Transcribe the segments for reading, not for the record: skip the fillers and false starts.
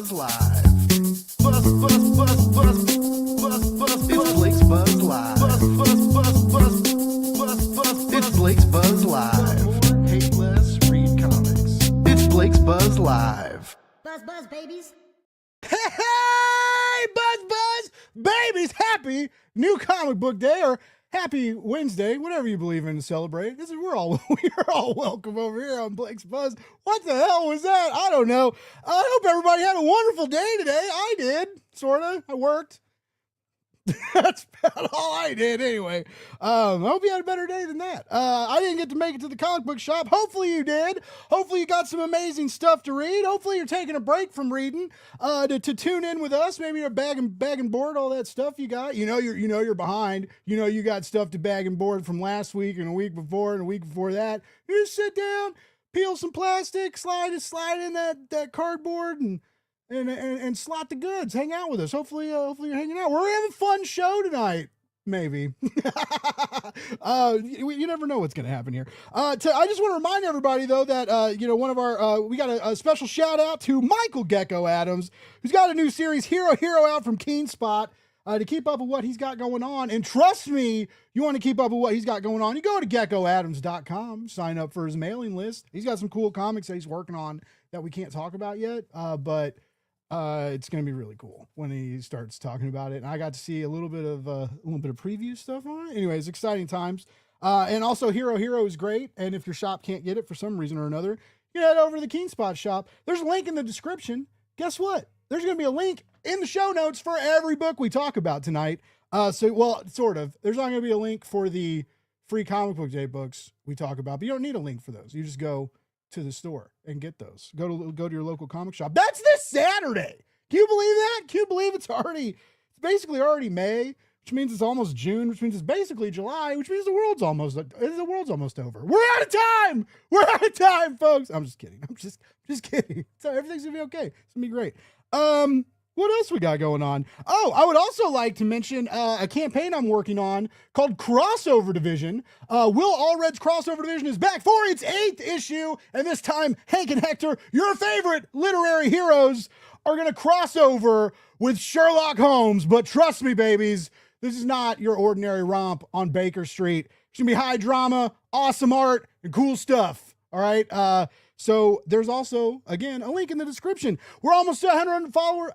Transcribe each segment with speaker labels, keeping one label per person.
Speaker 1: Buzz Live. Buzz, buzz, buzz, buzz, buzz, buzz. It's Blake's Buzz Live. Buzz, buzz, buzz, buzz, buzz, buzz. It's Blake's Buzz Live. Hate less, read comics. It's Blake's Buzz Live.
Speaker 2: Buzz, buzz, babies.
Speaker 3: Hey, buzz, babies! Happy new comic book day, or happy Wednesday, whatever you believe in to celebrate. We're all welcome over here on Blake's Buzz. What the hell was that? I don't know. I hope everybody had a wonderful day today. I did, sorta. I worked. That's about all I did anyway. I hope you had a better day than that. I didn't get to make it to the comic book shop. Hopefully you did. Hopefully you got some amazing stuff to read. Hopefully you're taking a break from reading to tune in with us. Maybe you're bag and board, all that stuff you got. You're behind. You got stuff to bag and board from last week and a week before and a week before that. You just sit down, peel some plastic, slide in that cardboard and slot the goods. Hang out with us. Hopefully you're hanging out. We're having a fun show tonight. Maybe. You never know what's going to happen here. I just want to remind everybody though that one of our we got a special shout out to Michael Gecko Adams, who's got a new series Hero out from Keen Spot. To keep up with what he's got going on, and trust me, you want to keep up with what he's got going on, you go to geckoadams.com, sign up for his mailing list. He's got some cool comics that he's working on that we can't talk about yet, but it's going to be really cool when he starts talking about it. And I got to see a little bit of preview stuff on it. Anyways, exciting times. And also Hero is great. And if your shop can't get it for some reason or another, you head over to the Keen Spot shop. There's a link in the description. Guess what? There's going to be a link in the show notes for every book we talk about tonight. Sort of. There's not going to be a link for the free comic book day books we talk about, but you don't need a link for those. You just go to the store and get those. Go to your local comic shop. That's this Saturday. Can you believe that? Can you believe it's basically already May, which means it's almost June, which means it's basically July, which means the world's almost over. We're out of time, folks. I'm just kidding. I'm just kidding. So everything's gonna be okay. It's gonna be great. What else we got going on? Oh, I would also like to mention a campaign I'm working on called Crossover Division. Will Allred's Crossover Division is back for its 8th issue, and this time Hank and Hector, your favorite literary heroes, are going to cross over with Sherlock Holmes. But trust me, babies, this is not your ordinary romp on Baker Street. It's going to be high drama, awesome art, and cool stuff. All right? So there's also, again, a link in the description. We're almost at 100 followers.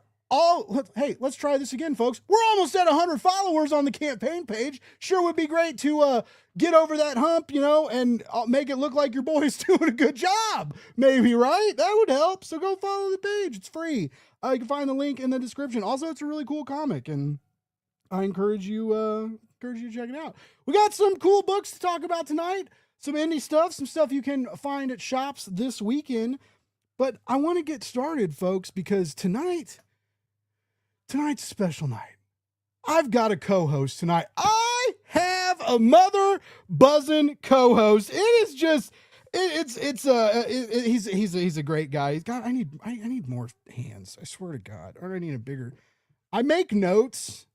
Speaker 3: Hey, let's try this again, folks. We're almost at 100 followers on the campaign page. Sure would be great to get over that hump, and make it look like your boy's doing a good job. Maybe, right? That would help. So go follow the page. It's free. You can find the link in the description. Also, it's a really cool comic, and I encourage you to check it out. We got some cool books to talk about tonight. Some indie stuff, some stuff you can find at shops this weekend. But I want to get started, folks, because tonight's a special night. I've got a co-host tonight. I have a mother buzzing co-host. It is just, he's a great guy. I need more hands. I swear to God. Or I need a bigger. I make notes.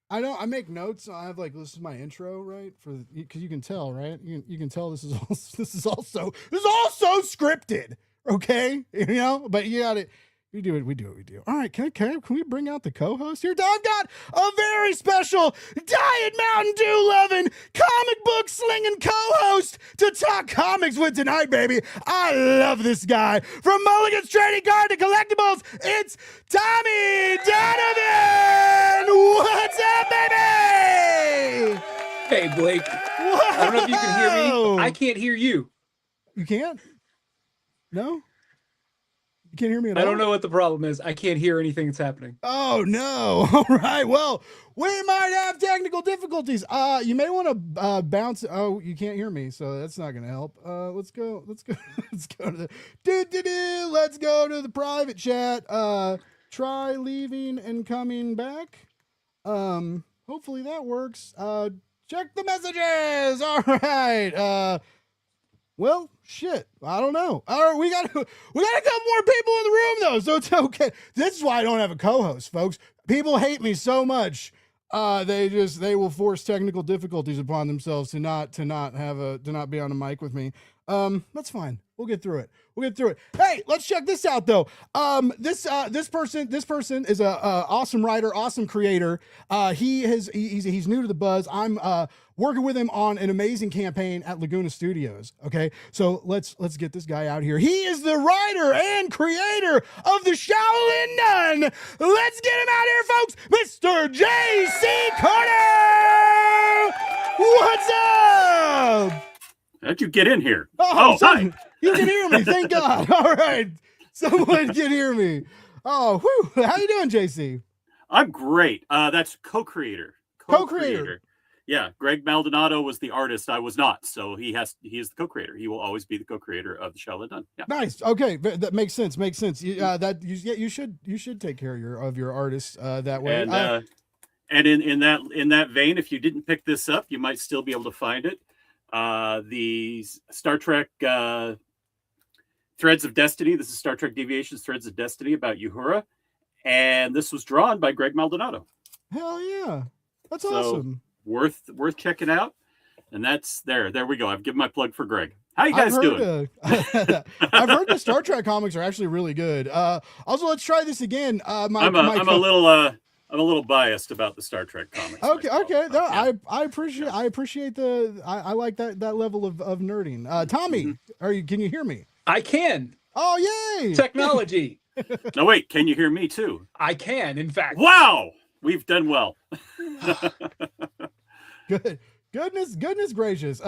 Speaker 3: I make notes. I have this is my intro, right? Because you can tell, right? You can tell this is also scripted. Okay, but you got it. We do what we do. All right, can we bring out the co-host here? I've got a very special Diet Mountain Dew loving, comic book slinging co-host to talk comics with tonight, baby. I love this guy. From Mulligans trading card to collectibles, it's Tommy Donovan. What's up, baby?
Speaker 4: Hey, Blake.
Speaker 3: Whoa.
Speaker 4: I don't know if you can hear me. I can't hear you.
Speaker 3: You can't? No? You can't hear me at all?
Speaker 4: I don't know what the problem is. I can't hear anything that's happening.
Speaker 3: Oh, no. All right. Well, we might have technical difficulties. You may want to bounce. Oh, you can't hear me, so that's not going to help. Let's go to the let's go to the private chat. Try leaving and coming back. Hopefully that works. Check the messages. All right. Well, shit. I don't know. All right, we got a couple more people in the room though, so it's okay. This is why I don't have a co-host, folks. People hate me so much. They will force technical difficulties upon themselves to not be on a mic with me. That's fine. We'll get through it. We'll get through it. Hey, let's check this out though. This person is a awesome writer, awesome creator. He's new to the buzz. I'm working with him on an amazing campaign at Laguna Studios. Okay, so let's get this guy out here. He is the writer and creator of the Shaolin Nun. Let's get him out here, folks. Mr. J.C. Carter. What's up?
Speaker 2: How'd you get in here?
Speaker 3: Hi. You can hear me. Thank God. All right. Someone can hear me. Oh, whew. How you doing, JC?
Speaker 2: I'm great. That's co-creator.
Speaker 3: Co-creator.
Speaker 2: Yeah. Greg Maldonado was the artist. I was not. So he is the co-creator. He will always be the co-creator of the Shaolin Nun. Yeah.
Speaker 3: Nice. Okay. That makes sense. You should take care of your artists that way.
Speaker 2: And in that vein, if you didn't pick this up, you might still be able to find it. The Star Trek Threads of Destiny. This is Star Trek Deviations Threads of Destiny about Uhura. And this was drawn by Greg Maldonado.
Speaker 3: Hell yeah. That's awesome.
Speaker 2: Worth checking out. And that's there. There we go. I've given my plug for Greg. How you guys doing?
Speaker 3: I've heard the Star Trek comics are actually really good. Also, let's try this again.
Speaker 2: I'm a little biased about the Star Trek comics.
Speaker 3: Okay,
Speaker 2: myself.
Speaker 3: okay. No,
Speaker 2: Yeah.
Speaker 3: I appreciate I like that level of nerding. Tommy, can you hear me?
Speaker 4: I can.
Speaker 3: Oh, yay!
Speaker 4: Technology.
Speaker 2: No, wait. Can you hear me too?
Speaker 4: I can, in fact.
Speaker 2: Wow, we've done well.
Speaker 3: Good. Goodness gracious.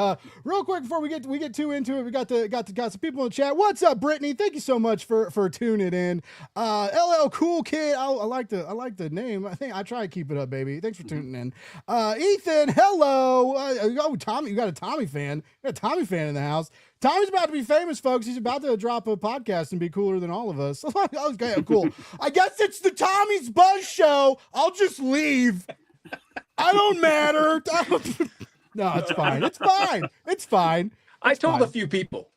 Speaker 3: Real quick before we get too into it, we got some people in the chat. What's up, Brittany? Thank you so much for tuning in. LL Cool Kid. I like the name. I think I try to keep it up, baby. Thanks for tuning in. Ethan, hello. Tommy, you got a Tommy fan. You got a Tommy fan in the house. Tommy's about to be famous, folks. He's about to drop a podcast and be cooler than all of us. Okay, cool. I guess it's the Tommy's Buzz Show. I'll just leave. I don't matter. No, it's fine. It's fine.
Speaker 4: I told a few people.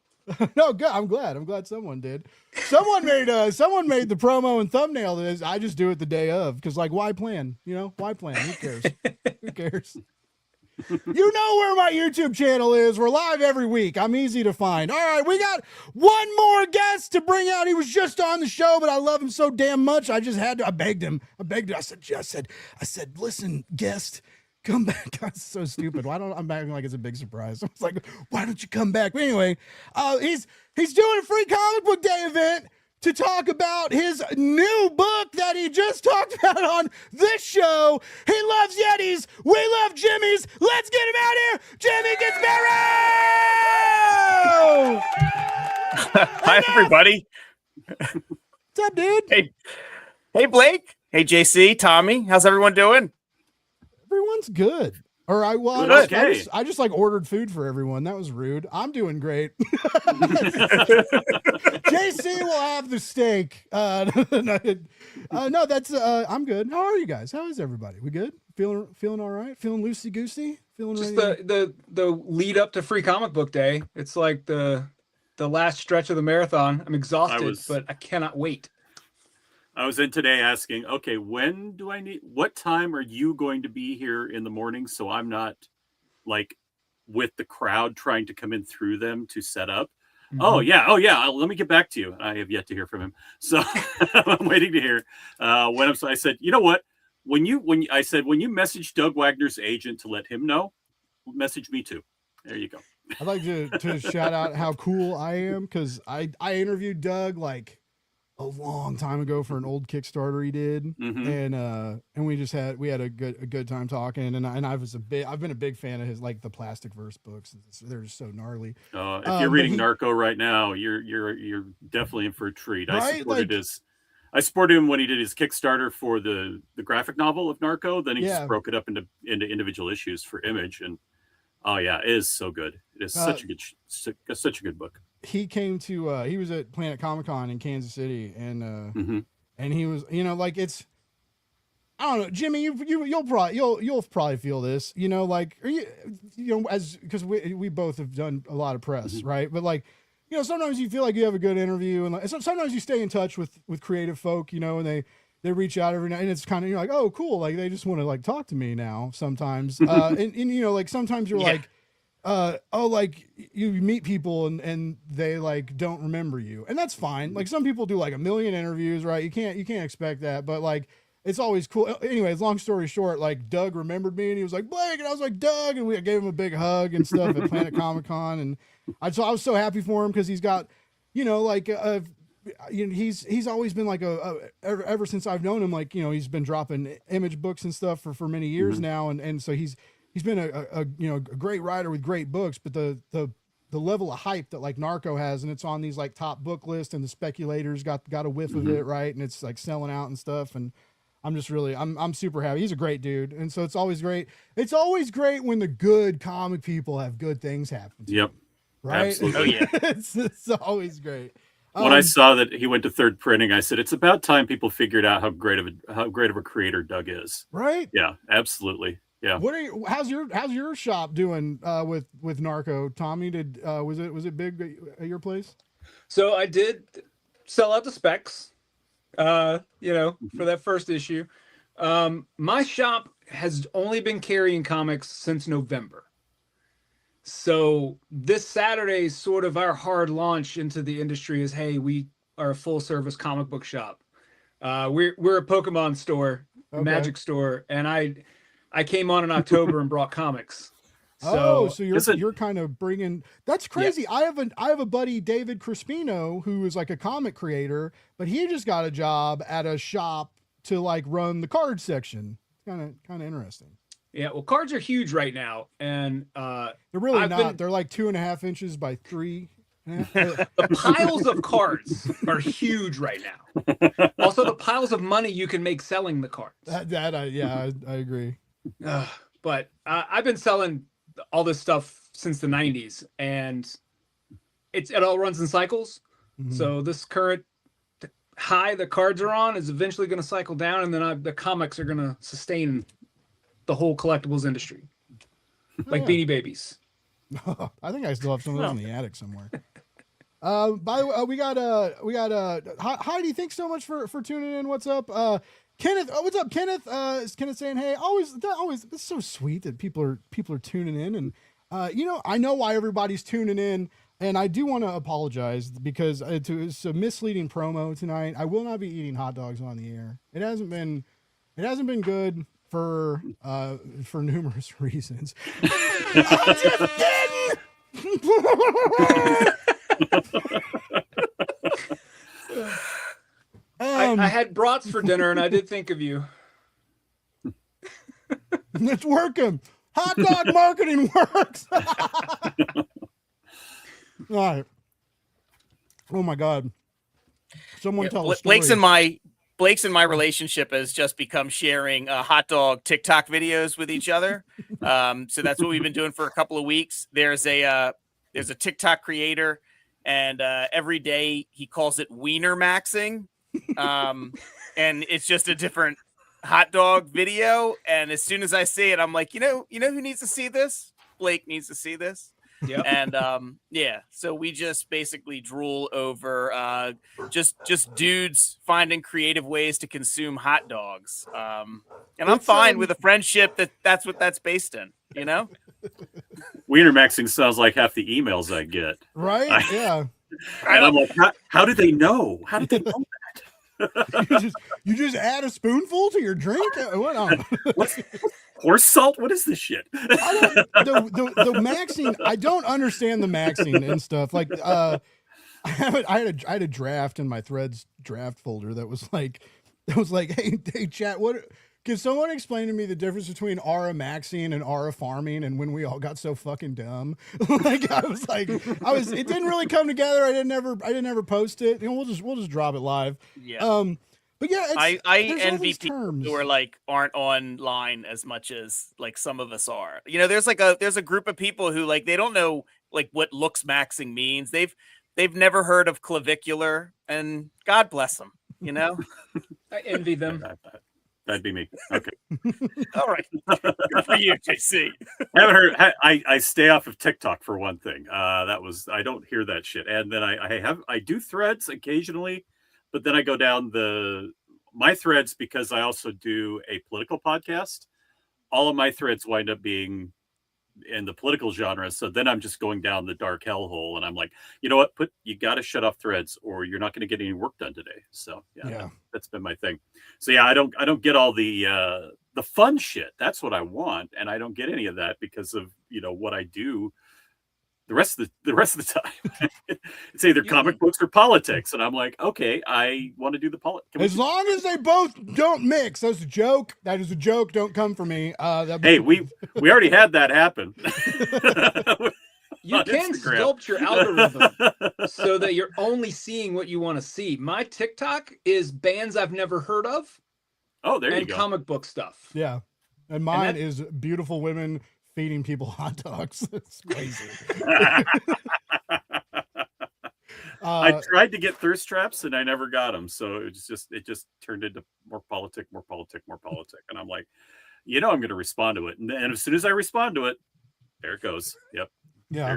Speaker 3: No, good. I'm glad someone did. Someone made the promo and thumbnail that is, I just do it the day of, because why plan? Why plan? Who cares? Who cares? You know where my YouTube channel is. We're live every week. I'm easy to find. All right, we got one more guest to bring out. He was just on the show, but I love him so damn much. I begged him. I said, listen, guest, come back. That's so stupid. I'm acting like it's a big surprise. I was like, why don't you come back? But anyway, he's doing a free comic book day event to talk about his new book that he just talked about on this show. He loves Yetis. We love Jimmys. Let's get him out here. Jimmy Getsborough!
Speaker 5: Hi, everybody.
Speaker 3: What's up, dude?
Speaker 5: Hey, Blake. Hey, JC, Tommy. How's everyone doing?
Speaker 3: Everyone's good. Or I just ordered food for everyone. That was rude. I'm doing great. JC will have the steak. No, that's I'm good. How are you guys? How is everybody? We good? Feeling all right? Feeling loosey goosey? Feeling
Speaker 4: Just
Speaker 3: ready?
Speaker 4: the lead up to Free Comic Book Day. It's like the last stretch of the marathon. I'm exhausted, but I cannot wait.
Speaker 2: I was in today asking, okay, what time are you going to be here in the morning? So I'm not with the crowd trying to come in through them to set up. Mm-hmm. Oh yeah. Let me get back to you. I have yet to hear from him. So I'm waiting to hear I said, you know what? When you message Doug Wagner's agent to let him know, message me too. There you go.
Speaker 3: I'd like to shout out how cool I am, because I interviewed Doug a long time ago for an old Kickstarter he did, and we had a good time talking, and I've been a big fan of his the plastic verse books. They're just so gnarly.
Speaker 2: If you're reading Narco right now, you're definitely in for a treat.
Speaker 3: Right?
Speaker 2: I supported him when he did his Kickstarter for the graphic novel of Narco. Then he just broke it up into individual issues for Image, and it is so good. It is such a good book.
Speaker 3: He came to he was at Planet Comic-Con in Kansas City, and he was it's, I don't know, Jimmy, you'll probably feel this, as because we both have done a lot of press, right? But sometimes you feel like you have a good interview, and sometimes you stay in touch with creative folk, and they reach out every night, and it's kind of, you're like, oh cool, they just want to talk to me now sometimes. And sometimes you're like you meet people and they like don't remember you, and that's fine. Like some people do like a million interviews, right? You can't expect that, but like it's always cool. Anyways, long story short, like Doug remembered me and he was like, Blake, and I was like, Doug, and I gave him a big hug and stuff at Planet Comic Con, and I was so happy for him because he's got, like he's always been like ever since I've known him, like he's been dropping image books and stuff for many years now, and so he's been a great writer with great books, but the level of hype that like Narco has, and it's on these like top book lists, and the speculators got a whiff of it, right, and it's like selling out and stuff, and I'm just really I'm super happy. He's a great dude, and so it's always great. It's always great when the good comic people have good things happen to them, right?
Speaker 2: Absolutely.
Speaker 5: Oh yeah,
Speaker 3: it's always great.
Speaker 2: When I saw that he went to third printing, I said it's about time people figured out how great of a creator Doug is.
Speaker 3: Right?
Speaker 2: Yeah, absolutely. Yeah.
Speaker 3: How's your shop doing with Narco, Tommy? Was it big at your place?
Speaker 4: So I did sell out the specs, for that first issue. My shop has only been carrying comics since November. So this Saturday is sort of our hard launch into the industry is, hey, we are a full service comic book shop. We're a Pokemon store, Magic store, and I came on in October and brought comics.
Speaker 3: So you're kind of bringing, that's crazy. Yeah. I have a buddy, David Crispino, who is like a comic creator, but he just got a job at a shop to like run the card section. Kind of interesting.
Speaker 4: Yeah, well, cards are huge right now, and
Speaker 3: they're really not. They're like 2.5 inches by 3.
Speaker 4: The piles of cards are huge right now. Also, the piles of money you can make selling the cards.
Speaker 3: I agree.
Speaker 4: But I've been selling all this stuff since the 90s, and it all runs in cycles. Mm-hmm. So this current high the cards are on is eventually going to cycle down, and then the comics are going to sustain the whole collectibles industry, like Beanie Babies.
Speaker 3: I think I still have some of those in the attic somewhere. By the way, we got Heidi. Thanks so much for tuning in. What's up, Kenneth? What's up, Kenneth? Is Kenneth saying, hey, always. It's so sweet that people are tuning in, and I know why everybody's tuning in, and I do want to apologize because it's a misleading promo tonight. I will not be eating hot dogs on the air. It hasn't been good for numerous reasons. I'm just kidding.
Speaker 4: I had brats for dinner, and I did think of you.
Speaker 3: It's working. Hot dog marketing works. All right. Oh my God. Someone tell a story.
Speaker 5: Blake's and my relationship has just become sharing hot dog TikTok videos with each other. So that's what we've been doing for a couple of weeks. There's a TikTok creator, and every day he calls it Wiener Maxing. And it's just a different hot dog video. And as soon as I see it, I'm like, you know who needs to see this? Blake needs to see this.
Speaker 4: Yeah.
Speaker 5: And so we just basically drool over just dudes finding creative ways to consume hot dogs. And I'm fine with a friendship that's what that's based in,
Speaker 2: Wiener Maxing sounds like half the emails I get.
Speaker 3: Right? Yeah.
Speaker 2: And I'm like, how do they know? How do they know that?
Speaker 3: you just add a spoonful to your drink?
Speaker 2: What's horse salt? What is this shit?
Speaker 3: The maxing, I don't understand the maxing and stuff. Like I had a draft in my Threads draft folder that was like, hey chat, can someone explain to me the difference between Aura maxing and Aura farming, and when we all got so fucking dumb? It didn't really come together. I didn't ever post it. We'll just drop it live.
Speaker 5: Yeah.
Speaker 3: But yeah,
Speaker 5: I envy people who are aren't online as much as some of us are. There's a group of people who they don't know what looks maxing means. They've never heard of clavicular, and God bless them.
Speaker 4: I envy them.
Speaker 2: That'd be me. Okay.
Speaker 5: All right. Good for you, JC.
Speaker 2: Haven't heard. I stay off of TikTok for one thing. I don't hear that shit. And then I do Threads occasionally, but then I go down my Threads because I also do a political podcast. All of my threads wind up being in the political genre. So then I'm just going down the dark hellhole, and I'm like, you know what? You got to shut off threads, or you're not going to get any work done today. So yeah. That's been my thing. So yeah, I don't get all the fun shit. That's what I want, and I don't get any of that because of what I do. The rest of the time, it's either comic books or politics, and I'm like, okay, I want to do the politics.
Speaker 3: As long as they both don't mix. That's a joke. That is a joke. Don't come for me.
Speaker 2: Hey, we already had that happen.
Speaker 4: You can sculpt your algorithm so that you're only seeing what you want to see. My TikTok is bands I've never heard of.
Speaker 2: Oh, there you
Speaker 4: go. And comic book stuff.
Speaker 3: Yeah, and mine is beautiful women feeding people hot dogs. It's crazy.
Speaker 2: I tried to get thirst traps and I never got them. So it just turned into more politic. And I'm like, I'm going to respond to it. And as soon as I respond to it, there it goes. Yep.
Speaker 3: Yeah.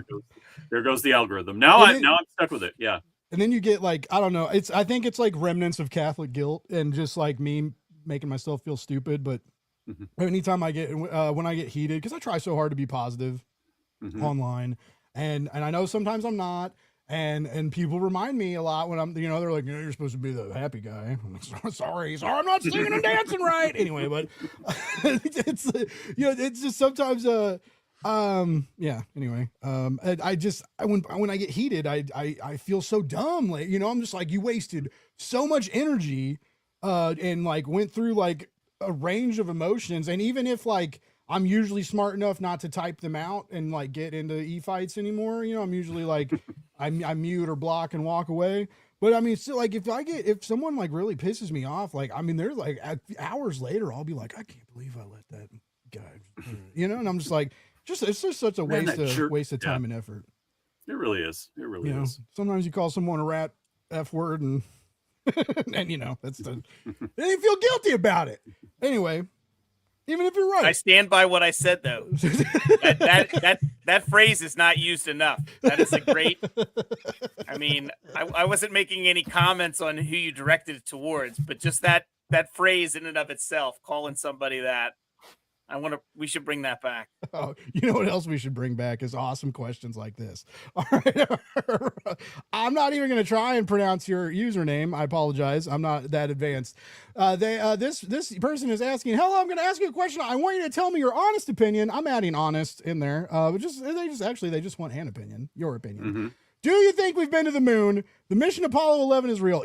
Speaker 2: There goes the algorithm. Now I'm stuck with it. Yeah.
Speaker 3: And then you get like, I don't know. I think it's like remnants of Catholic guilt and just like me making myself feel stupid. But anytime I get, when I get heated, because I try so hard to be positive online, and I know sometimes I'm not, and people remind me a lot when I'm, they're like, you're supposed to be the happy guy. I'm like, sorry, I'm not singing and dancing right. Anyway, but it's, it's just sometimes, anyway, when I get heated, I feel so dumb. Like, I'm just like, you wasted so much energy, and like went through like a range of emotions. And even if like, I'm usually smart enough not to type them out and like get into e-fights anymore. I'm usually like, I mute or block and walk away. But I mean, still, like if someone like really pisses me off, like, I mean, there's like hours later, I'll be like, I can't believe I let that guy, and I'm just like, it's just such a waste of time and effort.
Speaker 2: It really is. It really is.
Speaker 3: Sometimes you call someone a rat F word and that's they feel guilty about it. Anyway, even if you're right.
Speaker 5: I stand by what I said though. that phrase is not used enough. That is a great, I mean, I wasn't making any comments on who you directed it towards, but just that phrase in and of itself, calling somebody that, we should bring that back.
Speaker 3: Oh, you know what else we should bring back is awesome questions like this. All right. I'm not even going to try and pronounce your username. I apologize. I'm not that advanced. This person is asking, hello, I'm going to ask you a question. I want you to tell me your honest opinion. I'm adding honest in there. They just want an opinion, your opinion. Do you think we've been to the moon? The mission Apollo 11 is real.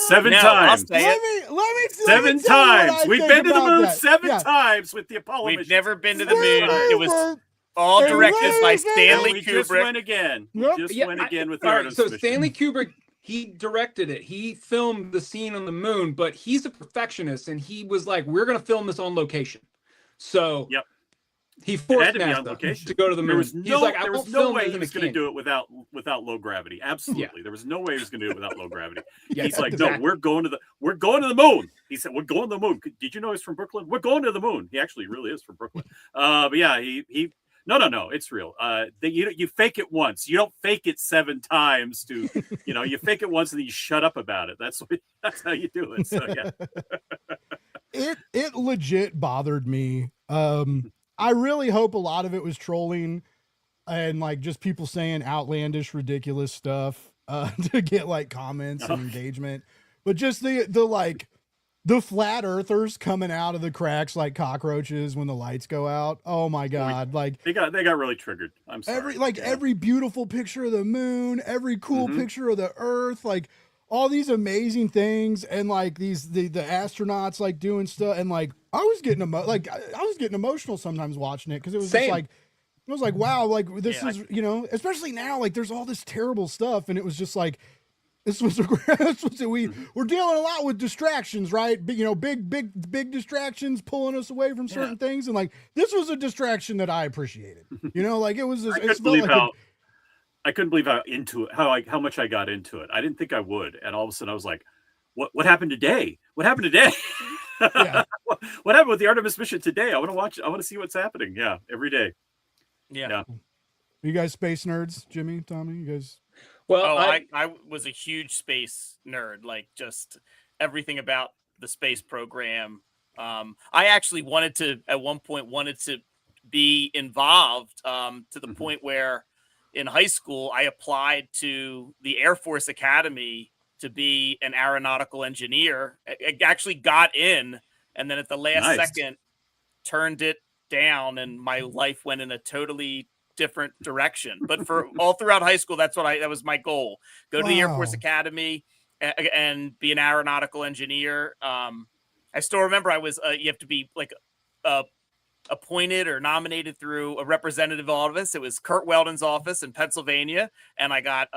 Speaker 2: 7 times.
Speaker 3: Let me
Speaker 2: 7 times. We've been to the moon 7 times with the Apollo mission.
Speaker 5: We've never been to the moon. It was all directed by Stanley Kubrick.
Speaker 2: Just went again. Went again with the Artemis mission.
Speaker 4: Stanley Kubrick, he directed it. He filmed the scene on the moon, but he's a perfectionist, and he was like, we're going to film this on location. So he forced NASA to go to the moon.
Speaker 2: There was no way he was going to do it without low gravity. Absolutely, there was no way he was going to do it without low gravity. He's like, no, we're going to the moon. He said, we're going to the moon. Did you know he's from Brooklyn? We're going to the moon. He actually really is from Brooklyn. But yeah, he. No, it's real. You fake it once. You don't fake it 7 times to, you fake it once and then you shut up about it. That's how you do it. So yeah.
Speaker 3: It legit bothered me. I really hope a lot of it was trolling and like just people saying outlandish, ridiculous stuff to get like comments and engagement. But just the flat earthers coming out of the cracks like cockroaches when the lights go out. Oh my God. Like
Speaker 2: they got really triggered. I'm sorry.
Speaker 3: Every beautiful picture of the moon, every cool picture of the earth, like all these amazing things. And like the astronauts like doing stuff. And like, I was getting emotional sometimes watching it. Cause it was just like, it was like, wow, like this is, especially now, like there's all this terrible stuff. And it was just like, we're dealing a lot with distractions, right? Big distractions pulling us away from certain things. And like, this was a distraction that I appreciated, like it was,
Speaker 2: I couldn't believe how into it, how much I got into it. I didn't think I would. And all of a sudden I was like, what happened today? What happened today? What happened with the Artemis mission today? I want to watch. I want to see what's happening. Yeah. Every day.
Speaker 5: Yeah.
Speaker 3: You guys space nerds, Jimmy, Tommy, you guys.
Speaker 5: Well, I was a huge space nerd, like just everything about the space program, I actually at one point wanted to be involved to the point where in high school I applied to the Air Force Academy to be an aeronautical engineer. I actually got in, and then at the last second turned it down, and my life went in a totally different direction. But for all throughout high school, that was my goal: go to the Air Force Academy and be an aeronautical engineer. I still remember you have to be like appointed or nominated through a representative office. It was Kurt Weldon's office in Pennsylvania, and I got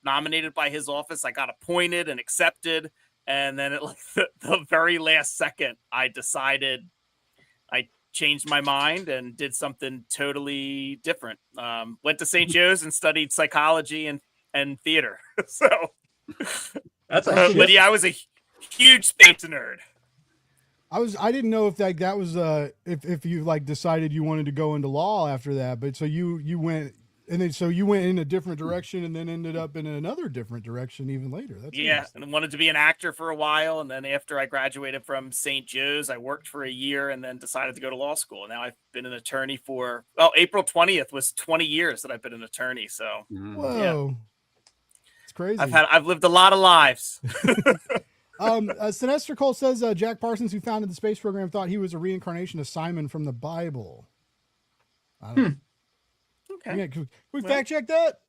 Speaker 5: nominated by his office. I got appointed and accepted, and then at like the very last second, I decided I changed my mind and did something totally different. Went to St. Joe's and studied psychology and theater. So but yeah, I was a huge space nerd.
Speaker 3: I didn't know if that was if you like decided you wanted to go into law after that, but so you went in a different direction and then ended up in another different direction even later. That's
Speaker 5: and I wanted to be an actor for a while, and then after I graduated from St. Joe's, I worked for a year and then decided to go to law school. And now I've been an attorney for April 20th was 20 years that I've been an attorney. So
Speaker 3: whoa, it's crazy.
Speaker 5: I've lived a lot of lives.
Speaker 3: Sinestro Cole says Jack Parsons, who founded the space program, thought he was a reincarnation of Simon from the Bible. I don't know.
Speaker 5: Okay.
Speaker 3: Can we fact check that?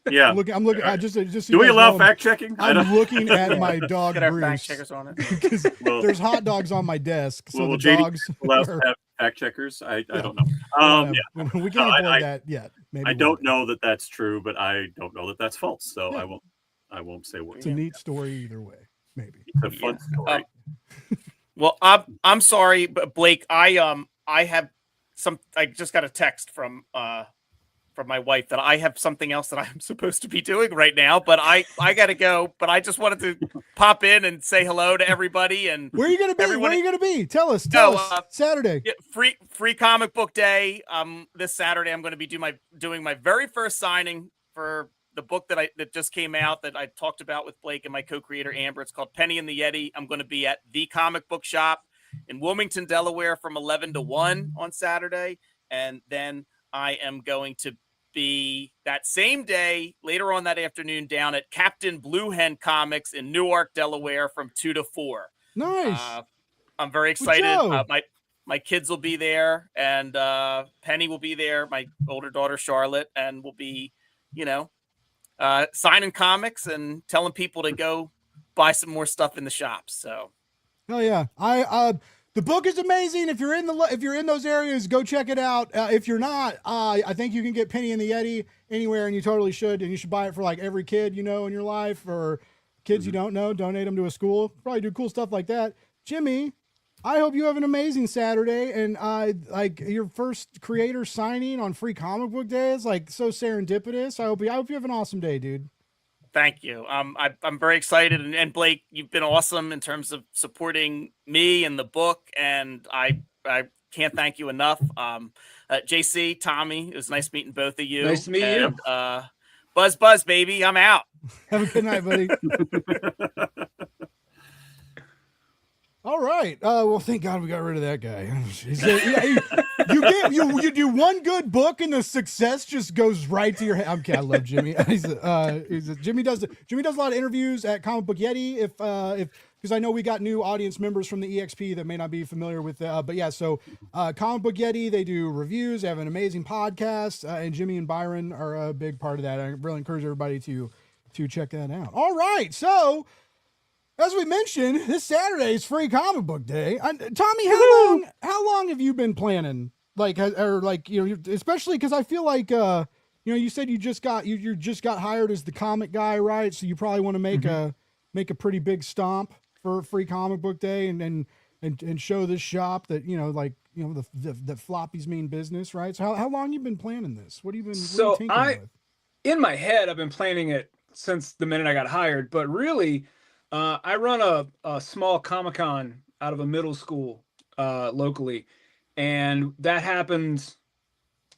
Speaker 2: Yeah.
Speaker 3: I'm looking. Just so
Speaker 2: do we allow fact checking?
Speaker 3: I'm looking at my dog
Speaker 5: Get our
Speaker 3: Bruce
Speaker 5: fact checkers on it.
Speaker 3: because there's hot dogs on my desk. So the
Speaker 2: JD
Speaker 3: dogs
Speaker 2: allows to have fact checkers. I don't know.
Speaker 3: We can't avoid that yet. Maybe
Speaker 2: I don't know that that's true, but I don't know that that's false. So I won't say what.
Speaker 3: It's a neat story either way. Maybe
Speaker 2: it's a fun story.
Speaker 5: Well, I'm sorry, but Blake, I have I just got a text from my wife that I have something else that I'm supposed to be doing right now, but I gotta go. But I just wanted to pop in and say hello to everybody. And
Speaker 3: where are you gonna be? Where are you gonna be? Tell us. Saturday.
Speaker 5: Yeah, free comic book day. This Saturday I'm going to be doing my very first signing for the book that just came out that I talked about with Blake and my co-creator Amber. It's called Penny and the Yeti. I'm going to be at the comic book shop in Wilmington, Delaware from 11 to 1 on Saturday. And then I am going to be that same day later on that afternoon down at Captain Blue Hen Comics in Newark, Delaware from 2 to 4.
Speaker 3: Nice.
Speaker 5: I'm very excited. My kids will be there, and Penny will be there, my older daughter Charlotte, and we'll be, signing comics and telling people to go buy some more stuff in the shops. So,
Speaker 3: oh yeah, the book is amazing. If you're in those areas, go check it out. If you're not, I think you can get Penny and the Yeti anywhere, and you totally should. And you should buy it for like every kid in your life, or kids you don't know. Donate them to a school. Probably do cool stuff like that. Jimmy, I hope you have an amazing Saturday, and like your first creator signing on Free Comic Book Day is like so serendipitous. I hope you have an awesome day, dude.
Speaker 5: Thank you. I'm very excited, and Blake, you've been awesome in terms of supporting me and the book, and I can't thank you enough. JC, Tommy, it was nice meeting both of you.
Speaker 4: Nice to meet you.
Speaker 5: Buzz, baby, I'm out.
Speaker 3: Have a good night, buddy. All right. Well, thank God we got rid of that guy. You do one good book and the success just goes right to your head. I love Jimmy. Jimmy does a lot of interviews at Comic Book Yeti. If because I know we got new audience members from the EXP that may not be familiar with but yeah. So Comic Book Yeti, they do reviews. They have an amazing podcast, and Jimmy and Byron are a big part of that. I really encourage everybody to check that out. All right, so. As we mentioned, this Saturday is Free Comic Book Day. Tommy, how long have you been planning? Especially because I feel like you said you just got hired as the comic guy, right? So you probably want to make a pretty big stomp for Free Comic Book Day and show this shop that the floppies mean business, right? So how long you been planning this? What have you been with?
Speaker 4: In my head, I've been planning it since the minute I got hired, but really. I run a small Comic-Con out of a middle school locally, and that happened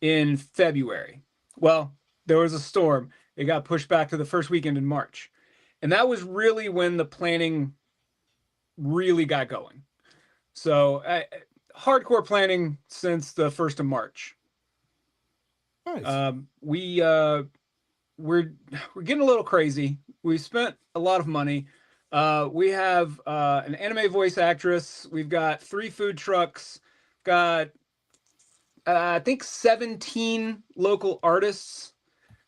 Speaker 4: in February. Well, there was a storm. It got pushed back to the first weekend in March. And that was really when the planning really got going. So hardcore planning since the 1st of March.
Speaker 3: Nice.
Speaker 4: We're getting a little crazy. We spent a lot of money. We have an anime voice actress. We've got 3 food trucks. Got I think 17 local artists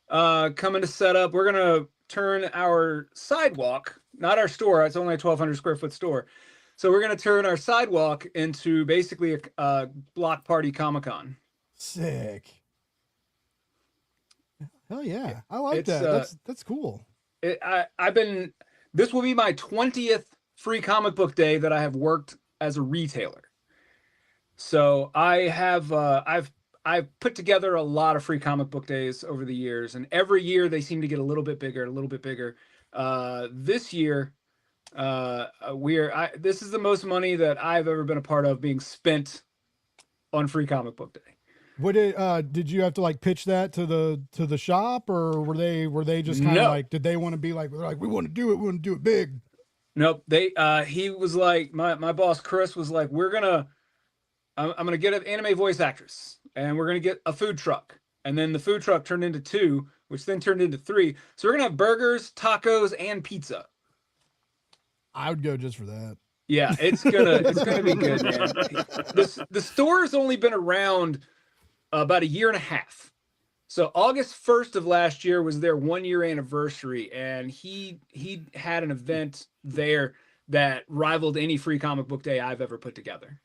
Speaker 4: coming to set up. We're gonna turn our sidewalk, not our store. It's only a 1,200 square foot store. So we're gonna turn our sidewalk into basically a block party Comic-Con.
Speaker 3: Sick. Hell yeah. I like that. That's cool.
Speaker 4: This will be my 20th free comic book day that I have worked as a retailer. So I've put together a lot of free comic book days over the years, and every year they seem to get a little bit bigger, a little bit bigger. This year, this is the most money that I've ever been a part of being spent on free comic book day.
Speaker 3: Did you have to like pitch that to the shop, or were they just kind of like, did they want to be like, we want to do it big?
Speaker 4: Nope. He was like, my boss Chris was like, I'm gonna get an anime voice actress, and we're gonna get a food truck, and then the food truck turned into 2, which then turned into 3. So we're gonna have burgers, tacos, and pizza.
Speaker 3: I would go just for that.
Speaker 4: Yeah, it's gonna be good, man. The store's only been around about a year and a half. So August 1st of last year was their 1-year anniversary, and he had an event there that rivaled any free comic book day I've ever put together.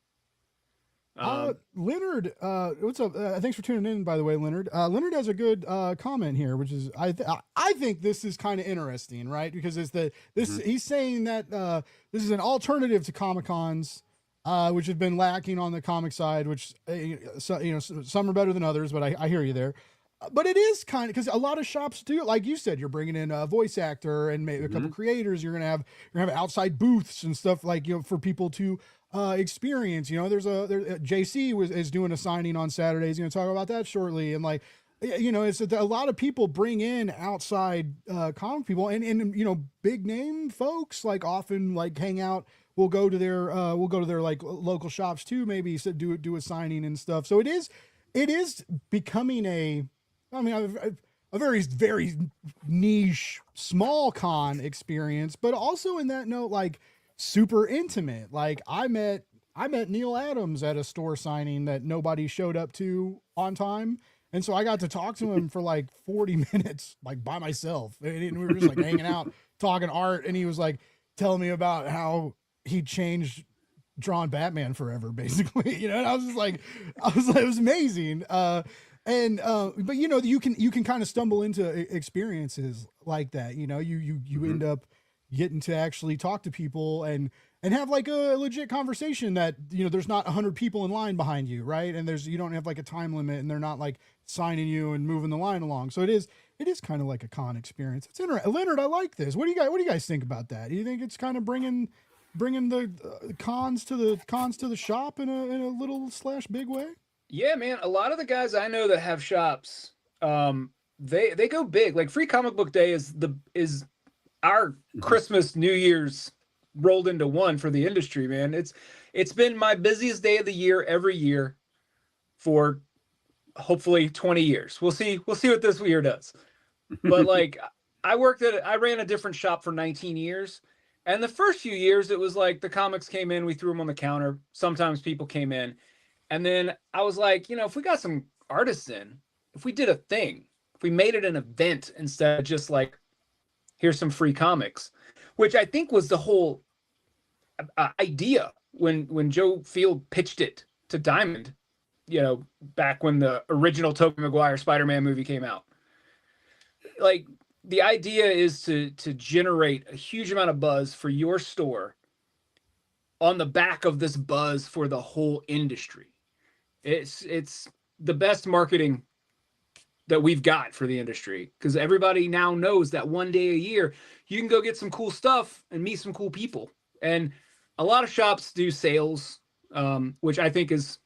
Speaker 3: Leonard, what's up? Thanks for tuning in, by the way, Leonard. Leonard has a good comment here, which is I think this is kind of interesting, right? Because he's saying that this is an alternative to Comic-Cons, which have been lacking on the comic side, which some are better than others, but I hear you there. But it is kind of, because a lot of shops do, like you said, you're bringing in a voice actor and maybe a couple creators. You're gonna have outside booths and stuff, like, for people to experience. There's JC is doing a signing on Saturday. He's gonna talk about that shortly. And like, it's a lot of people bring in outside comic people, and big name folks like often like hang out. We'll go to their like local shops too, maybe do a signing and stuff. So it is becoming a very, very niche, small con experience, but also in that note, like super intimate. Like I met Neil Adams at a store signing that nobody showed up to on time. And so I got to talk to him for like 40 minutes, like by myself. And we were just like hanging out, talking art. And he was like telling me about how he changed drawing Batman forever, basically. And I was just like, it was amazing. But you can kind of stumble into experiences like that. You end up getting to actually talk to people and have like a legit conversation that, there's not 100 people in line behind you. Right. And you don't have like a time limit, and they're not like signing you and moving the line along. So it is kind of like a con experience. It's interesting. Leonard, I like this. What do you guys think about that? Do you think it's kind of bringing the cons to the shop in a little / big way?
Speaker 4: Yeah, man. A lot of the guys I know that have shops, they go big. Like Free Comic Book Day is our Christmas, New Year's rolled into one for the industry, man. It's been my busiest day of the year every year for hopefully 20 years. We'll see what this year does. But like I ran a different shop for 19 years. And the first few years, it was like the comics came in, we threw them on the counter. Sometimes people came in. And then I was like, if we got some artists in, if we did a thing, if we made it an event instead of just like, here's some free comics, which I think was the whole idea when Joe Field pitched it to Diamond, back when the original Tobey Maguire Spider-Man movie came out. Like, the idea is to generate a huge amount of buzz for your store on the back of this buzz for the whole industry. It's the best marketing that we've got for the industry, because everybody now knows that one day a year you can go get some cool stuff and meet some cool people. And a lot of shops do sales, which I think is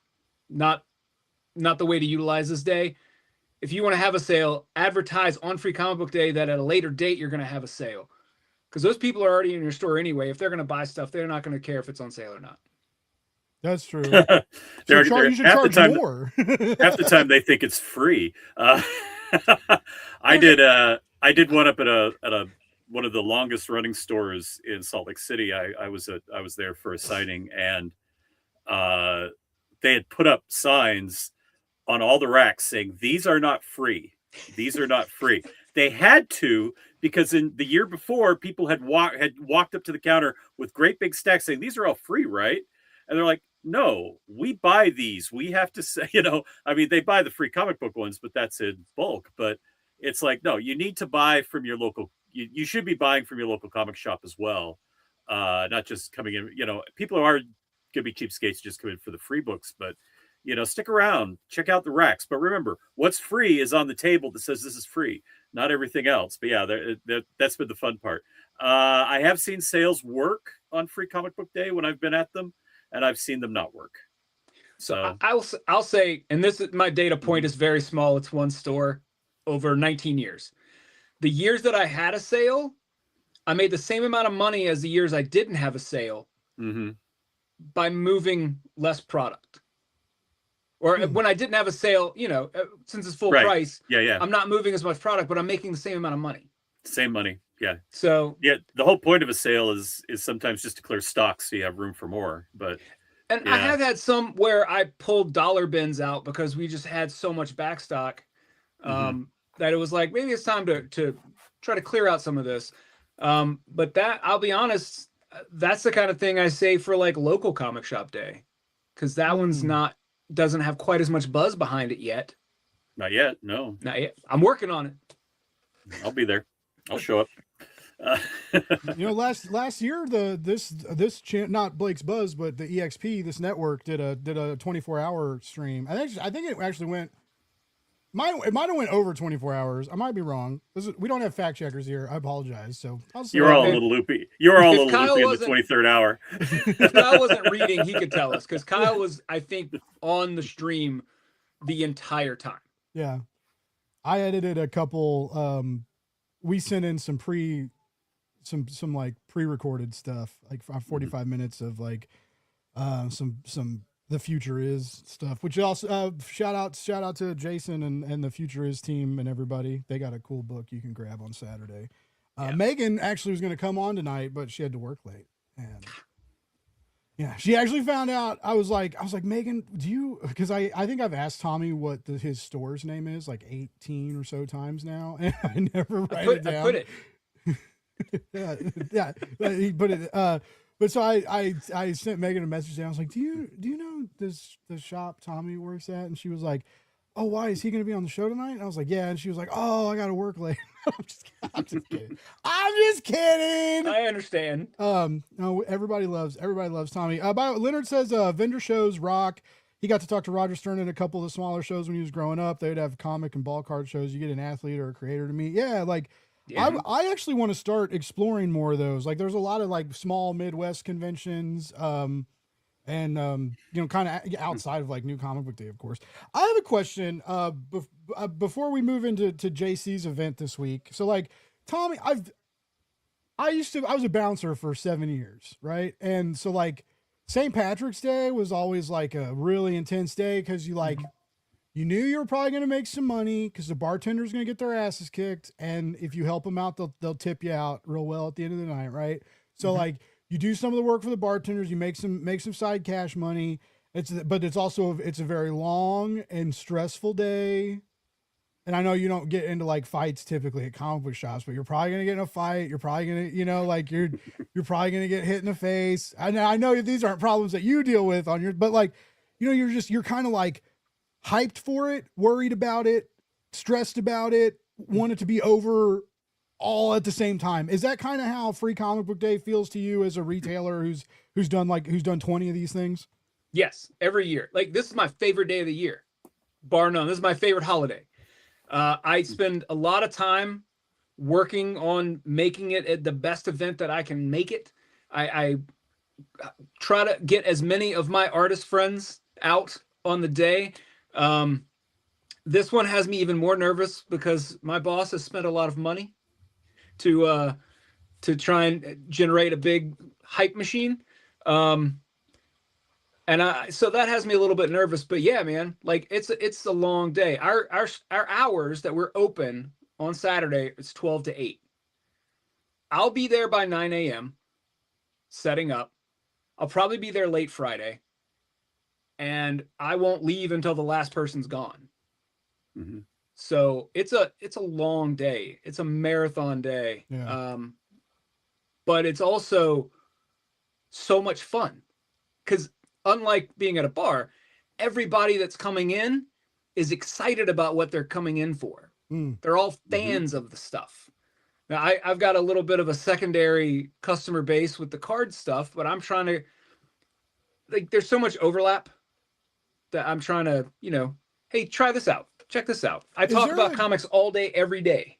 Speaker 4: not the way to utilize this day. If you want to have a sale, advertise on Free Comic Book Day that at a later date you're going to have a sale, because those people are already in your store anyway. If they're going to buy stuff, they're not going to care if it's on sale or not.
Speaker 3: That's true.
Speaker 2: they're,
Speaker 3: You should charge more.
Speaker 2: half the time they think it's free. I did one up at one of the longest running stores in Salt Lake City. I was there for a signing, and they had put up signs on all the racks saying these are not free. These are not free. They had to, because in the year before, people had walked up to the counter with great big stacks saying these are all free, right? And they're like, no, we buy these. We have to say, I mean, they buy the free comic book ones, but that's in bulk. But it's like, no, you need to buy from your local. You should be buying from your local comic shop as well, not just coming in. People are going to be cheapskates, just come in for the free books, but stick around, check out the racks. But remember, what's free is on the table that says this is free, not everything else. But yeah, that's been the fun part. I have seen sales work on Free Comic Book Day when I've been at them, and I've seen them not work. So
Speaker 4: I'll say, and this is my data point is very small. It's one store over 19 years. The years that I had a sale, I made the same amount of money as the years I didn't have a sale by moving less product. Or when I didn't have a sale, since it's full price, I'm not moving as much product, but I'm making the same amount of money.
Speaker 2: Same money, yeah.
Speaker 4: So
Speaker 2: yeah, the whole point of a sale is sometimes just to clear stock so you have room for more. But
Speaker 4: I have had some where I pulled dollar bins out because we just had so much back stock that it was like, maybe it's time to try to clear out some of this. But that, I'll be honest, that's the kind of thing I say for like local comic shop day, because that one's doesn't have quite as much buzz behind it yet.
Speaker 2: Not yet. No,
Speaker 4: not yet. I'm working on it.
Speaker 2: I'll be there. I'll show up.
Speaker 3: Last year not Blake's Buzz, but the EXP, this network did a 24-hour stream. I think it actually went. It might have went over 24 hours. I might be wrong. We don't have fact checkers here. I apologize. So
Speaker 2: you're all a little loopy. You're all a little loopy in the 23rd hour.
Speaker 4: If Kyle wasn't reading, he could tell us, because Kyle was, I think, on the stream the entire time.
Speaker 3: Yeah, I edited a couple. We sent in some like pre-recorded stuff, like 45 minutes of like some The Future Is stuff, which also shout out to Jason and the Future Is team and everybody. They got a cool book you can grab on Saturday. Megan actually was going to come on tonight, but she had to work late, and she actually found out. I was like, Megan, do you? Because I think I've asked Tommy what his store's name is like 18 or so times now, and I never write it down.
Speaker 4: I put it.
Speaker 3: He put it. But so I sent Megan a message and I was like, do you know the shop Tommy works at? And she was like, oh, why is he going to be on the show tonight? And I was like, yeah. And she was like, oh, I got to work late. I'm just kidding. I'm just kidding.
Speaker 4: I understand.
Speaker 3: No, everybody loves Tommy. Leonard says vendor shows rock. He got to talk to Roger Stern at a couple of the smaller shows when he was growing up. They would have comic and ball card shows. You get an athlete or a creator to meet. Yeah, like. Yeah. I actually want to start exploring more of those. Like, there's a lot of like small Midwest conventions, and kind of outside of like New Comic Book Day, of course. I have a question before we move into JC's event this week. So, like, Tommy, I was a bouncer for 7 years, right? And so, like, St. Patrick's Day was always like a really intense day because you like. You knew you were probably going to make some money because the bartender's going to get their asses kicked. And if you help them out, they'll tip you out real well at the end of the night. Right. So like you do some of the work for the bartenders, you make some side cash money. But it's also, it's a very long and stressful day. And I know you don't get into like fights typically at comic book shops, but you're probably going to get in a fight. You're probably going to, like you're probably going to get hit in the face. I know these aren't problems that you deal with on your, but like, you're kind of like, hyped for it, worried about it, stressed about it, want it to be over all at the same time. Is that kind of how Free Comic Book Day feels to you as a retailer who's done 20 of these things?
Speaker 4: Yes, every year. Like, this is my favorite day of the year, bar none. This is my favorite holiday. I spend a lot of time working on making it the best event that I can make it. I try to get as many of my artist friends out on the day. This one has me even more nervous because my boss has spent a lot of money to try and generate a big hype machine. And so that has me a little bit nervous, but yeah, man, like it's a long day. Our hours that we're open on Saturday, it's 12 to 8. I'll be there by 9 a.m. setting up. I'll probably be there late Friday, and I won't leave until the last person's gone.
Speaker 2: Mm-hmm.
Speaker 4: So it's a long day. It's a marathon day.
Speaker 3: Yeah.
Speaker 4: But it's also so much fun because unlike being at a bar, everybody that's coming in is excited about what they're coming in for. They're all fans of the stuff. Now, I've got a little bit of a secondary customer base with the card stuff, but I'm trying to, like, there's so much overlap that I'm trying to, hey, try this out. Check this out. I talk about comics all day, every day.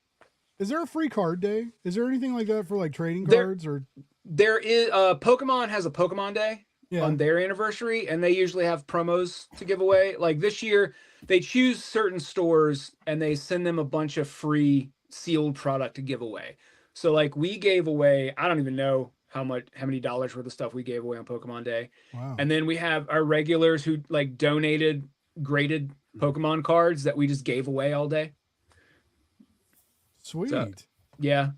Speaker 3: Is there a free card day? Is there anything like that for like trading cards or?
Speaker 4: There is. Pokemon has a Pokemon Day on their anniversary, and they usually have promos to give away. Like this year, they choose certain stores and they send them a bunch of free sealed product to give away. So like we gave away, I don't even know how many dollars worth of stuff we gave away on Pokemon Day.
Speaker 3: Wow.
Speaker 4: And then we have our regulars who like donated graded Pokemon cards that we just gave away all day.
Speaker 3: Sweet.
Speaker 4: So, yeah.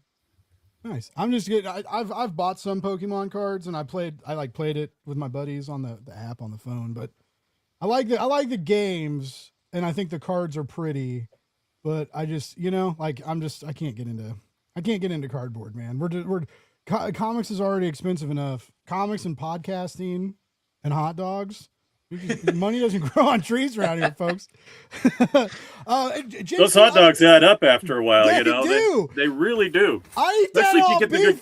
Speaker 3: Nice. I'm just getting. I've bought some Pokemon cards and I played it with my buddies on the app on the phone. But I like the games and I think the cards are pretty. But I just I can't get into cardboard, man. Comics is already expensive enough. Comics and podcasting and hot dogs. Money doesn't grow on trees around here, folks.
Speaker 2: Those hot dogs add up after a while,
Speaker 3: They do.
Speaker 2: They really do.
Speaker 3: I eat
Speaker 2: Especially
Speaker 3: that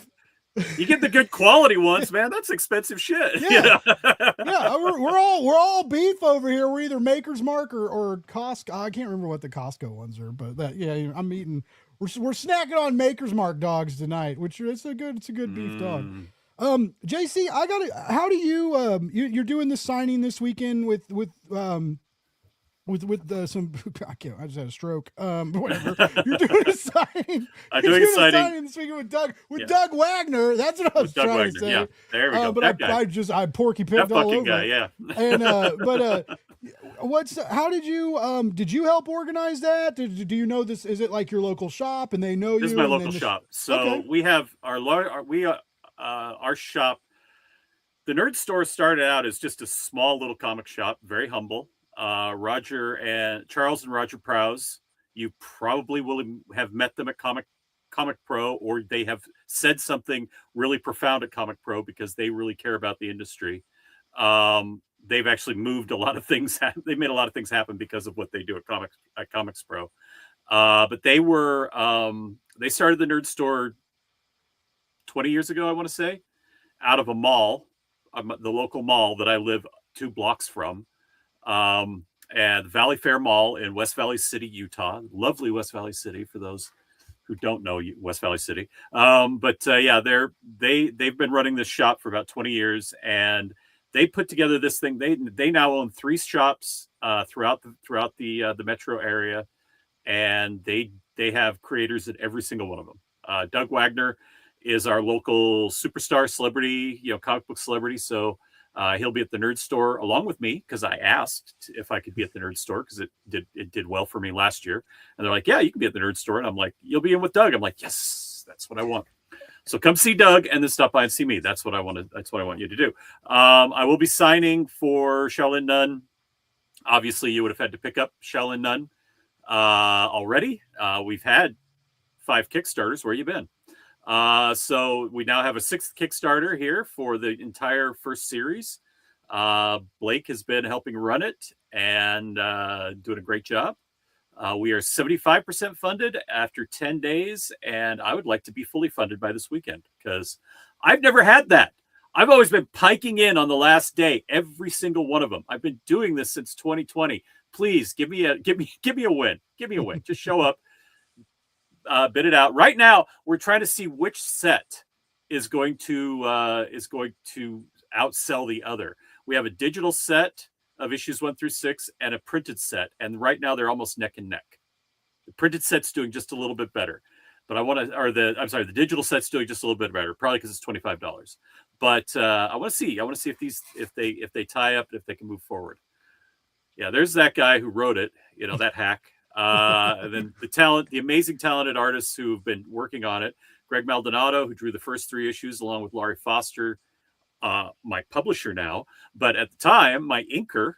Speaker 2: if you get the good quality ones, man. That's expensive shit.
Speaker 3: Yeah, yeah. We're all beef over here. We're either Maker's Mark or Costco. I can't remember what the Costco ones are, but I'm eating. We're snacking on Maker's Mark dogs tonight, which it's a good beef dog. JC, how do you you're doing the signing this weekend with some I just had a stroke. Whatever. You're doing a signing.
Speaker 2: I'm doing a signing
Speaker 3: this weekend with Doug Wagner. That's what I was trying to say.
Speaker 2: Yeah, there we go.
Speaker 3: But I porky pigged all over.
Speaker 2: Guy, yeah.
Speaker 3: And how did you help organize that? Do you know this? Is it like your local shop and they know you?
Speaker 2: This is my local shop. So we have our shop. The Nerd Store started out as just a small little comic shop, very humble. Charles and Roger Prowse, you probably will have met them at Comic Pro, or they have said something really profound at Comic Pro because they really care about the industry. They've actually moved a lot of things. They made a lot of things happen because of what they do at Comics Pro. But they started the Nerd Store 20 years ago, I want to say, out of a mall, the local mall that I live 2 blocks from. And the Valley Fair Mall in West Valley City, Utah. Lovely West Valley City for those who don't know West Valley City. They've been running this shop for about 20 years, and they put together this thing. They now own 3 shops throughout the metro area, and they have creators at every single one of them. Doug Wagner is our local superstar celebrity, comic book celebrity. So he'll be at the Nerd Store along with me because I asked if I could be at the Nerd Store because it did well for me last year. And they're like, yeah, you can be at the Nerd Store. And I'm like, you'll be in with Doug. I'm like, yes, that's what I want. So come see Doug and then stop by and see me. That's what I want you to do. I will be signing for Shaolin Nun. Obviously, you would have had to pick up Shaolin Nun already. We've had 5 Kickstarters. Where you been? So we now have a 6th Kickstarter here for the entire first series. Blake has been helping run it and doing a great job. We are 75% funded after 10 days, and I would like to be fully funded by this weekend because I've never had that. I've always been piking in on the last day, every single one of them. I've been doing this since 2020. Please give me a win. Give me a win. Just show up. Bid it out. Right now, we're trying to see which set is going to outsell the other. We have a digital set of issues 1 through 6 and a printed set, and right now they're almost neck and neck. The printed set's doing just a little bit better, but the digital set's doing just a little bit better, probably because it's $25. But I want to see if they tie up, if they can move forward. Yeah, there's that guy who wrote it, that hack. And then the amazing talented artists who've been working on it. Greg Maldonado, who drew the first 3 issues, along with Laurie Foster, my publisher now, but at the time, my inker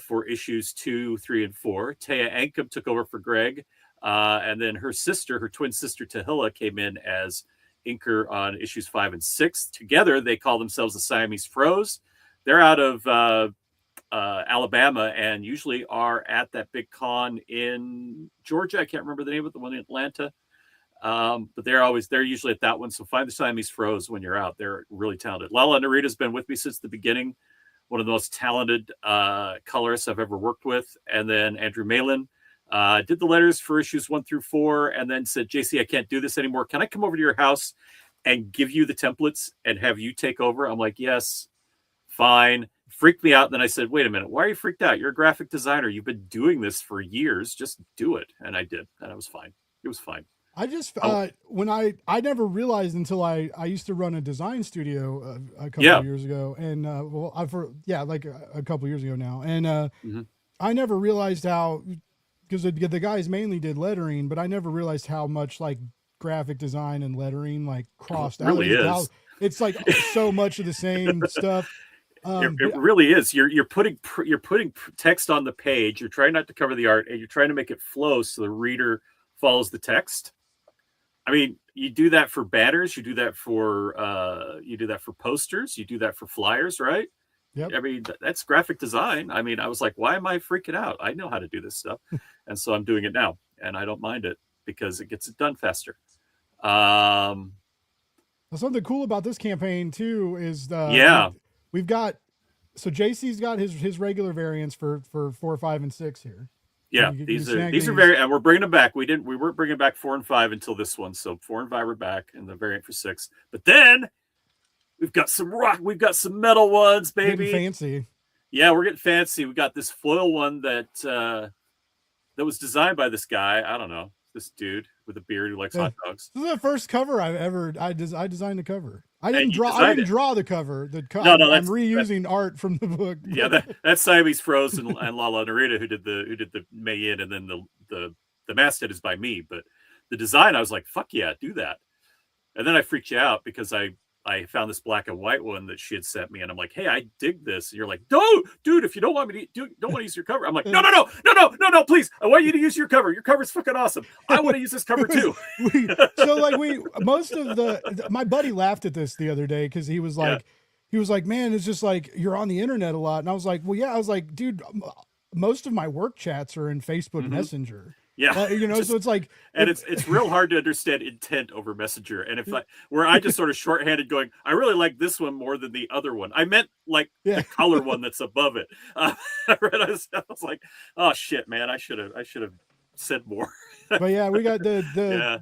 Speaker 2: for issues 2, 3, and 4. Taya Ankum took over for Greg, and then her twin sister Tahila, came in as inker on issues 5 and 6. Together, they call themselves the Siamese Froze. They're out of Alabama, and usually are at that big con in Georgia. I can't remember the name of the one in Atlanta. But they're usually at that one. So find the Siamese Froze when you're out. They're really talented. Lala Narita's been with me since the beginning. One of the most talented colorists I've ever worked with. And then Andrew Malin did the letters for issues 1 through 4, and then said, JC, I can't do this anymore. Can I come over to your house and give you the templates and have you take over? I'm like, yes, fine. Freaked me out. And then I said, wait a minute, why are you freaked out? You're a graphic designer. You've been doing this for years. Just do it. And I did. And it was fine. It was fine.
Speaker 3: I just when I never realized until I used to run a design studio a couple of years ago, and like a couple of years ago now, and I never realized how, because the guys mainly did lettering, but I never realized how much like graphic design and lettering like crossed out.
Speaker 2: Really is.
Speaker 3: It's like so much of the same stuff.
Speaker 2: It really is. You're putting text on the page. You're trying not to cover the art, and you're trying to make it flow so the reader follows the text. I mean, you do that for banners. You do that for posters. You do that for flyers, right?
Speaker 3: Yep.
Speaker 2: I mean, that's graphic design. I mean, I was like, why am I freaking out? I know how to do this stuff, and so I'm doing it now, and I don't mind it because it gets it done faster.
Speaker 3: Something cool about this campaign too is we've got, so JC's got his regular variants for 4, 5, and 6 here.
Speaker 2: Yeah, these are very, and we're bringing them back. We weren't bringing back 4 and 5 until this one, so 4 and 5 are back, and the variant for 6. But then we've got some metal ones, baby.
Speaker 3: Getting fancy.
Speaker 2: Yeah, we're getting fancy. We got this foil one that was designed by this guy. I don't know, this dude with a beard who likes hot dogs.
Speaker 3: This is the first cover I designed the cover. I didn't draw the cover.
Speaker 2: No,
Speaker 3: I'm reusing art from the book.
Speaker 2: Yeah, that's Siamese Froze and Lala Narita who did the Mayin, and then the masthead is by me. But the design, I was like, fuck yeah, do that. And then I freaked you out because I found this black and white one that she had sent me, and I'm like, hey, I dig this. And you're like, no, dude, if you don't want me to don't want to use your cover. I'm like, no, please. I want you to use your cover. Your cover's fucking awesome. I want to use this cover too.
Speaker 3: My buddy laughed at this the other day because he was like, man, it's just like you're on the internet a lot. And I was like, well, yeah. I was like, dude, most of my work chats are in Facebook Messenger.
Speaker 2: Yeah,
Speaker 3: so it's like,
Speaker 2: and it's real hard to understand intent over Messenger. And I just sort of shorthanded going, I really like this one more than the other one. I meant like the color one that's above it. I was like, oh shit, man, I should have said more.
Speaker 3: But yeah, we got the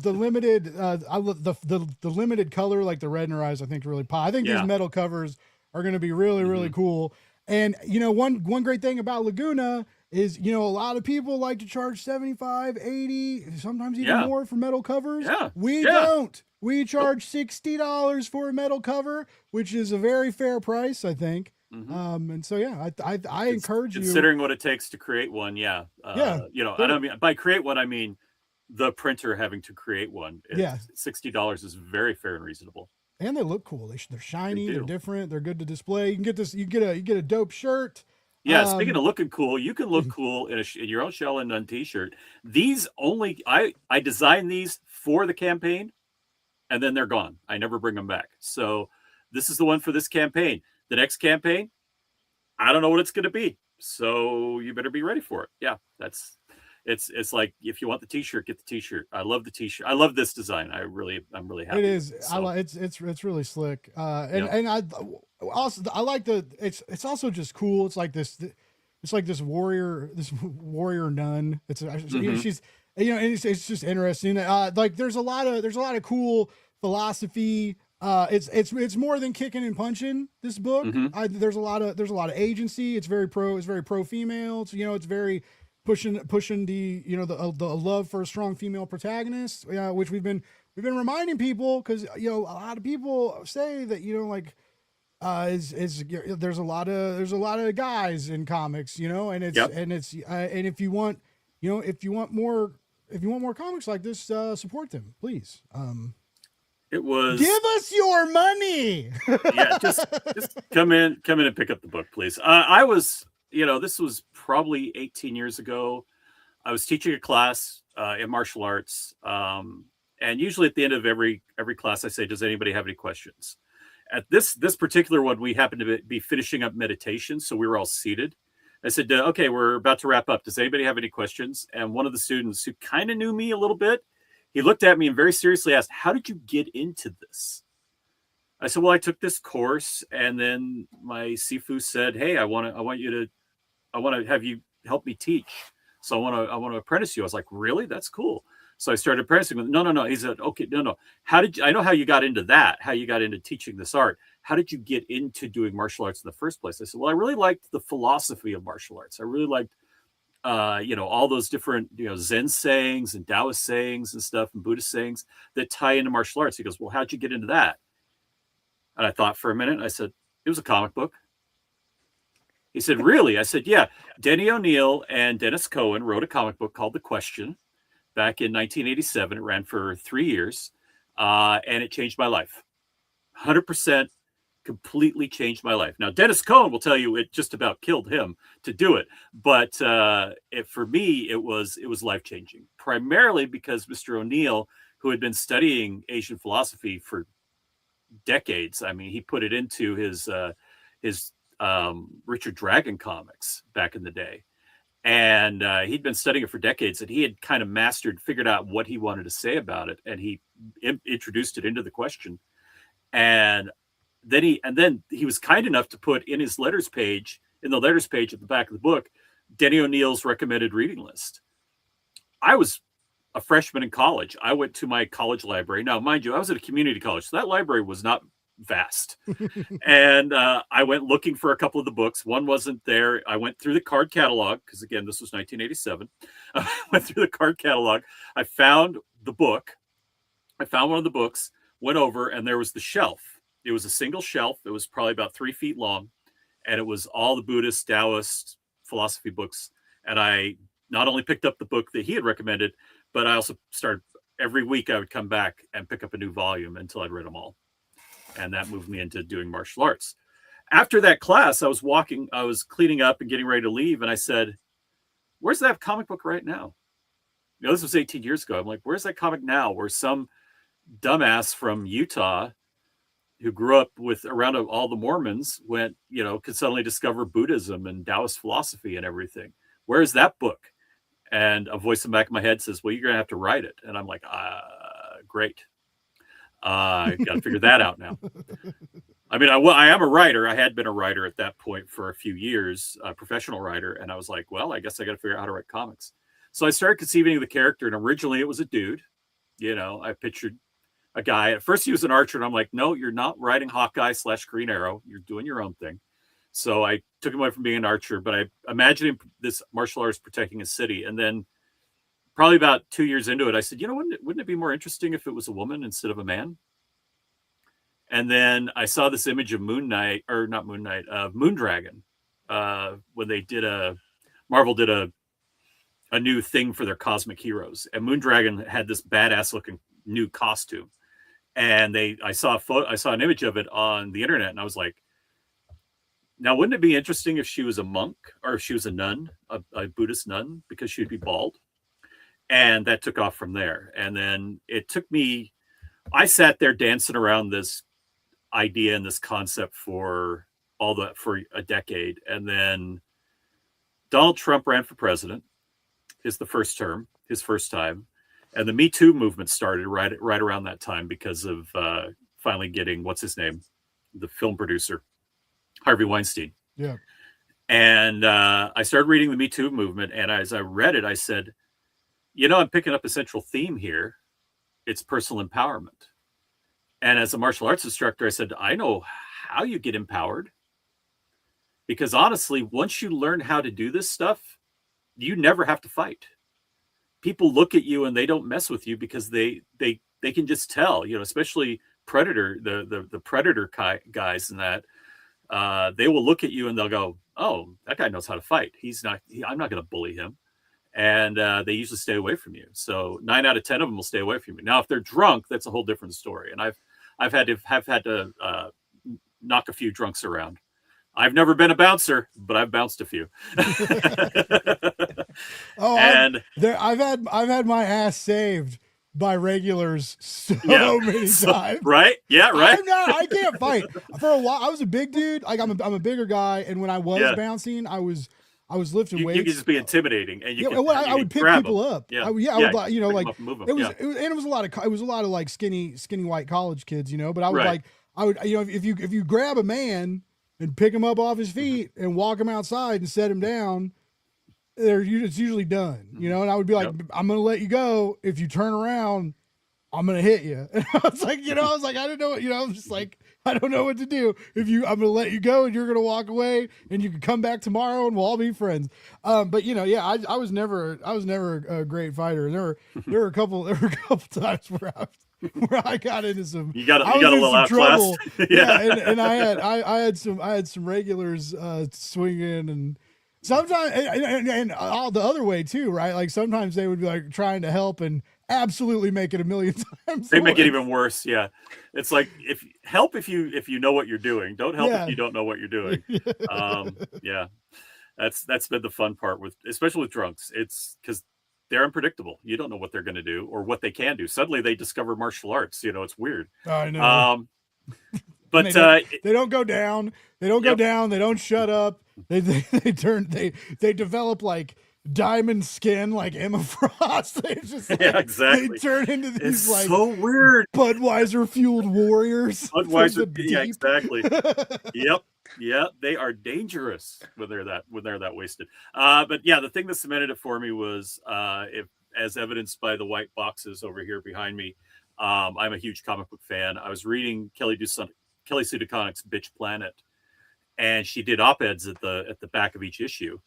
Speaker 3: limited the limited color, like the red in her eyes. I think really pop. I think these metal covers are going to be really really cool. And one great thing about Laguna is, a lot of people like to charge 75, 80, sometimes even more for metal covers.
Speaker 2: Yeah.
Speaker 3: We don't. We charge $60 for a metal cover, which is a very fair price, I think. And so, I encourage you.
Speaker 2: Considering what it takes to create one. I don't mean, by create one, I mean the printer having to create one. $60 is very fair and reasonable.
Speaker 3: And they look cool. They're shiny. They're different. They're good to display. You can get this. You get a dope shirt.
Speaker 2: Yeah, speaking of looking cool, you can look cool in your own Shell and None t-shirt. These I designed these for the campaign, and then they're gone. I never bring them back. So this is the one for this campaign. The next campaign, I don't know what it's going to be. So you better be ready for it. Yeah, it's like if you want the t-shirt, get the t-shirt. I love the t-shirt. I love this design. I'm really happy.
Speaker 3: It is. So. It's really slick. And I like it's also just cool. It's like this warrior nun. She's and it's just interesting. Like there's a lot of cool philosophy. It's more than kicking and punching, this book. There's a lot of agency. It's very pro female. It's very pushing the the love for a strong female protagonist, which we've been we've been reminding people because a lot of people say that like there's a lot of guys in comics, and it's
Speaker 2: Yep.
Speaker 3: and if you want more comics like this, support them, please.
Speaker 2: It was
Speaker 3: Give us your money.
Speaker 2: yeah, just come in and pick up the book, please. I was, this was probably 18 years ago. I was teaching a class in martial arts, and usually at the end of every class, I say, "Does anybody have any questions?" At this particular one, we happened to be finishing up meditation, so we were all seated. I said, "Okay, we're about to wrap up. Does anybody have any questions?" And one of the students who kind of knew me a little bit, he looked at me and very seriously asked, "How did you get into this?" I said, "Well, I took this course, and then my sifu said, 'Hey, I want to have you help me teach. So I want to apprentice you.'" I was like, "Really? That's cool." So I started apprenticing with, no. He said, "Okay, no. I know how you got into that, how you got into teaching this art. How did you get into doing martial arts in the first place?" I said, "Well, I really liked the philosophy of martial arts. I really liked, all those different, Zen sayings and Taoist sayings and stuff and Buddhist sayings that tie into martial arts." He goes, "Well, how'd you get into that?" And I thought for a minute. I said, "It was a comic book." He said, "Really?" I said, "Yeah. Denny O'Neil and Dennis Cohen wrote a comic book called The Question back in 1987. It ran for 3 years, and it changed my life. 100% completely changed my life. Now, Dennis Cohen will tell you it just about killed him to do it. But for me, it was life-changing, primarily because Mr. O'Neil, who had been studying Asian philosophy for decades, I mean, he put it into his Richard Dragon comics back in the day. And he'd been studying it for decades, and he had kind of figured out what he wanted to say about it, and he introduced it into The Question. And then he was kind enough to put in his letters page at the back of the book, Denny O'Neil's recommended reading list. I was a freshman in college. I went to my college library. Now, mind you, I was at a community college, so that library was not vast. And I went looking for a couple of the books. One wasn't there. I went through the card catalog, because again, this was 1987. I went through the card catalog. I found the book. I found one of the books, went over, and there was the shelf. It was a single shelf. It was probably about 3 feet long, and it was all the Buddhist, Taoist philosophy books. And I not only picked up the book that he had recommended, but I also started, every week I would come back and pick up a new volume until I'd read them all. And that moved me into doing martial arts. After that class, I was cleaning up and getting ready to leave. And I said, "Where's that comic book right now?" This was 18 years ago. I'm like, "Where's that comic now?" Where some dumbass from Utah who grew up around all the Mormons could suddenly discover Buddhism and Taoist philosophy and everything. Where's that book? And a voice in the back of my head says, "Well, you're going to have to write it." And I'm like, great. I got to figure that out now. I mean, I am a writer. I had been a writer at that point for a few years, a professional writer. And I was like, well, I guess I got to figure out how to write comics. So I started conceiving of the character. And originally it was a dude. I pictured a guy. At first he was an archer. And I'm like, no, you're not writing Hawkeye / Green Arrow. You're doing your own thing. So I took him away from being an archer. But I imagined him, this martial artist, protecting a city. And then probably about 2 years into it, I said, wouldn't it be more interesting if it was a woman instead of a man? And then I saw this image of Moondragon, when Marvel did a new thing for their cosmic heroes. And Moondragon had this badass looking new costume. And I saw an image of it on the internet, and I was like, now, wouldn't it be interesting if she was a monk, or if she was a nun, a Buddhist nun, because she'd be bald? And that took off from there. And then I sat there dancing around this idea and this concept for a decade. And then Donald Trump ran for president, his first time. And the Me Too movement started right around that time because of finally getting, what's his name? The film producer, Harvey Weinstein.
Speaker 3: Yeah.
Speaker 2: And I started reading the Me Too movement. And as I read it, I said, I'm picking up a central theme here. It's personal empowerment. And as a martial arts instructor, I said, I know how you get empowered. Because honestly, once you learn how to do this stuff, you never have to fight. People look at you and they don't mess with you because they they can just tell, especially predator, the predator guys and that, they will look at you and they'll go, oh, that guy knows how to fight. I'm not going to bully him. And they usually stay away from you. So 9 out of 10 of them will stay away from you. Now, if they're drunk, that's a whole different story. And I've had to knock a few drunks around. I've never been a bouncer, but I've bounced a few.
Speaker 3: And I've had my ass saved by regulars so many times.
Speaker 2: Right? Yeah, right.
Speaker 3: I can't fight. For a while, I was a big dude. Like I'm a bigger guy, and when I was bouncing, I was lifting weights.
Speaker 2: You could just be intimidating, and
Speaker 3: I would pick people up.
Speaker 2: Yeah,
Speaker 3: I would
Speaker 2: move them.
Speaker 3: It was a lot of like skinny white college kids, But I would if you grab a man and pick him up off his feet and walk him outside and set him down, it's usually done, And I would be like, I'm gonna let you go. If you turn around, I'm gonna hit you. And I was like, I didn't know, I'm just like, I don't know what to do. I'm gonna let you go and you're gonna walk away and you can come back tomorrow and we'll all be friends. But I was never a great fighter. There were a couple times where I got into some.
Speaker 2: You got a little outclassed.
Speaker 3: And I had some regulars swinging and. Sometimes, and all the other way too, right? Like sometimes they would be like trying to help and absolutely make it a million times.
Speaker 2: They make it even worse. Yeah, it's like if you know what you're doing. Don't help if you don't know what you're doing. That's been the fun part especially with drunks. It's because they're unpredictable. You don't know what they're going to do or what they can do. Suddenly they discover martial arts. It's weird.
Speaker 3: I know.
Speaker 2: But
Speaker 3: they don't go down. They don't go down. They don't shut up. They develop like diamond skin like Emma Frost. They just
Speaker 2: exactly.
Speaker 3: They turn into these
Speaker 2: it's so weird
Speaker 3: Budweiser fueled warriors.
Speaker 2: Budweiser, exactly. Yep. They are dangerous when they're that wasted. But the thing that cemented it for me was as evidenced by the white boxes over here behind me. I'm a huge comic book fan. I was reading Kelly Sue DeConnick's Bitch Planet, and she did op-eds at the back of each issue.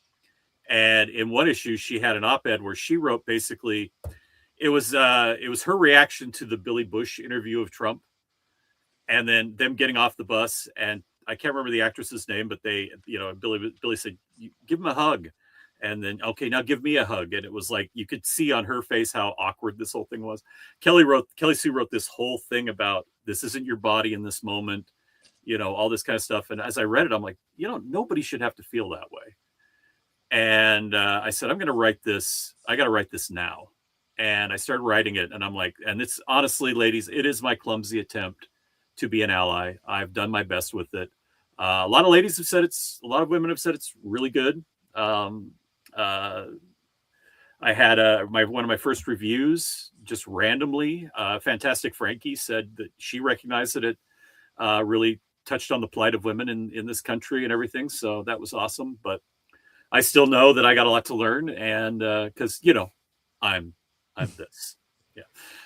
Speaker 2: And in one issue, she had an op-ed where she wrote basically, it was her reaction to the Billy Bush interview of Trump, and then them getting off the bus. And I can't remember the actress's name, but Billy said, "Give him a hug," and then, "Okay, now give me a hug." And it was like you could see on her face how awkward this whole thing was. Kelly Sue wrote this whole thing about this isn't your body in this moment. All this kind of stuff. And as I read it, I'm like, nobody should have to feel that way. And I said, I'm going to write this. I got to write this now. And I started writing it. And I'm like, and it's honestly, ladies, it is my clumsy attempt to be an ally. I've done my best with it. A lot of ladies have said a lot of women have said it's really good. I had one of my first reviews just randomly. Fantastic Frankie said that she recognized that it really touched on the plight of women in this country and everything. So that was awesome. But I still know that I got a lot to learn, and because I'm this. Yeah.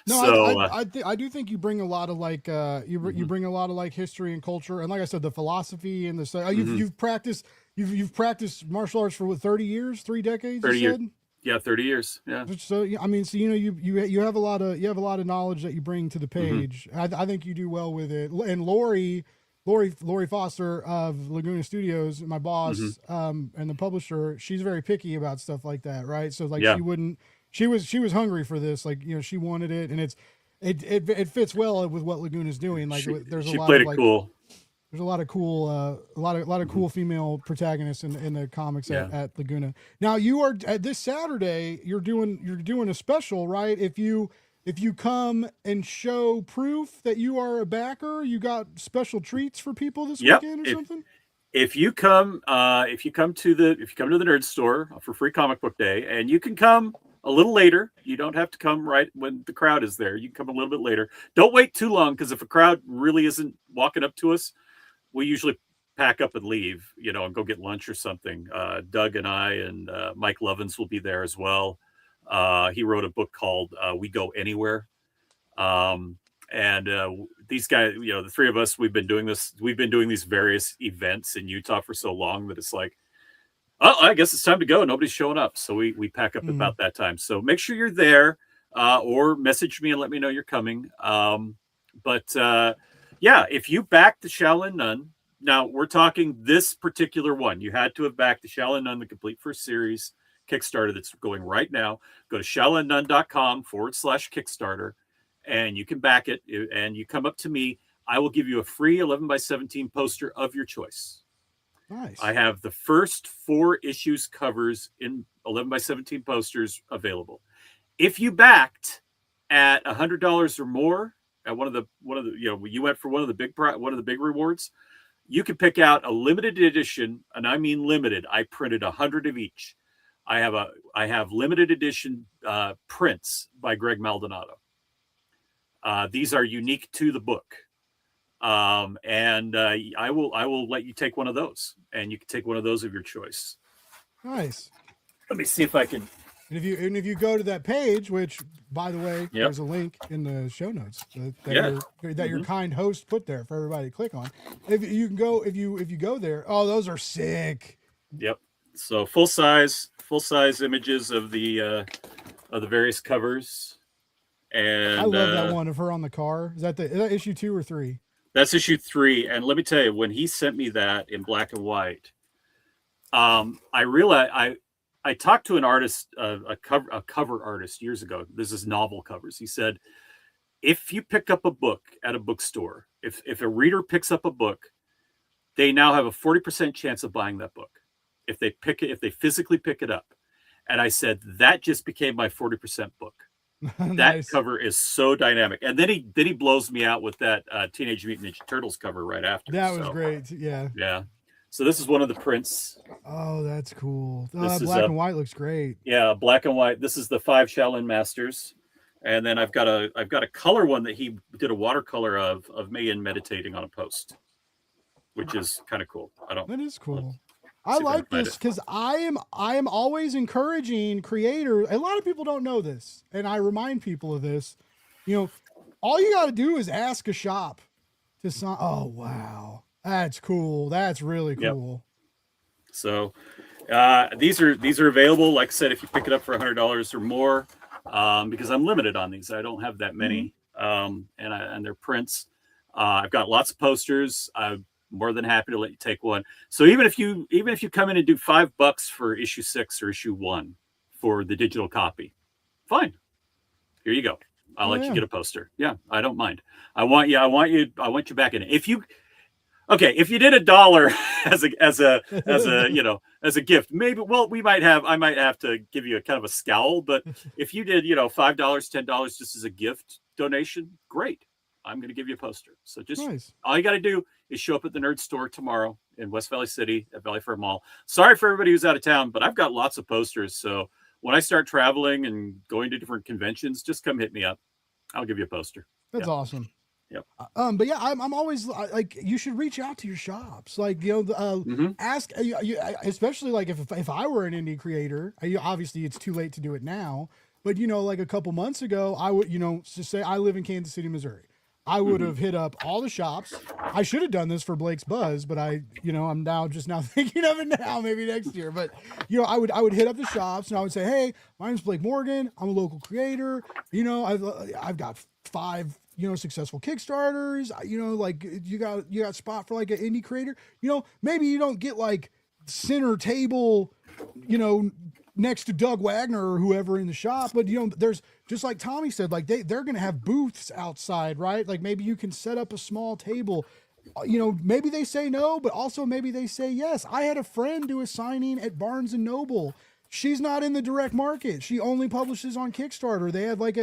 Speaker 3: No,
Speaker 2: so,
Speaker 3: I do think you bring a lot of like you bring a lot of like history and culture, and like I said, the philosophy and the you've practiced martial arts for what, 30 years, 3 decades.
Speaker 2: 30 years. Yeah, 30 years. Yeah.
Speaker 3: So I mean, so you have a lot of knowledge that you bring to the page. I think you do well with it. And Lori Foster of Laguna Studios, my boss, and the publisher, she's very picky about stuff like that, right? So like she was hungry for this, like she wanted it, and it fits well with what Laguna's doing. Like there's a lot of like
Speaker 2: cool.
Speaker 3: There's a lot of cool, cool female protagonists in the comics at Laguna. Now you are this Saturday. You're doing a special, right? If you come and show proof that you are a backer, you got special treats for people this weekend or something.
Speaker 2: If you come to the Nerd Store for Free Comic Book Day, and you can come a little later. You don't have to come right when the crowd is there. You can come a little bit later. Don't wait too long, because if a crowd really isn't walking up to us, we usually pack up and leave, and go get lunch or something. Doug and I and Mike Lovins will be there as well. He wrote a book called We Go Anywhere. These guys, the three of us, we've been doing these various events in Utah for so long that it's like, oh, I guess it's time to go. Nobody's showing up. So we pack up about that time. So make sure you're there. or message me and let me know you're coming. Yeah, if you back the Shaolin Nun, now we're talking this particular one. You had to have backed the Shaolin Nun, the complete first series Kickstarter that's going right now. Go to shaolinnun.com/Kickstarter, and you can back it. And you come up to me. I will give you a free 11x17 poster of your choice.
Speaker 3: Nice.
Speaker 2: I have the first 4 issues covers in 11x17 posters available. If you backed at $100 or more at one of the you went for one of the big rewards, you can pick out a limited edition, and I mean limited. I printed 100 of each. I have limited edition prints by Greg Maldonado. These are unique to the book. I will let you take one of those, and you can take one of those of your choice.
Speaker 3: Nice.
Speaker 2: Let me see if I can.
Speaker 3: And if you go to that page, which by the way, there's a link in the show notes that your kind host put there for everybody to click on. If you go there, oh, those are sick.
Speaker 2: Yep. So full size images of the various covers. And
Speaker 3: I love that one of her on the car. Is that issue 2 or 3?
Speaker 2: That's issue 3. And let me tell you, when he sent me that in black and white, I realized I talked to an artist, a cover artist years ago. This is novel covers. He said, if you pick up a book at a bookstore, if a reader picks up a book, they now have a 40% chance of buying that book if they physically pick it up. And I said, that just became my 40% book. That
Speaker 3: Nice.
Speaker 2: cover is so dynamic. And then he blows me out with that Teenage Mutant Ninja Turtles cover right after.
Speaker 3: That was great. Yeah.
Speaker 2: Yeah. So this is one of the prints.
Speaker 3: Oh, that's cool.
Speaker 2: This is
Speaker 3: black and white looks great.
Speaker 2: Yeah, black and white. This is the 5 Shaolin Masters. And then I've got a color one that he did a watercolor of me in meditating on a post, which is kind of cool.
Speaker 3: That is cool.
Speaker 2: Let's
Speaker 3: I
Speaker 2: see if I
Speaker 3: like
Speaker 2: can find
Speaker 3: this
Speaker 2: it.
Speaker 3: because I am always encouraging creators. A lot of people don't know this, and I remind people of this. All you got to do is ask a shop to sign. Oh wow, that's cool. That's really cool.
Speaker 2: Yep. So these are available. Like I said, if you pick it up for $100 or more, because I'm limited on these. I don't have that many, and they're prints. I've got lots of posters. I'm more than happy to let you take one. So even if you come in and do $5 for issue 6 or issue 1 for the digital copy, fine. Here you go. I'll let you get a poster. Yeah, I don't mind. I want you back in it. If you did $1 as a gift, maybe, well, I might have to give you a kind of a scowl, but if you did, $5, $10 just as a gift donation, great. I'm going to give you a poster. So just all you got to do is show up at the Nerd Store tomorrow in West Valley City at Valley Fair Mall. Sorry for everybody who's out of town, but I've got lots of posters. So when I start traveling and going to different conventions, just come hit me up. I'll give you a poster.
Speaker 3: That's awesome.
Speaker 2: Yep.
Speaker 3: But yeah, I'm always like, you should reach out to your shops, like, ask, especially like if I were an indie creator, obviously it's too late to do it now, but like a couple months ago, I would, just say I live in Kansas City, Missouri. I would have hit up all the shops. I should have done this for Blake's Buzz, but I'm now thinking of it now, maybe next year. But I would hit up the shops and I would say, hey, my name's Blake Morgan. I'm a local creator. I've got 5 successful Kickstarters. Like you got spot for like an indie creator. Maybe you don't get like center table, next to Doug Wagner or whoever in the shop, but there's, just like Tommy said, like they're gonna have booths outside, right? Like maybe you can set up a small table. Maybe they say no, but also maybe they say yes. I had a friend do a signing at Barnes and Noble. She's not in the direct market. She only publishes on Kickstarter. They had like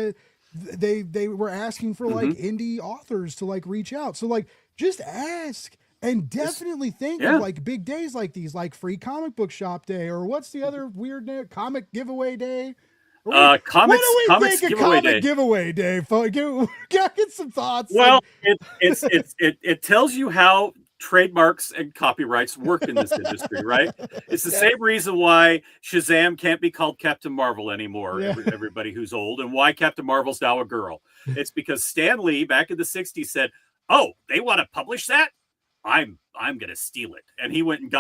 Speaker 3: they were asking for like indie authors to like reach out. So like just ask. And definitely think of like big days like these, like free comic book shop day, or what's the other weird name? Comic giveaway day.
Speaker 2: Comics
Speaker 3: giveaway day. Giveaway day. Get some thoughts.
Speaker 2: Well, it tells you how trademarks and copyrights work in this industry, right? It's the same reason why Shazam can't be called Captain Marvel anymore.
Speaker 3: Yeah.
Speaker 2: Everybody who's old, and why Captain Marvel's now a girl. It's because Stan Lee back in the 60s said, "Oh, they want to publish that? I'm gonna steal it." And he went and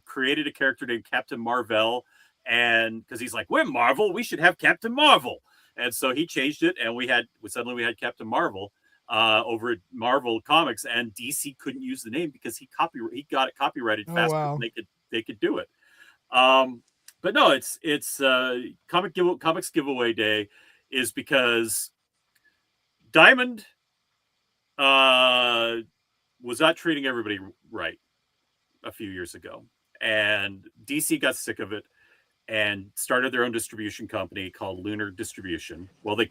Speaker 2: created a character named Captain Marvel, and because he's like, we're Marvel, we should have Captain Marvel. And so he changed it, and suddenly we had Captain Marvel over at Marvel Comics, and DC couldn't use the name because he got it copyrighted faster
Speaker 3: wow.
Speaker 2: than they could do it. But no, it's Comics Giveaway Day is because Diamond was not treating everybody right a few years ago, and DC got sick of it and started their own distribution company called Lunar Distribution. Well, they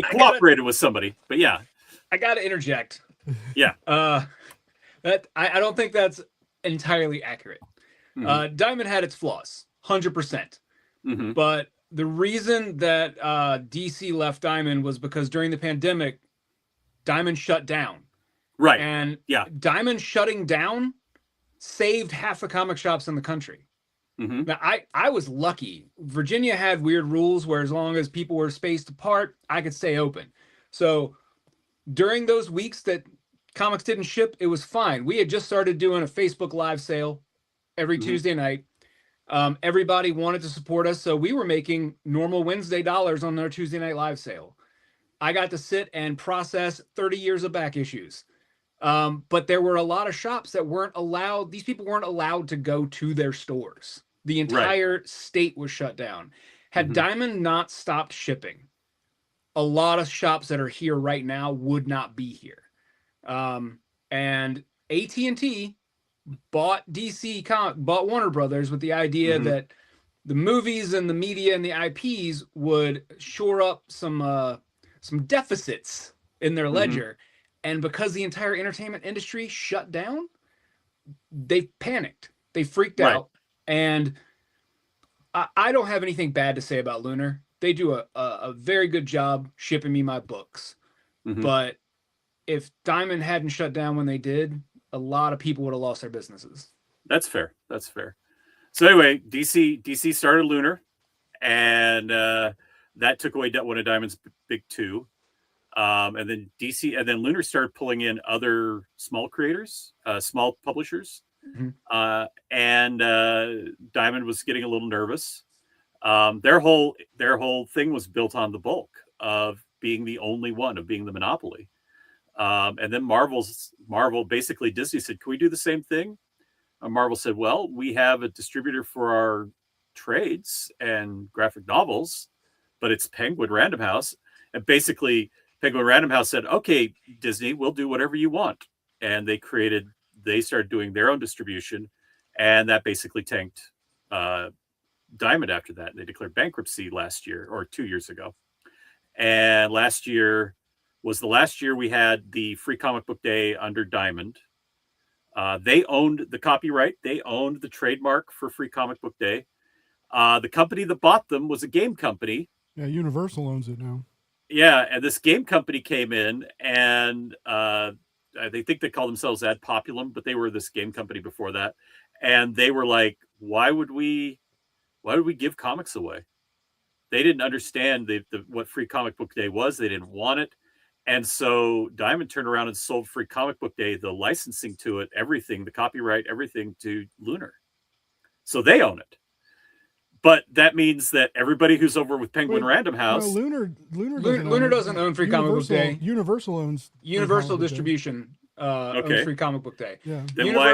Speaker 2: cooperated with somebody, but yeah,
Speaker 4: I gotta interject.
Speaker 2: Yeah,
Speaker 4: that I don't think that's entirely accurate.
Speaker 2: Mhm.
Speaker 4: Diamond had its flaws, 100%.
Speaker 2: Mhm.
Speaker 4: But the reason that DC left Diamond was because during the pandemic, Diamond shut down.
Speaker 2: Right.
Speaker 4: And
Speaker 2: Yeah.
Speaker 4: Diamond shutting down saved half the comic shops in the country.
Speaker 2: Mhm.
Speaker 4: Now, I was lucky. Virginia had weird rules where as long as people were spaced apart, I could stay open. So during those weeks that comics didn't ship, it was fine. We had just started doing a Facebook Live sale every
Speaker 2: Mhm.
Speaker 4: Tuesday night. Everybody wanted to support us, so we were making normal Wednesday dollars on our Tuesday night live sale. I got to sit and process 30 years of back issues. But there were a lot of shops that weren't allowed. These people weren't allowed to go to their stores. The entire state was shut down. Had
Speaker 2: Mhm.
Speaker 4: Diamond not stopped shipping, a lot of shops that are here right now would not be here. And AT&T bought bought Warner Brothers with the idea
Speaker 2: Mhm.
Speaker 4: that the movies and the media and the IPs would shore up some deficits in their
Speaker 2: Mhm.
Speaker 4: ledger. And because the entire entertainment industry shut down, they panicked. They freaked
Speaker 2: Right.
Speaker 4: out. And I don't have anything bad to say about Lunar. They do a very good job shipping me my books.
Speaker 2: Mhm.
Speaker 4: But if Diamond hadn't shut down when they did, a lot of people would have lost their businesses.
Speaker 2: That's fair. That's fair. So anyway, DC started Lunar, and that took away one of Diamond's big two. And then Lunar started pulling in other small creators, small publishers,
Speaker 4: Mhm.
Speaker 2: and Diamond was getting a little nervous. Their whole thing was built on the bulk of being the only one, of being the monopoly. And then Marvel, basically Disney said, "Can we do the same thing?" Marvel said, "Well, we have a distributor for our trades and graphic novels, but it's Penguin Random House." And basically, Penguin Random House said, "Okay, Disney, we'll do whatever you want." And they started doing their own distribution, and that basically tanked Diamond after that. They declared bankruptcy last year or 2 years ago. And last year was the last year we had the Free Comic Book Day under Diamond. They owned the copyright. They owned the trademark for Free Comic Book Day. The company that bought them was a game company.
Speaker 3: Yeah, Universal owns it now.
Speaker 2: Yeah, and this game company came in, and they think they call themselves Ad Populum, but they were this game company before that. And they were like, why would we give comics away? They didn't understand what Free Comic Book Day was. They didn't want it. And so Diamond turned around and sold Free Comic Book Day, the licensing to it, everything, the copyright, everything, to Lunar. So they own it. But that means that everybody who's over with Penguin Random House.
Speaker 3: No,
Speaker 4: Lunar doesn't own Free Comic Book Day.
Speaker 3: Universal owns
Speaker 4: Universal Distribution owns Free Comic Book Day.
Speaker 3: Yeah.
Speaker 2: Then why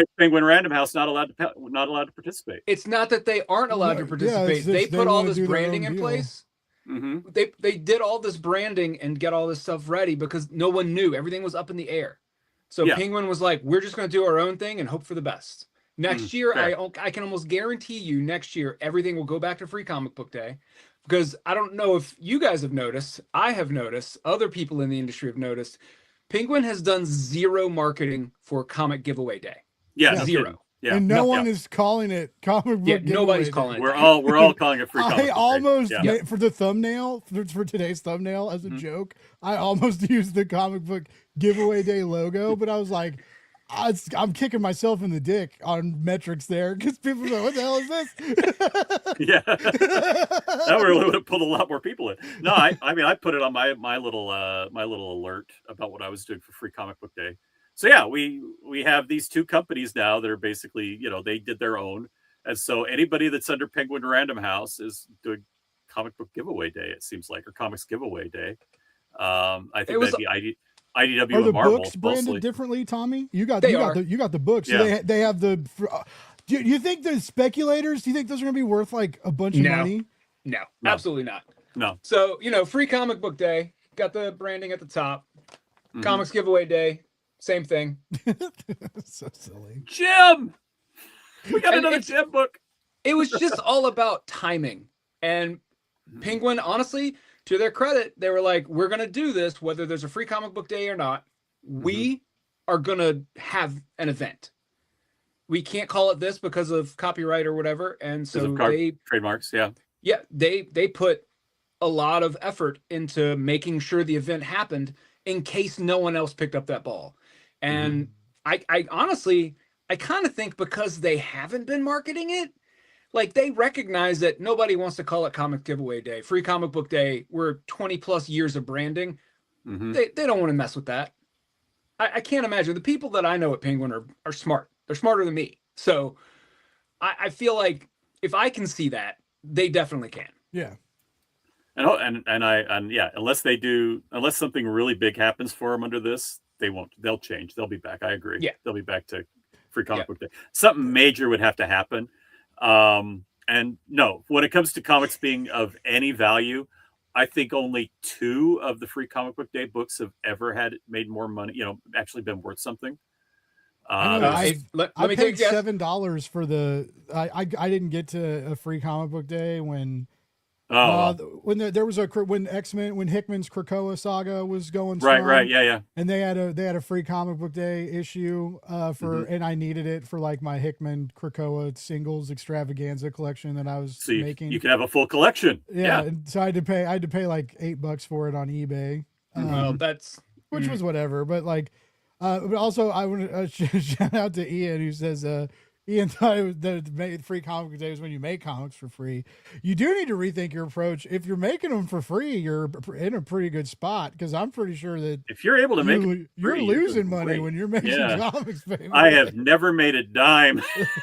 Speaker 2: is Penguin Random House not allowed to participate?
Speaker 4: It's not that they aren't allowed to participate.
Speaker 3: it's
Speaker 4: they
Speaker 3: just
Speaker 4: put
Speaker 3: they
Speaker 4: all
Speaker 3: wanna
Speaker 4: this
Speaker 3: do their
Speaker 4: branding
Speaker 3: own
Speaker 4: in
Speaker 3: deal.
Speaker 4: place.
Speaker 2: Mm-hmm.
Speaker 4: They did all this branding and get all this stuff ready because no one knew. Everything was up in the air. So
Speaker 2: Yeah.
Speaker 4: Penguin was like, we're just going to do our own thing and hope for the best. Next year,
Speaker 2: fair.
Speaker 4: I can almost guarantee you next year, everything will go back to Free Comic Book Day. Because I don't know if you guys have noticed, I have noticed, other people in the industry have noticed, Penguin has done zero marketing for Comic Giveaway Day.
Speaker 2: Yeah,
Speaker 3: Yeah.
Speaker 2: no
Speaker 4: Zero.
Speaker 2: kidding. Yeah.
Speaker 3: And no
Speaker 2: Yeah.
Speaker 3: one is calling it comic book.
Speaker 4: Yeah,
Speaker 3: giveaway
Speaker 4: nobody's
Speaker 3: day.
Speaker 4: calling it.
Speaker 2: We're all calling it Free Comic Book
Speaker 3: I
Speaker 2: Day.
Speaker 3: almost
Speaker 2: Yeah.
Speaker 3: made, for the thumbnail for today's thumbnail as a joke. I almost used the comic book giveaway day logo, but I was like, I'm kicking myself in the dick on metrics there because people are like, what the hell is this?
Speaker 2: Yeah, that really would have pulled a lot more people in. No, I mean, I put it on my little alert about what I was doing for Free Comic Book Day. So yeah, we have these two companies now that are basically, they did their own, and so anybody that's under Penguin Random House is doing comic book giveaway day. It seems like, or comics giveaway day. I think
Speaker 4: was-
Speaker 2: that'd be IDW
Speaker 3: Are the
Speaker 2: and Marvel
Speaker 3: books branded
Speaker 2: mostly.
Speaker 3: differently, Tommy? You got
Speaker 4: They
Speaker 3: you
Speaker 4: are.
Speaker 3: got the books. So
Speaker 2: Yeah.
Speaker 3: they have the. Do you think the speculators? Do you think those are going to be worth like a bunch of
Speaker 4: No.
Speaker 3: money?
Speaker 4: No,
Speaker 2: No.
Speaker 4: absolutely not.
Speaker 2: No.
Speaker 4: So, free comic book day, got the branding at the top.
Speaker 2: Mhm.
Speaker 4: Comics giveaway day, same thing.
Speaker 3: So silly.
Speaker 2: Jim, we got
Speaker 4: And
Speaker 2: another
Speaker 4: it's-
Speaker 2: Jim book.
Speaker 4: It was just all about timing. And Penguin, honestly, to their credit, they were like, we're going to do this, whether there's a free comic book day or not. We are going to have an event. We can't call it this because of copyright or whatever. And so
Speaker 2: Trademarks, yeah.
Speaker 4: they put a lot of effort into making sure the event happened in case no one else picked up that ball. And I honestly, I kind of think because they haven't been marketing it, like they recognize that nobody wants to call it comic giveaway day, free comic book day. We're 20 plus years of branding. They don't want to mess with that. I can't imagine. The people that I know at Penguin are smart. They're smarter than me. So I feel like if I can see that, they definitely can.
Speaker 3: Yeah.
Speaker 2: And yeah, unless something really big happens for them under this, they won't. They'll change. They'll be back. I agree.
Speaker 4: Yeah.
Speaker 2: They'll be back to free comic book day. Something major would have to happen. And no, when it comes to comics being of any value, I think only 2 of the free comic book day books have ever made more money, actually been worth something.
Speaker 3: I know,
Speaker 4: Let
Speaker 3: I
Speaker 4: me
Speaker 3: paid
Speaker 4: take a guess.
Speaker 3: $7 for the. I didn't get to a free comic book day when when X-Men when Hickman's Krakoa saga was going strong.
Speaker 2: right, yeah.
Speaker 3: And they had a free comic book day issue and I needed it for like my Hickman Krakoa singles extravaganza collection that I was
Speaker 2: So
Speaker 3: making.
Speaker 2: you can have a full collection.
Speaker 3: Yeah, and so I had to pay like $8 for it on eBay.
Speaker 4: Well, that's
Speaker 3: Which was whatever, but like but also I want to shout out to Ian who says Ian thought that free comic book day was when you make comics for free. You do need to rethink your approach. If you're making them for free, you're in a pretty good spot because I'm pretty sure that
Speaker 2: If you're able to make it
Speaker 3: you're
Speaker 2: free,
Speaker 3: losing
Speaker 2: doing
Speaker 3: money
Speaker 2: great.
Speaker 3: when you're making
Speaker 2: Yeah.
Speaker 3: comics. Baby.
Speaker 2: I have never made a dime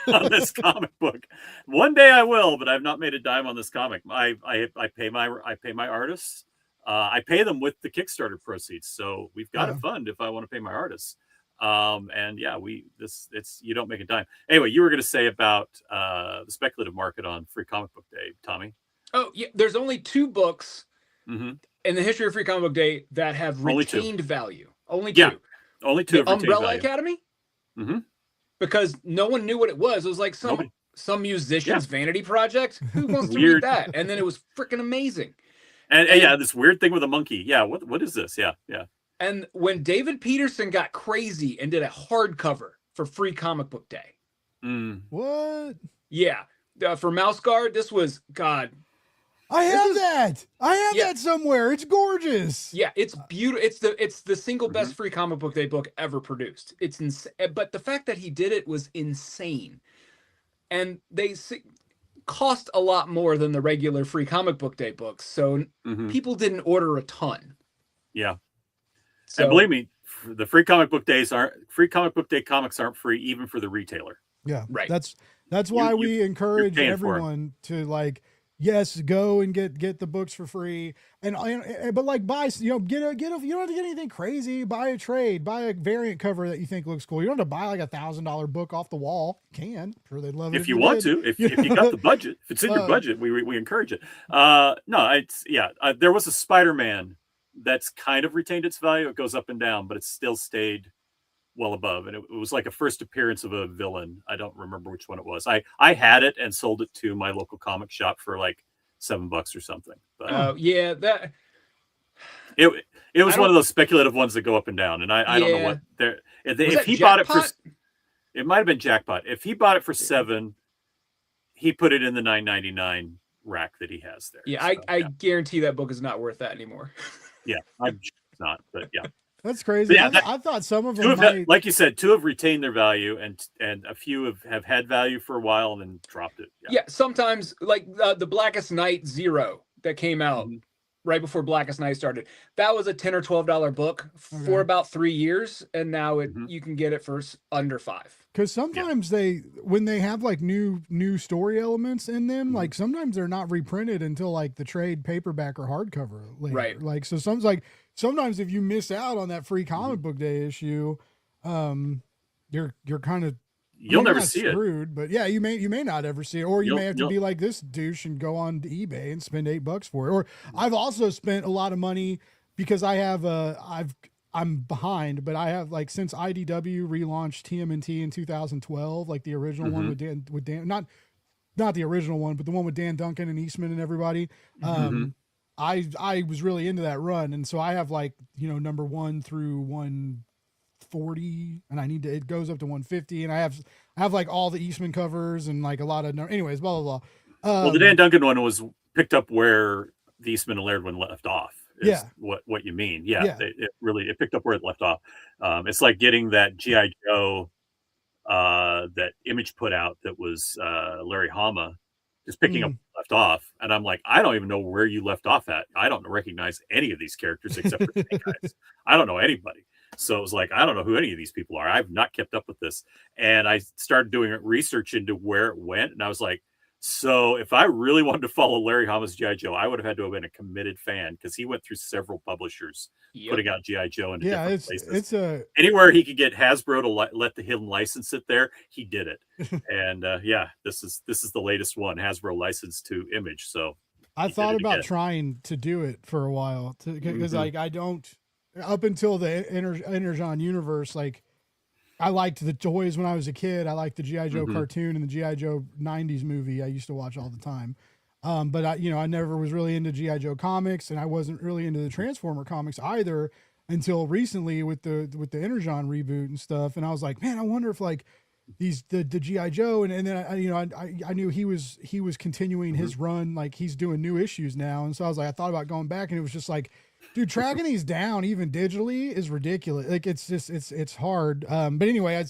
Speaker 2: on this comic book. One day I will, but I've not made a dime on this comic. I pay my artists. I pay them with the Kickstarter proceeds, so we've got a fund if I want to pay my artists. And yeah, you don't make a dime. Anyway, you were going to say about the speculative market on free comic book day, Tommy.
Speaker 4: Oh yeah, there's only 2 books
Speaker 2: Mhm.
Speaker 4: in the history of free comic book day that have
Speaker 2: Only 2.
Speaker 4: retained value. Only 2.
Speaker 2: Yeah, only 2
Speaker 4: The
Speaker 2: have retained
Speaker 4: Umbrella
Speaker 2: value.
Speaker 4: Academy,
Speaker 2: Mhm.
Speaker 4: because no one knew what it was. It was like
Speaker 2: Nobody.
Speaker 4: some musician's vanity project. Who wants to
Speaker 2: Weird.
Speaker 4: read that? And then it was freaking amazing.
Speaker 2: And yeah, this weird thing with a monkey. Yeah, what is this? Yeah.
Speaker 4: And when David Peterson got crazy and did a hardcover for free comic book day,
Speaker 3: What?
Speaker 4: yeah, for Mouse Guard, this was God.
Speaker 3: I have that. I have
Speaker 4: Yeah.
Speaker 3: that somewhere. It's gorgeous.
Speaker 4: Yeah, it's beautiful. It's the single best free comic book day book ever produced. It's insane, but the fact that he did it was insane, and they cost a lot more than the regular free comic book day books, so people didn't order a ton.
Speaker 2: Yeah.
Speaker 4: So,
Speaker 2: And believe me, the free comic book day comics aren't free even for the retailer.
Speaker 3: Yeah,
Speaker 4: Right.
Speaker 3: That's why
Speaker 2: You-
Speaker 3: we encourage
Speaker 2: paying for it.
Speaker 3: everyone to like, yes, go and get the books for free, but like buy, get a, you don't have to get anything crazy. Buy a trade, buy a variant cover that you think looks cool. You don't have to buy like $1,000 book off the wall. You can, I'm sure they'd love it
Speaker 2: If you want
Speaker 3: did.
Speaker 2: to, if you got the budget, if it's in your budget, we encourage it. There was a Spider-Man that's kind of retained its value. It goes up and down, but it still stayed well above. And it was like a first appearance of a villain. I don't remember which one it was. I had it and sold it to my local comic shop for like $7 or something. But
Speaker 4: yeah, that
Speaker 2: it was one of those speculative ones that go up and down. And I don't know what they're. If he bought it for, it might have been Jackpot. If he bought it for $7, he put it in the $9.99 rack that he has there.
Speaker 4: yeah,
Speaker 2: So,
Speaker 4: I guarantee that book is not worth that anymore.
Speaker 2: yeah, I'm sure it's not, but yeah.
Speaker 3: That's crazy.
Speaker 2: Yeah,
Speaker 3: I thought some of
Speaker 2: 2
Speaker 3: them
Speaker 2: have,
Speaker 3: might.
Speaker 2: like you said, 2 have retained their value, and a few have had value for a while and then dropped it.
Speaker 4: Yeah, sometimes like the Blackest Night Zero that came out. right before Blackest Night started. That was a $10 or $12 book for
Speaker 3: Okay.
Speaker 4: about 3 years, and now
Speaker 2: Mhm.
Speaker 4: you can get it for under $5.
Speaker 3: Because sometimes when they have like new story elements in them,
Speaker 2: Mhm.
Speaker 3: like sometimes they're not reprinted until like the trade paperback or hardcover later.
Speaker 4: Right.
Speaker 3: Like so sometimes if you miss out on that free comic book day issue, you're kind of
Speaker 2: You'll
Speaker 3: maybe
Speaker 2: never
Speaker 3: not
Speaker 2: see it.
Speaker 3: screwed, but yeah, you may not ever see it, or you may have to
Speaker 2: You'll-
Speaker 3: be like this douche and go on eBay and spend $8 for it. Or I've also spent a lot of money because I have I'm behind, but I have like since IDW relaunched TMNT in 2012, like the original one with Dan, not the original one, but the one with Dan Duncan and Eastman and everybody. I was really into that run, and so I have like number 1 through 140, and it goes up to 150, and I have like all the Eastman covers and like a lot of anyways, blah blah blah.
Speaker 2: Well, the Dan Duncan one was picked up where the Eastman and Laird one left off. Is
Speaker 3: Yeah.
Speaker 2: what you mean. Yeah.
Speaker 3: Yeah.
Speaker 2: It picked up where it left off. It's like getting that G.I. Joe that Image put out that was Larry Hama, just picking up where it left off. And I'm like, I don't even know where you left off at. I don't recognize any of these characters except for Snake Eyes. I don't know anybody. So it was like, I don't know who any of these people are. I've not kept up with this. And I started doing research into where it went. And I was like, so if I really wanted to follow Larry Hama's G.I. Joe, I would have had to have been a committed fan because he went through several publishers putting out G.I. Joe into different places. Anywhere he could get Hasbro to let him license it there, he did it. And this is the latest one, Hasbro licensed to Image. So
Speaker 3: I thought about trying to do it for a while because like I don't up until the Energon universe, like I liked the toys when I was a kid. I liked the G.I. Joe cartoon and the G.I. Joe 90s movie I used to watch all the time. But I never was really into G.I. Joe comics, and I wasn't really into the Transformer comics either until recently with the Energon reboot and stuff. And I was like, man, I wonder if like the G.I. Joe and then I knew he was continuing his run, like he's doing new issues now. And so I was like, I thought about going back, and it was just like, dude, tracking these down even digitally is ridiculous. Like it's just it's hard. But anyway,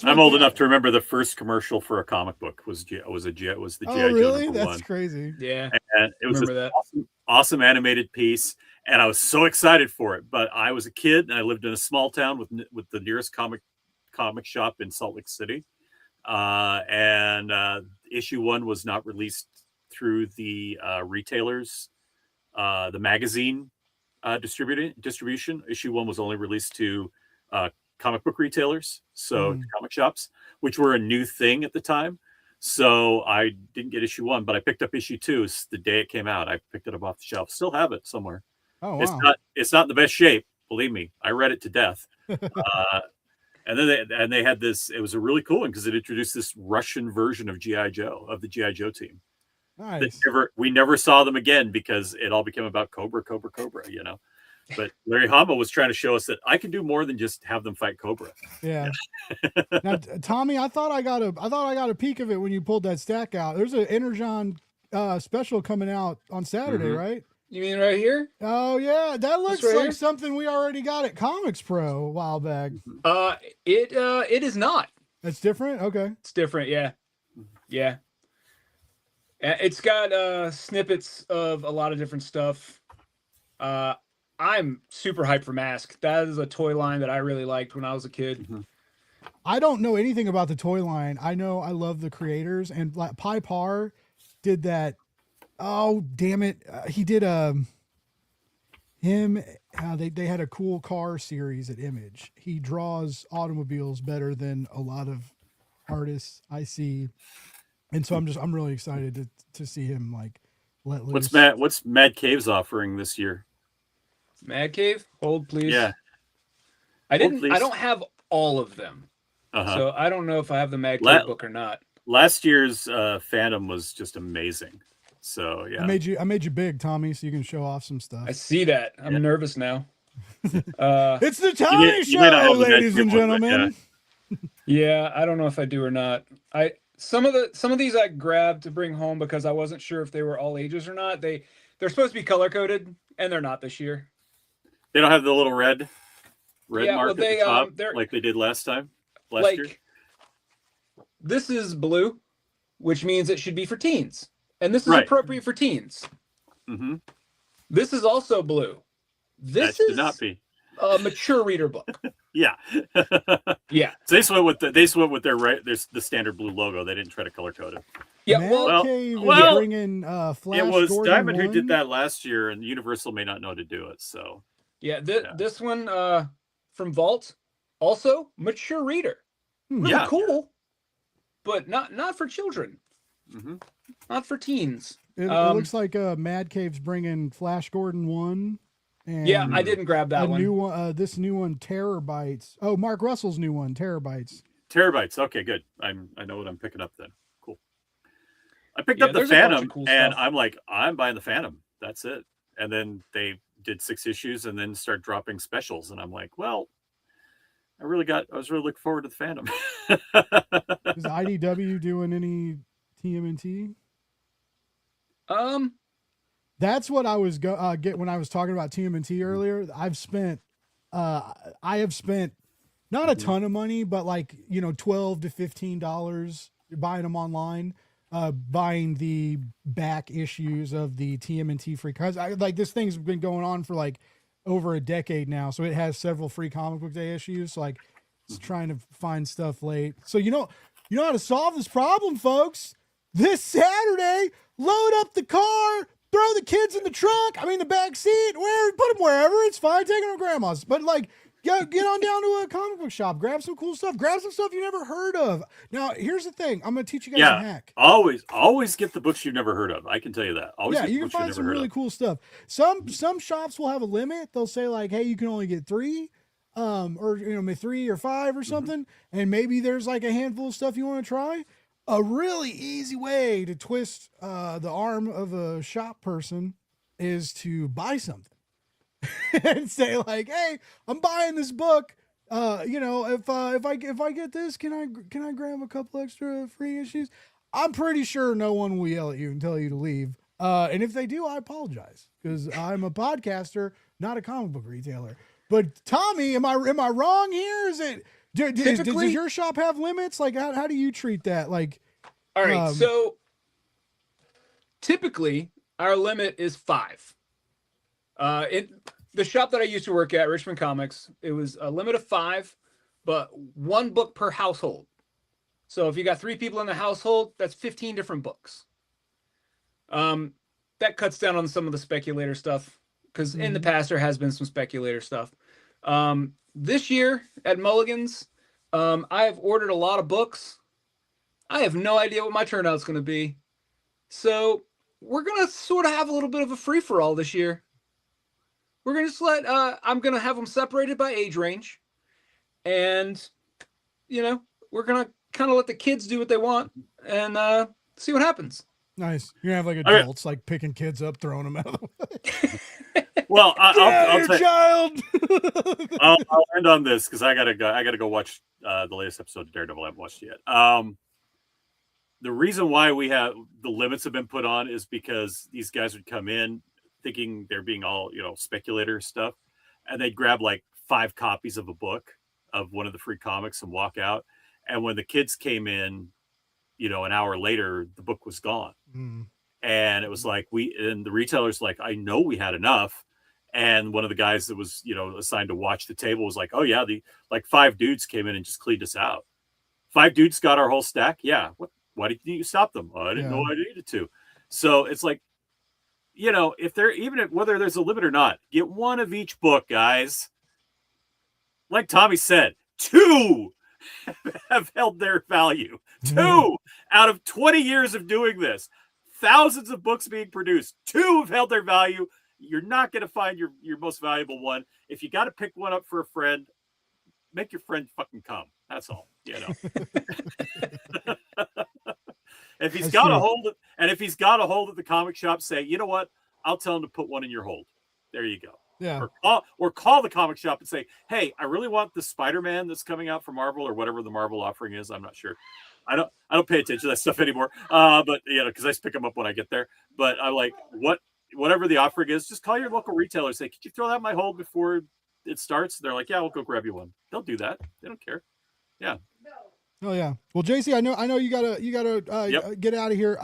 Speaker 2: I'm old enough to remember the first commercial for a comic book was the G.I.
Speaker 3: Oh, really?
Speaker 2: Joe
Speaker 3: That's
Speaker 2: 1.
Speaker 3: crazy.
Speaker 4: Yeah,
Speaker 2: and it was an awesome animated piece, and I was so excited for it. But I was a kid, and I lived in a small town with the nearest comic shop in Salt Lake City, and issue 1 was not released through the retailers, the magazine distribution. Issue 1 was only released to comic book retailers, so comic shops, which were a new thing at the time. So I didn't get issue 1, but I picked up issue 2 the day it came out. I picked it up off the shelf. Still have it somewhere.
Speaker 3: Oh, wow.
Speaker 2: It's not in the best shape, believe me. I read it to death. And then they had this. It was a really cool one because it introduced this Russian version of G.I. Joe, of the G.I. Joe team.
Speaker 3: Nice.
Speaker 2: We never saw them again because it all became about Cobra. But Larry Hama was trying to show us that I can do more than just have them fight Cobra.
Speaker 3: Yeah. Now, Tommy, I thought I got a peek of it when you pulled that stack out. There's an Energon special coming out on Saturday, right?
Speaker 4: You mean right here?
Speaker 3: Oh yeah, that looks
Speaker 4: right
Speaker 3: like
Speaker 4: here?
Speaker 3: something we already got at Comics Pro a while back.
Speaker 4: It is not.
Speaker 3: That's different. Okay.
Speaker 4: It's different. Yeah. It's got snippets of a lot of different stuff. I'm super hyped for Mask. That is a toy line that I really liked when I was a kid.
Speaker 3: I don't know anything about the toy line. I know I love the creators, and Pi Par did that. Oh damn it! He did they had a cool car series at Image. He draws automobiles better than a lot of artists I see, and so I'm really excited to see him like let loose.
Speaker 2: What's Mad Cave's offering this year?
Speaker 4: Mad Cave, hold please.
Speaker 2: Yeah,
Speaker 4: I don't have all of them, so I don't know if I have the Mad Cave book or not.
Speaker 2: Last year's Phantom was just amazing. So yeah,
Speaker 3: I made you big, Tommy, so you can show off some stuff.
Speaker 4: I see that. I'm nervous now.
Speaker 3: It's the Tommy Show, ladies and gentlemen.
Speaker 4: Yeah, I don't know if I do or not. Some of these I grabbed to bring home because I wasn't sure if they were all ages or not. They're supposed to be color coded, and they're not this year.
Speaker 2: They don't have the little red mark at the top like they did last year.
Speaker 4: This is blue, which means it should be for teens, and this is appropriate for teens. This is also blue.
Speaker 2: That
Speaker 4: This
Speaker 2: should
Speaker 4: is
Speaker 2: not be.
Speaker 4: a mature reader book.
Speaker 2: Yeah.
Speaker 4: Yeah.
Speaker 2: So they just went with the standard blue logo. They didn't try to color code it.
Speaker 4: Yeah.
Speaker 3: Mad
Speaker 4: Well,
Speaker 3: Cave is
Speaker 2: well,
Speaker 3: bringing Flash
Speaker 2: It was
Speaker 3: Gordon
Speaker 2: Diamond who
Speaker 3: 1.
Speaker 2: did that last year, and Universal may not know how to do it. So
Speaker 4: yeah.
Speaker 2: Yeah.
Speaker 4: This one from Vault, also mature reader. Really
Speaker 2: Yeah.
Speaker 4: cool, but not for children.
Speaker 2: hmm
Speaker 4: Not for teens.
Speaker 3: It looks like Mad Cave's bringing Flash Gordon 1. And
Speaker 4: Yeah, I didn't grab that one.
Speaker 3: New one. This new one, Terabytes. Oh, Mark Russell's new one, Terabytes.
Speaker 2: Terabytes. Okay, good. I know what I'm picking up then. Cool. I picked
Speaker 4: Yeah,
Speaker 2: up the
Speaker 4: there's a bunch of
Speaker 2: Phantom,
Speaker 4: cool
Speaker 2: and
Speaker 4: stuff.
Speaker 2: I'm like, I'm buying the Phantom. That's it. And then they did 6 issues, and then start dropping specials, and I'm like, well, I was really looking forward to the Phantom.
Speaker 3: Is IDW doing any TMNT? That's what I was get when I was talking about TMNT earlier. I have spent not a ton of money, but like, $12 to $15 buying them online, buying the back issues of the TMNT free cards. Like this thing's been going on for like over a decade now, so it has several free comic book day issues. So like, it's trying to find stuff late. So you know how to solve this problem, folks. This Saturday, load up the car, throw the kids in the trunk. The back seat. Put them wherever. It's fine. Take them to grandma's. But like, get on down to a comic book shop. Grab some cool stuff. Grab some stuff you never heard of. Now, here's the thing. I'm gonna teach you guys a hack.
Speaker 2: Always get the books you've never heard of. I can tell you that. Always get the
Speaker 3: you can
Speaker 2: books you've
Speaker 3: find
Speaker 2: never
Speaker 3: some
Speaker 2: heard
Speaker 3: really
Speaker 2: of.
Speaker 3: cool stuff. Some shops will have a limit. They'll say like, hey, you can only get 3. Or maybe 3 or 5 or something, and maybe there's like a handful of stuff you want to try. A really easy way to twist the arm of a shop person is to buy something and say like, "Hey, I'm buying this book. If I get this, can I grab a couple extra free issues?" I'm pretty sure no one will yell at you and tell you to leave. And if they do, I apologize because I'm a podcaster, not a comic book retailer. But Tommy, am I wrong here? Is it does your shop have limits? Like how do you treat that? Like,
Speaker 4: all right, so typically our limit is 5. The shop that I used to work at, Richmond Comics, it was a limit of 5, but 1 book per household. So if you got 3 people in the household, that's 15 different books. That cuts down on some of the speculator stuff. Because in the past, there has been some speculator stuff. This year at Mulligans, I have ordered a lot of books. I have no idea what my turnout's going to be. So we're going to sort of have a little bit of a free-for-all this year. We're going to just I'm going to have them separated by age range. And, we're going to kind of let the kids do what they want and see what happens.
Speaker 3: Nice. You're going to have like adults like picking kids up, throwing them out of the way.
Speaker 2: Well, I'll
Speaker 3: child.
Speaker 2: I'll end on this because I gotta go watch the latest episode of Daredevil. I haven't watched it yet. The reason why we have the limits have been put on is because these guys would come in thinking they're being all speculator stuff, and they'd grab like 5 copies of a book of one of the free comics and walk out. And when the kids came in, an hour later, the book was gone. And it was like and the retailer's like, I know we had enough. And one of the guys that was, assigned to watch the table was like, oh yeah, 5 dudes came in and just cleaned us out. 5 dudes got our whole stack. Yeah. Why didn't you stop them? Oh, I didn't know I needed to. So it's like, whether there's a limit or not, get 1 of each book, guys. Like Tommy said, 2 have held their value. 2 out of 20 years of doing this, thousands of books being produced, 2 have held their value. You're not going to find your most valuable one. If you got to pick one up for a friend, make your friend fucking come. That's all. If he's got a hold of the comic shop, say, you know what? I'll tell him to put one in your hold. There you go.
Speaker 3: Yeah.
Speaker 2: Or call the comic shop and say, hey, I really want the Spider-Man that's coming out from Marvel or whatever the Marvel offering is. I'm not sure. I don't pay attention to that stuff anymore. But because I just pick them up when I get there. But I'm like, whatever the offering is, just call your local retailer. Say, could you throw that in my hold before it starts? They're like, yeah, we'll go grab you one. They'll do that. They don't care. Yeah.
Speaker 3: Oh yeah. Well, JC, I know you gotta
Speaker 2: Yep.
Speaker 3: get out of here.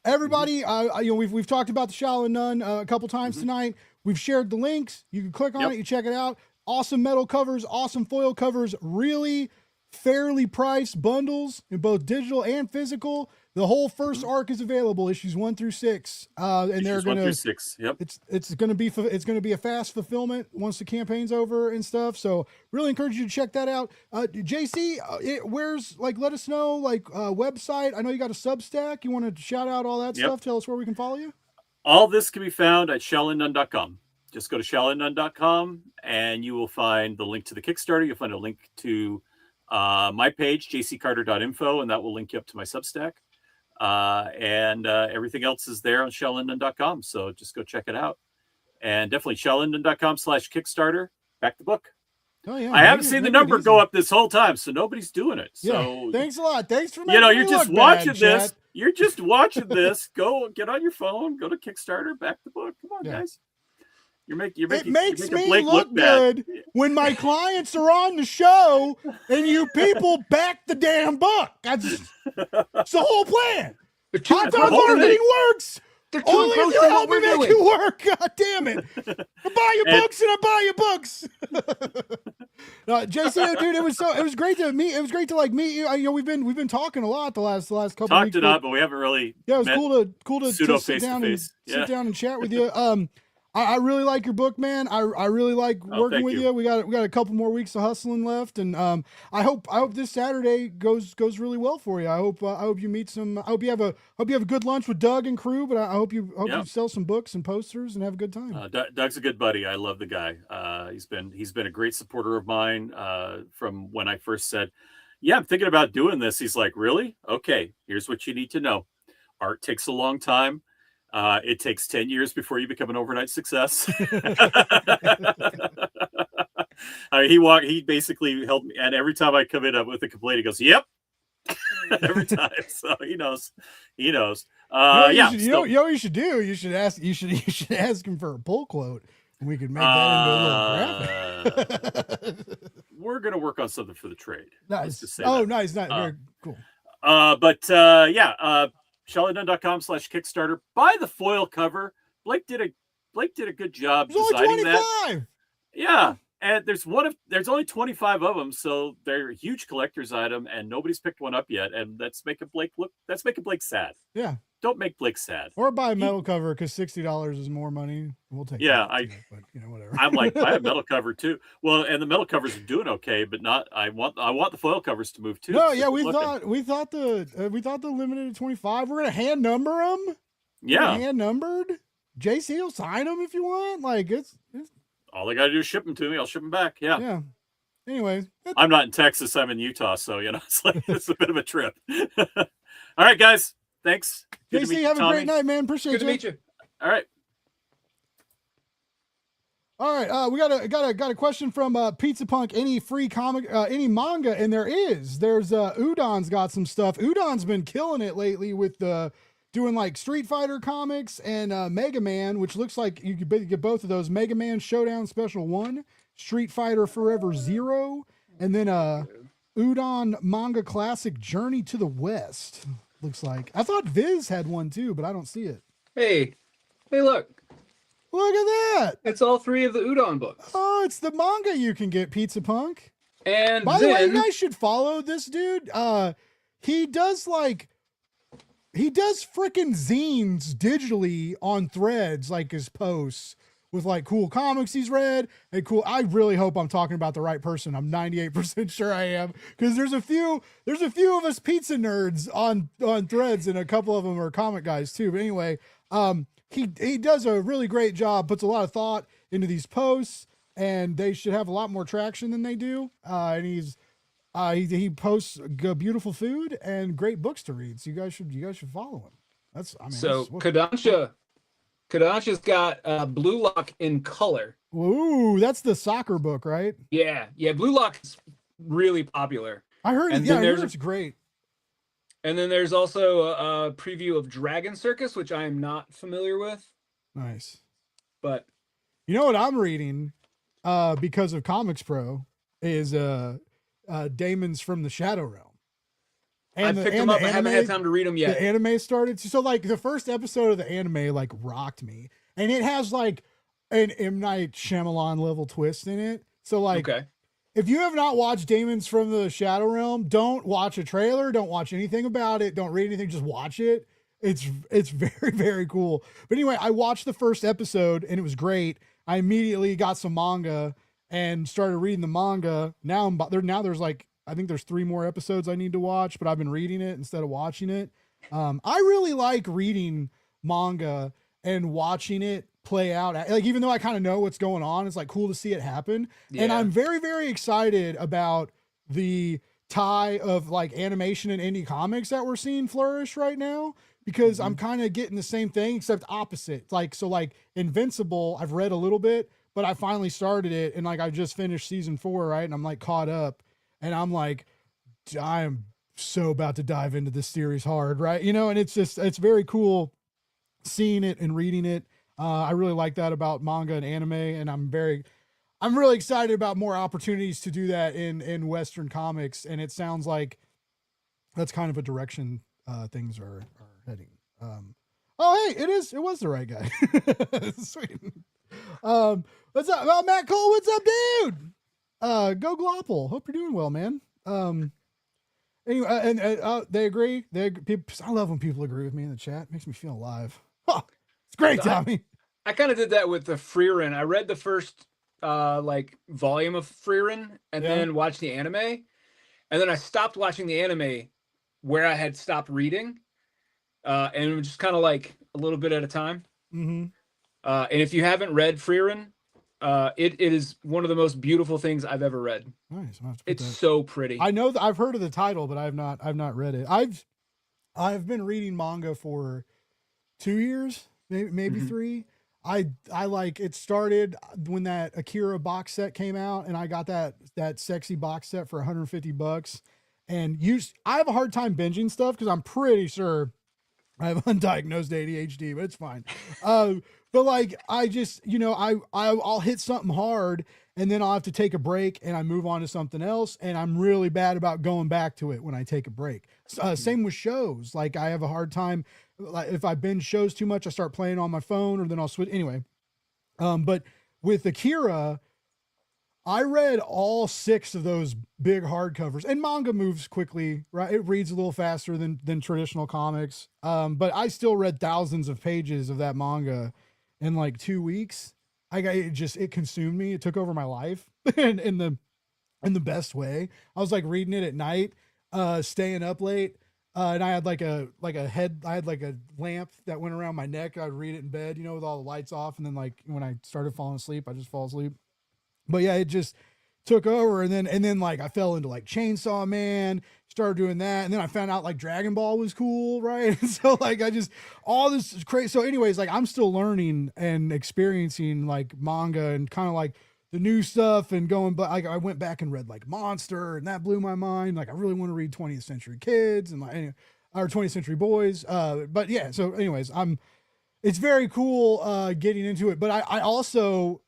Speaker 3: Everybody, we've talked about the Shaolin Nun a couple times tonight. We've shared the links. You can click on it. You check it out. Awesome metal covers, awesome foil covers, really fairly priced bundles in both digital and physical. The whole first arc is available, issues 1 through 6, and
Speaker 2: Issues
Speaker 3: they're
Speaker 2: 1
Speaker 3: gonna.
Speaker 2: through 6. Yep.
Speaker 3: It's gonna be a fast fulfillment once the campaign's over and stuff. So really encourage you to check that out. JC, where's let us know website. I know you got a Substack. You want to shout out all that stuff? Tell us where we can follow you.
Speaker 2: All this can be found at shaolinnun.com. Just go to shaolinnun.com and you will find the link to the Kickstarter. You'll find a link to my page, jccarter.info, and that will link you up to my Substack. And everything else is there on shaolinnun.com. So just go check it out. And definitely shaolinnun.com/Kickstarter. Back the book.
Speaker 3: Oh yeah.
Speaker 2: I haven't seen the number go up this whole time, so nobody's doing it. So
Speaker 3: yeah. Thanks a lot. Thanks for making
Speaker 2: you're just watching this.
Speaker 3: Chat.
Speaker 2: You're just watching this. Go get on your phone. Go to Kickstarter. Back the book. Come on, guys.
Speaker 3: It makes me look good when my clients are on the show and you people back the damn book. That's the whole plan. Hot dog marketing works. Only if you help me make it work. God damn it! I buy your books and I buy your books. JC, dude, it was great to meet. It was great to meet you. We've been talking a lot the last couple of weeks.
Speaker 2: Talked it up, but we haven't really.
Speaker 3: Yeah, it was cool to sit down and chat with you. I really like your book, man. I really like working with you. We got a couple more weeks of hustling left, and I hope this Saturday goes really well for you. I hope you meet some. I hope you have a good lunch with Doug and crew. But I hope you sell some books and posters and have a good time.
Speaker 2: Doug's a good buddy. I love the guy. He's been a great supporter of mine from when I first said, "Yeah, I'm thinking about doing this." He's like, "Really? Okay. Here's what you need to know. Art takes a long time. It takes 10 years before you become an overnight success." He basically helped me. And every time I come in with a complaint, he goes, "Yep." Every time. So he knows. You know what
Speaker 3: you should do? You should ask him for a pull quote and we could make that into a little graphic.
Speaker 2: We're going to work on something for the trade.
Speaker 3: Nice. Nice. Very cool.
Speaker 2: shaolinnun.com/Kickstarter. Buy the foil cover. Blake did a good job designing that. Yeah, and there's only 25 of them, so they're a huge collector's item, and nobody's picked one up yet. And that's making Blake sad.
Speaker 3: Yeah,
Speaker 2: don't make Blake sad.
Speaker 3: Or buy a metal cover because $60 is more money. We'll take.
Speaker 2: Yeah,
Speaker 3: but whatever.
Speaker 2: I'm like, I have metal cover too. Well, and the metal covers are doing okay, but not. I want the foil covers to move too.
Speaker 3: No, yeah, we thought the limited 25. We're gonna hand number them.
Speaker 2: Yeah,
Speaker 3: hand numbered. JC will sign them if you want. It's
Speaker 2: all they got to do is ship them to me. I'll ship them back. Yeah.
Speaker 3: Yeah. Anyways,
Speaker 2: I'm not in Texas. I'm in Utah, so it's a bit of a trip. All right, guys. Thanks. Good
Speaker 3: JC, have a great night, man. Appreciate
Speaker 4: Good to meet you.
Speaker 2: All right.
Speaker 3: All right, we got a question from Pizza Punk. Any free comic, any manga? And there's Udon's got some stuff. Udon's been killing it lately with doing Street Fighter comics and Mega Man, which looks like you could get both of those. Mega Man Showdown Special 1, Street Fighter Forever 0, and then Udon Manga Classic Journey to the West. Looks like. I thought Viz had one too, but I don't see it.
Speaker 4: Hey, look.
Speaker 3: Look at that.
Speaker 4: It's all 3 of the Udon books.
Speaker 3: Oh, it's the manga you can get, Pizza Punk.
Speaker 4: And
Speaker 3: by the way, you guys should follow this dude. He does freaking zines digitally on Threads, his posts with cool comics he's read and cool. I really hope I'm talking about the right person. I'm 98% sure I am, because there's a few of us pizza nerds on Threads, and a couple of them are comic guys too. But anyway, he does a really great job, puts a lot of thought into these posts, and they should have a lot more traction than they do. And he posts beautiful food and great books to read. So you guys should follow him.
Speaker 4: Kodansha's got Blue Lock in color.
Speaker 3: Ooh, that's the soccer book, right?
Speaker 4: Yeah. Blue Lock is really popular.
Speaker 3: I heard it. Yeah, I heard it's great.
Speaker 4: And then there's also a preview of Dragon Circus, which I am not familiar with.
Speaker 3: Nice.
Speaker 4: But
Speaker 3: you know what I'm reading because of Comics Pro is Damon's From the Shadow Realm.
Speaker 4: I picked them up. I haven't had time to read them yet.
Speaker 3: The anime started. So like the first episode of the anime like rocked me, and it has like an M. Night Shyamalan level twist in it. So like,
Speaker 4: Okay.
Speaker 3: if you have not watched Demons from the Shadow Realm, don't watch a trailer. Don't watch anything about it. Don't read anything. Just watch it. It's very, very cool. But anyway, I watched the first episode and it was great. I immediately got some manga and started reading the manga. Now there's like, I think there's 3 more episodes I need to watch, but I've been reading it instead of watching it. I really like reading manga and watching it play out. Like, even though I kind of know what's going on, it's like cool to see it happen.
Speaker 4: Yeah.
Speaker 3: And I'm very, very excited about the tie of like animation and indie comics that we're seeing flourish right now, because I'm kind of getting the same thing except opposite. Like, so like Invincible, I've read a little bit, but I finally started it and like I just finished season 4, right? And I'm like caught up and I'm like, I am so about to dive into this series hard, right? You know, and it's very cool seeing it and reading it. I really like that about manga and anime, and I'm really excited about more opportunities to do that in Western comics. And it sounds like that's kind of a direction things are heading. Oh, hey, it was the right guy. Sweet. What's up? Oh, Matt Cole, what's up, dude? Go Glopple. Hope you're doing well, man. Anyway, and they agree. I love when people agree with me in the chat. It makes me feel alive. Oh, it's great, Tommy.
Speaker 4: I kind of did that with the Frieren. I read the first like volume of Frieren and then watched the anime. And then I stopped watching the anime where I had stopped reading. And it was just kind of like a little bit at a time.
Speaker 3: Mm-hmm.
Speaker 4: And if you haven't read Frieren, it is one of the most beautiful things I've ever read.
Speaker 3: Nice.
Speaker 4: It's so pretty.
Speaker 3: I know that I've heard of the title, but I've not read it. I've been reading manga for 2 years, maybe 3. I like it started when that Akira box set came out, and I got that sexy box set for $150. And I have a hard time binging stuff because I'm pretty sure I have undiagnosed ADHD, but it's fine. But like I just, I'll hit something hard and then I'll have to take a break and I move on to something else. And I'm really bad about going back to it when I take a break. Same with shows. Like I have a hard time. Like if I binge shows too much, I start playing on my phone or then I'll switch anyway. But with Akira, I read all 6 of those big hardcovers, and manga moves quickly, right? It reads a little faster than traditional comics. But I still read thousands of pages of that manga in like 2 weeks. It consumed me. It took over my life in the best way. I was like reading it at night, staying up late. And I had like a lamp that went around my neck. I'd read it in bed, with all the lights off. And then like when I started falling asleep, I just fall asleep. But yeah, it just took over. And then like I fell into like Chainsaw Man, started doing that. And then I found out like Dragon Ball was cool. Right. And so like all this is crazy. So anyways, like I'm still learning and experiencing like manga and kind of like the new stuff and going, but like I went back and read like Monster and that blew my mind. Like I really want to read 20th Century Kids and like, or 20th Century Boys. But yeah, so anyways, it's very cool getting into it. But I also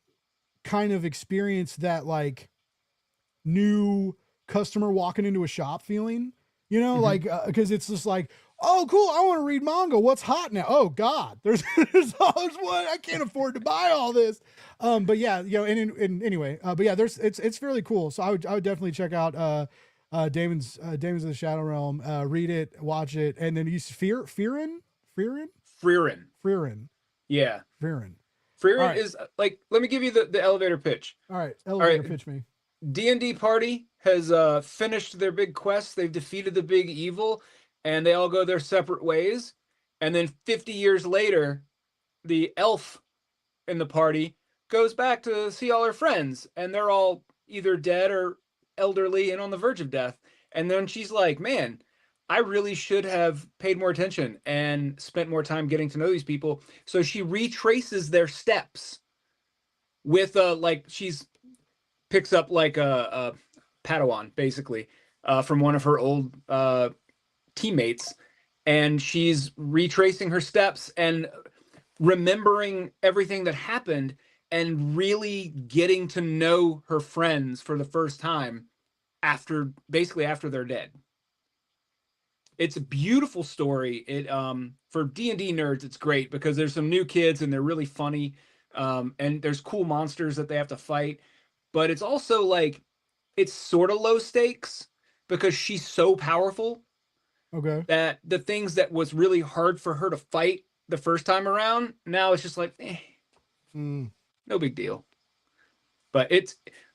Speaker 3: kind of experienced that like new customer walking into a shop feeling, like, cause it's just like, oh, cool. I want to read manga. What's hot now? Oh God, there's always one. I can't afford to buy all this. But yeah, and anyway, but yeah, it's fairly cool. So I would definitely check out, Demons of the Shadow Realm, read it, watch it. And then use Frieren.
Speaker 4: Yeah.
Speaker 3: Frieren
Speaker 4: Frieren is like, let me give you the elevator pitch.
Speaker 3: All right. Elevator pitch me.
Speaker 4: D&D party has finished their big quest. They've defeated the big evil and they all go their separate ways. And then 50 years later, the elf in the party goes back to see all her friends and they're all either dead or elderly and on the verge of death. And then she's like, man, I really should have paid more attention and spent more time getting to know these people. So she retraces their steps with she's picks up like a Padawan basically from one of her old teammates, and she's retracing her steps and remembering everything that happened and really getting to know her friends for the first time after they're dead. It's a beautiful story. It for D&D nerds, it's great because there's some new kids and they're really funny. And there's cool monsters that they have to fight. But it's also like it's sort of low stakes because she's so powerful
Speaker 3: Okay.
Speaker 4: that the things that was really hard for her to fight the first time around, now it's just like,
Speaker 3: Mm.
Speaker 4: no big deal. But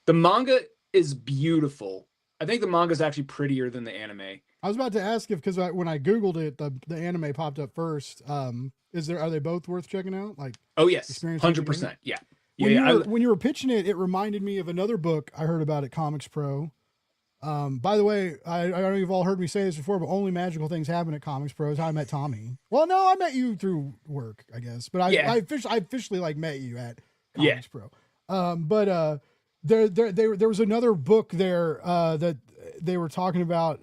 Speaker 4: the manga is beautiful. I think the manga is actually prettier than the anime.
Speaker 3: I was about to ask if, because when I Googled it, the anime popped up first. Are they both worth checking out? Like,
Speaker 4: Oh yes,
Speaker 3: experience
Speaker 4: 100%. Yeah.
Speaker 3: When you were pitching it, it reminded me of another book I heard about at Comics Pro. By the way, I know you've all heard me say this before, but only magical things happen at Comics Pro. Is how I met Tommy. Well, no, I met you through work, I guess, but I officially like met you at Comics Pro. There was another book there that they were talking about,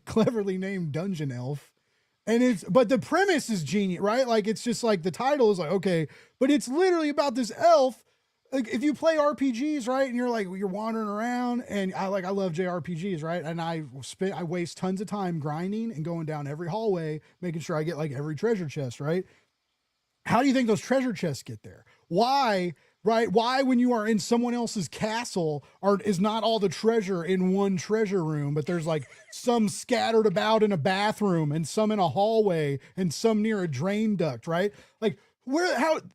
Speaker 3: cleverly named Dungeon Elf. But the premise is genius, right? Like, it's just like the title is like, okay, but it's literally about this elf. Like, if you play RPGs, right, and you're wandering around, and I love JRPGs, right, and I waste tons of time grinding and going down every hallway, making sure I get like every treasure chest, right? How do you think those treasure chests get there? Why, right? Why, when you are in someone else's castle, is not all the treasure in one treasure room, but there's like some scattered about in a bathroom, and some in a hallway, and some near a drain duct, right? Like,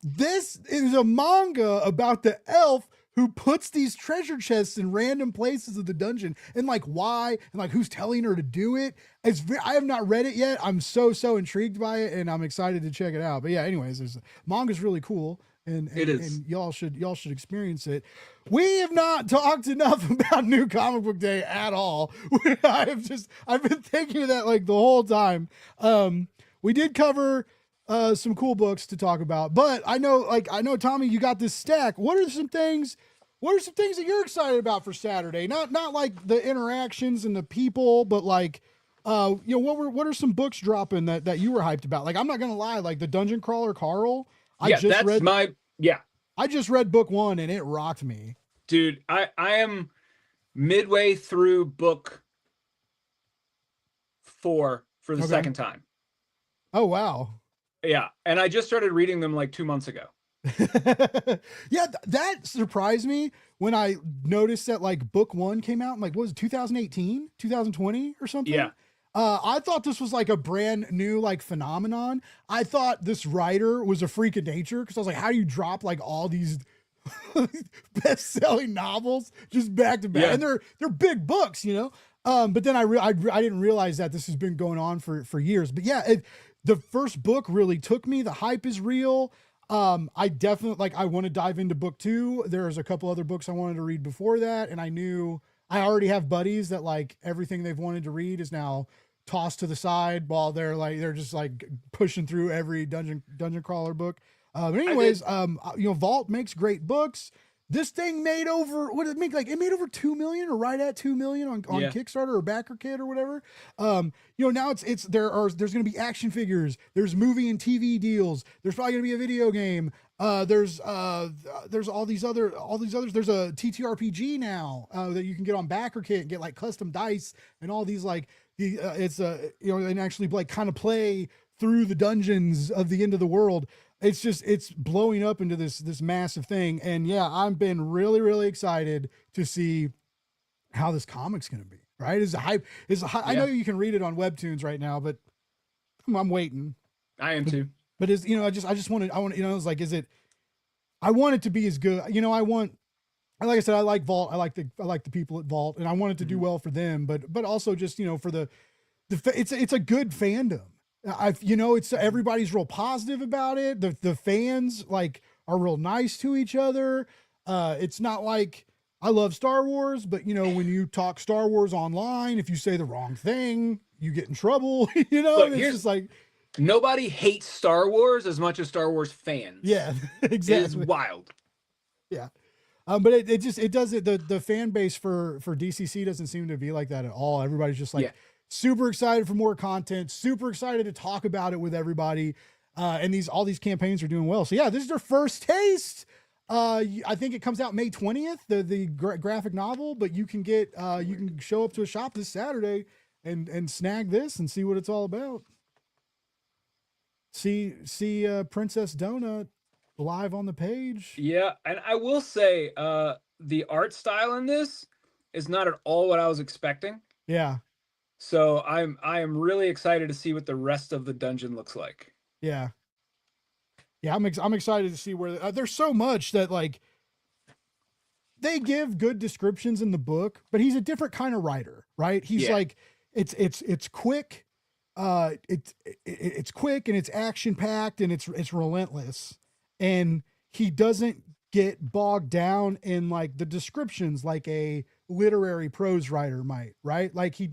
Speaker 3: this is a manga about the elf who puts these treasure chests in random places of the dungeon, and like why, and like who's telling her to do it. I have not read it yet. I'm so intrigued by it, and I'm excited to check it out. But yeah, anyways, manga's really cool, and
Speaker 4: it is.
Speaker 3: And y'all should experience it. We have not talked enough about New Comic Book Day at all. I've been thinking of that like the whole time. We did cover some cool books to talk about, but I know Tommy, you got this stack. What are some things that you're excited about for Saturday? Not like the interactions and the people, but like, what are some books dropping that you were hyped about? Like, I'm not going to lie, like the Dungeon Crawler Carl. I just read book 1 and it rocked me.
Speaker 4: Dude, I am midway through book 4 for the second time.
Speaker 3: Oh, wow.
Speaker 4: Yeah, and I just started reading them like 2 months ago.
Speaker 3: Yeah, that surprised me when I noticed that like book 1 came out in like, what was it, 2018, 2020 or something?
Speaker 4: Yeah.
Speaker 3: I thought this was like a brand new like phenomenon. I thought this writer was a freak of nature, because I was like, how do you drop like all these best-selling novels just back to back?
Speaker 4: Yeah.
Speaker 3: And they're big books, you know. But then I didn't realize that this has been going on for years. But yeah, the first book really took me. The hype is real. I definitely I want to dive into book 2. There's a couple other books I wanted to read before that, and I knew I already have buddies that like everything they've wanted to read is now tossed to the side while they're just like pushing through every dungeon crawler book. But anyways, Vault makes great books. This thing made over, what did it make? Like, it made over 2 million or right at 2 million on Kickstarter or BackerKit or whatever. Now there's going to be action figures. There's movie and TV deals. There's probably going to be a video game. There's all these others. There's a TTRPG now that you can get on BackerKit and get like custom dice and all these and actually like kind of play through the dungeons of the end of the world. It's blowing up into this massive thing. And yeah, I've been really, really excited to see how this comic's going to be, right? I know you can read it on Webtoons right now, but I'm waiting.
Speaker 4: I am too.
Speaker 3: But I want it to be as good. Like I said, I like Vault. I like the people at Vault, and I want it to do well for them, but also just, for it's a good fandom. It's everybody's real positive about it. The fans are real nice to each other. It's not like I love Star Wars, but when you talk Star Wars online, if you say the wrong thing, you get in trouble.
Speaker 4: Look,
Speaker 3: it's just like
Speaker 4: nobody hates Star Wars as much as Star Wars fans.
Speaker 3: Yeah, exactly.
Speaker 4: It's wild.
Speaker 3: Yeah. But the fan base for DCC doesn't seem to be like that at all. Everybody's just super excited for more content, super excited to talk about it with everybody. And all these campaigns are doing well. So yeah, this is their first taste. I think it comes out May 20th, the graphic novel, but you can show up to a shop this Saturday and snag this and see what it's all about. See Princess Donut live on the page.
Speaker 4: Yeah, and I will say, the art style in this is not at all what I was expecting.
Speaker 3: Yeah.
Speaker 4: So I am really excited to see what the rest of the dungeon looks like.
Speaker 3: Yeah. Yeah, I'm excited to see where there's so much that like they give good descriptions in the book, but he's a different kind of writer, right? He's like it's quick, it's quick and it's action packed and it's relentless, and he doesn't get bogged down in like the descriptions like a literary prose writer might, right? Like he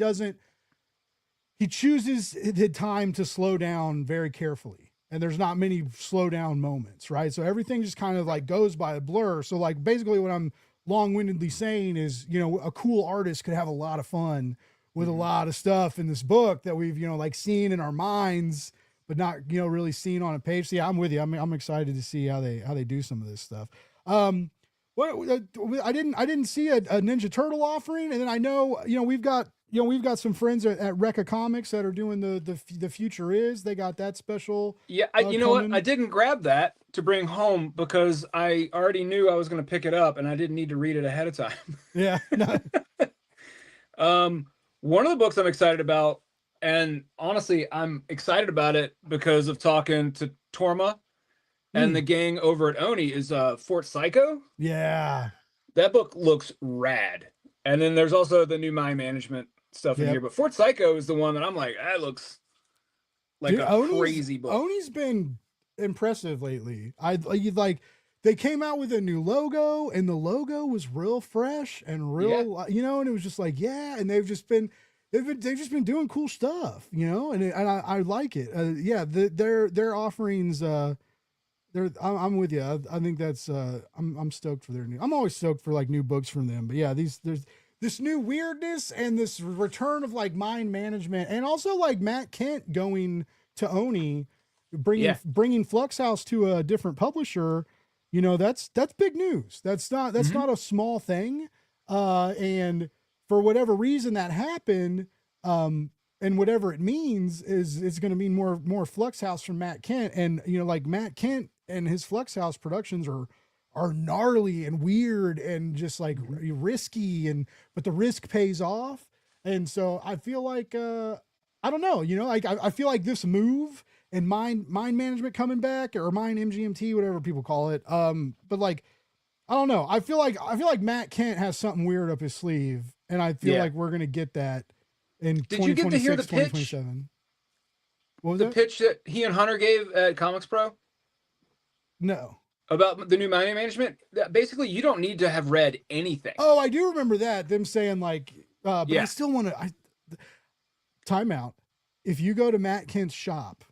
Speaker 3: chooses the time to slow down very carefully. And there's not many slow down moments, right? So everything just kind of like goes by a blur. So like basically what I'm long-windedly saying is, you know, a cool artist could have a lot of fun with a lot of stuff in this book that we've, you know, like seen in our minds, but not, you know, really seen on a page. So yeah, I'm with you. I'm excited to see how they do some of this stuff. What I didn't see a Ninja Turtle offering. And then I know, you know, we've got some friends at Recca Comics that are doing the Future Is. They got that special.
Speaker 4: Yeah, you know what? I didn't grab that to bring home because I already knew I was going to pick it up and I didn't need to read it ahead of time.
Speaker 3: Yeah.
Speaker 4: One of the books I'm excited about, and honestly, I'm excited about it because of talking to Torma and the gang over at Oni, is Fort Psycho.
Speaker 3: Yeah.
Speaker 4: That book looks rad. And then there's also the new mind management stuff in here, but Fort Psycho is the one that I'm like, that looks like crazy book.
Speaker 3: Oni's been impressive lately. They came out with a new logo, and the logo was real fresh and real, you know, and it was just like, and they've just been doing cool stuff, you know, and I like it. Their offerings, I'm with you. I think that's I'm stoked for their new. I'm always stoked for like new books from them, but yeah, there's this new weirdness and this return of like mind management, and also like Matt Kent going to Oni, bringing Flux House to a different publisher. You know, that's big news. That's not a small thing. And for whatever reason that happened, and whatever it means is it's going to mean more Flux House from Matt Kent. And, you know, like Matt Kent and his Flux House productions are gnarly and weird and just like risky, but the risk pays off. And so I feel like, I don't know, you know, like I feel like this move and mind management coming back, or mind MGMT, whatever people call it. But like, I don't know. I feel like Matt Kent has something weird up his sleeve, and I feel like we're going to get that in 2026,
Speaker 4: you get to hear the
Speaker 3: 2027. What was
Speaker 4: the pitch that he and Hunter gave at Comics Pro?
Speaker 3: No.
Speaker 4: About the new mind management? Basically, you don't need to have read anything.
Speaker 3: Oh, I do remember that. Them saying like, but I still want to, time out. If you go to Matt Kent's shop,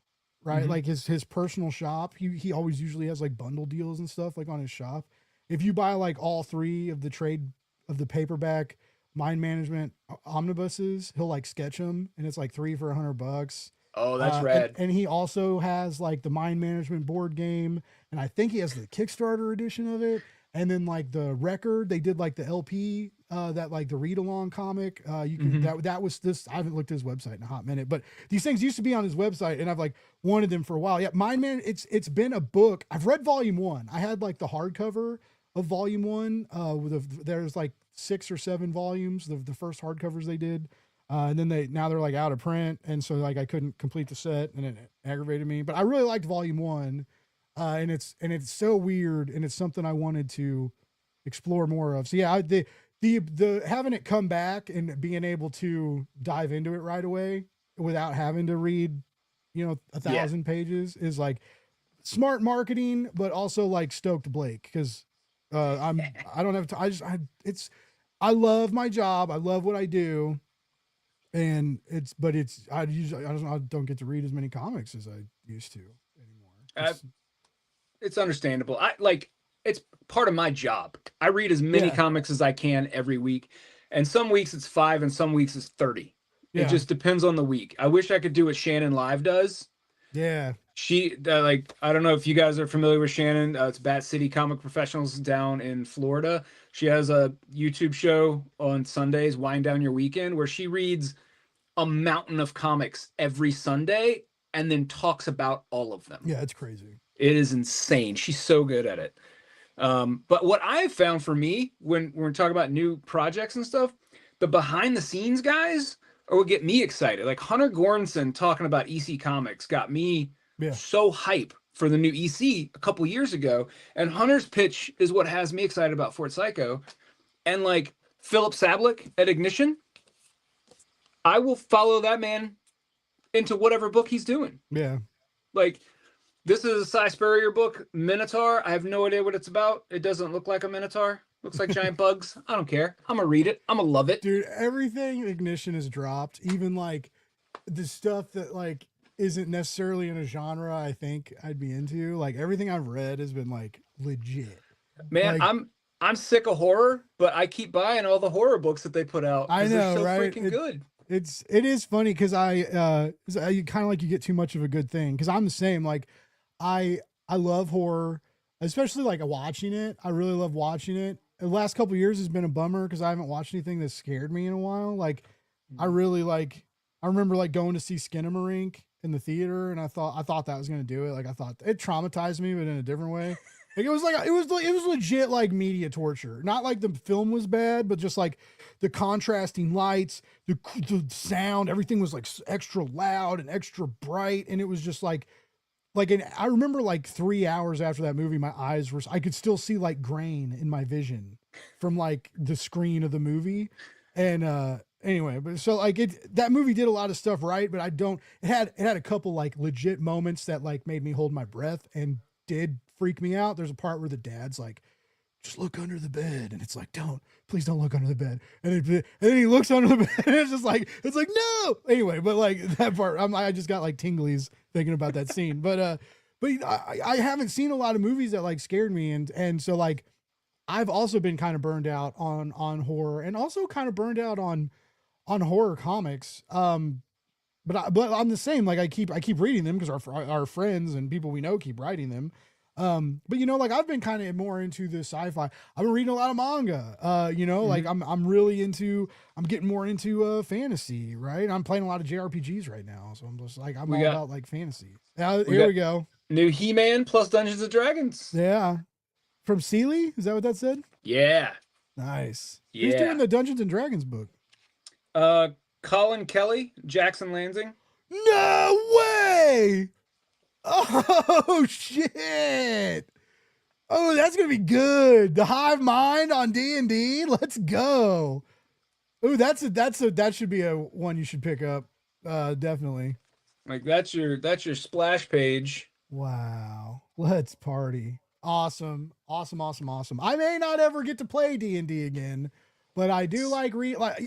Speaker 3: right? Like his personal shop, he always usually has like bundle deals and stuff like on his shop. If you buy like all 3 of the paperback mind management omnibuses, he'll like sketch them, and it's like 3 for $100.
Speaker 4: Oh, that's rad.
Speaker 3: And he also has like the mind management board game, and I think he has the Kickstarter edition of it. And then like the record, they did like the LP, that like the read along comic. You can that was this. I haven't looked at his website in a hot minute, but these things used to be on his website, and I've like wanted them for a while. Yeah, Mind Man. It's been a book. I've read volume 1. I had like the hardcover of volume 1. There's like 6 or 7 volumes. The first hardcovers they did. And then they're like out of print. And so like I couldn't complete the set, and it aggravated me, but I really liked volume 1. And it's so weird, and it's something I wanted to explore more of. So yeah, the having it come back and being able to dive into it right away without having to read, you know, 1,000 pages is like smart marketing, but also like stoked Blake. Cause, I don't have to, I love my job. I love what I do. And I don't get to read as many comics as I used to anymore.
Speaker 4: It's understandable. It's part of my job. I read as many comics as I can every week. And some weeks it's 5 and some weeks it's 30. It just depends on the week. I wish I could do what Shannon Live does.
Speaker 3: Yeah.
Speaker 4: She I don't know if you guys are familiar with Shannon. It's Bat City Comic Professionals down in Florida. She has a YouTube show on Sundays, Wind Down Your Weekend, where she reads a mountain of comics every Sunday and then talks about all of them.
Speaker 3: Yeah, it's crazy.
Speaker 4: It is insane. She's so good at it. But what I've found for me when we're talking about new projects and stuff, the behind the scenes guys are what get me excited. Like Hunter Goranson talking about EC Comics got me so hype for the new EC a couple years ago. And Hunter's pitch is what has me excited about Fort Psycho. And like Philip Sablik at Ignition, I will follow that man into whatever book he's doing.
Speaker 3: Yeah.
Speaker 4: Like, this is a Cy Spurrier book, Minotaur. I have no idea what it's about. It doesn't look like a Minotaur. Looks like giant bugs. I don't care. I'm going to read it. I'm going to love it.
Speaker 3: Dude, everything Ignition has dropped, even like the stuff that like isn't necessarily in a genre I think I'd be into. Like everything I've read has been like legit.
Speaker 4: Man,
Speaker 3: like,
Speaker 4: I'm sick of horror, but I keep buying all the horror books that they put out.
Speaker 3: I know,
Speaker 4: they're so
Speaker 3: right?
Speaker 4: freaking good.
Speaker 3: It is funny because I kind of like you get too much of a good thing because I'm the same. Like I love horror, especially like watching it. I really love watching it. The last couple of years has been a bummer because I haven't watched anything that scared me in a while. Like I really like. I remember like going to see Skinamarink in the theater, and I thought that was gonna do it. Like I thought it traumatized me, but in a different way. Like it was legit like media torture. Not like the film was bad, but just like the contrasting lights, the sound, everything was like extra loud and extra bright, and it was just like I remember like 3 hours after that movie, my eyes were I could still see like grain in my vision from like the screen of the movie, and anyway, but so like that movie did a lot of stuff right, but it had a couple like legit moments that like made me hold my breath and did freak me out. There's a part where the dad's like, just look under the bed, and it's like, please don't look under the bed, and then he looks under the bed, and it's like no. Anyway, but like that part, I just got like tinglies thinking about that scene. But I haven't seen a lot of movies that like scared me, and so like I've also been kind of burned out on horror, and also kind of burned out on horror comics. But I'm the same. Like I keep reading them because our friends and people we know keep writing them. But you know, like I've been kind of more into the sci-fi. I've been reading a lot of manga. You know, like I'm getting more into fantasy, right? I'm playing a lot of JRPGs right now, so I'm just like all about like fantasy. Here we go.
Speaker 4: New He-Man plus Dungeons and Dragons.
Speaker 3: Yeah, from Sealy. Is that what that said?
Speaker 4: Yeah.
Speaker 3: Nice.
Speaker 4: Yeah.
Speaker 3: Who's doing the Dungeons and Dragons book?
Speaker 4: Colin Kelly, Jackson Lansing.
Speaker 3: No way! Oh shit! Oh, that's gonna be good. The Hive Mind on D&D. Let's go. Oh, that should be a one you should pick up. Definitely.
Speaker 4: Like that's your splash page.
Speaker 3: Wow. Let's party. Awesome. I may not ever get to play D&D again, but I do like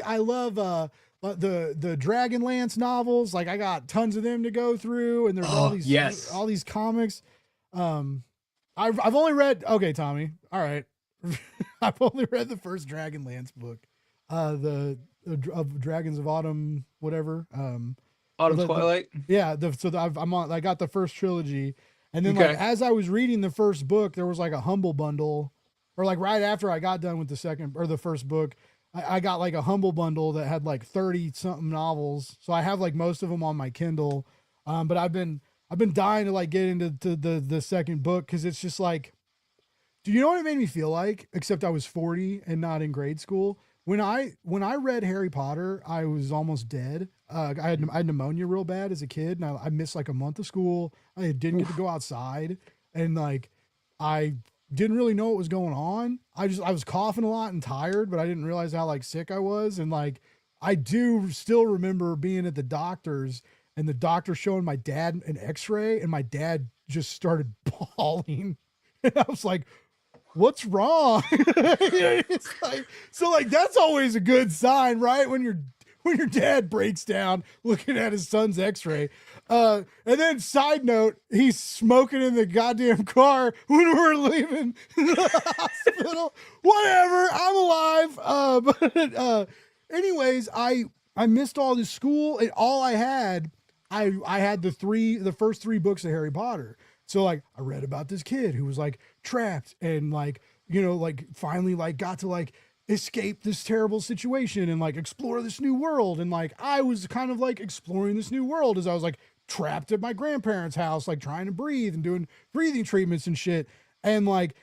Speaker 3: I love the Dragonlance novels. Like I got tons of them to go through, and there's all these comics. I've only read, okay, Tommy. All right. I've only read the first Dragonlance book. The of Dragons of Autumn, whatever.
Speaker 4: Autumn Twilight.
Speaker 3: I got the first trilogy, and then like as I was reading the first book, there was like a Humble bundle, or like right after I got done with the first book, I got like a Humble bundle that had like 30 something novels. So I have like most of them on my Kindle. But I've been dying to like get into the second book, because it's just like, do you know what it made me feel like? Except I was 40 and not in grade school. When I read Harry Potter, I was almost dead. I had pneumonia real bad as a kid, and I missed like a month of school. I didn't get to go outside, and like I didn't really know what was going on. I was coughing a lot and tired, but I didn't realize how like sick I was. And like I do still remember being at the doctor's, and the doctor showing my dad an X-ray, and my dad just started bawling, and I was like, what's wrong? It's like, so like, that's always a good sign, right? When your dad breaks down looking at his son's X-ray. And then side note, he's smoking in the goddamn car when we're leaving the hospital. Whatever, I'm alive. Anyways, I missed all this school, and all I had the first three books of Harry Potter. So like I read about this kid who was like trapped, and like, you know, like finally like got to like escape this terrible situation and like explore this new world. And like I was kind of like exploring this new world as I was like trapped at my grandparents' house, like trying to breathe and doing breathing treatments and shit. And like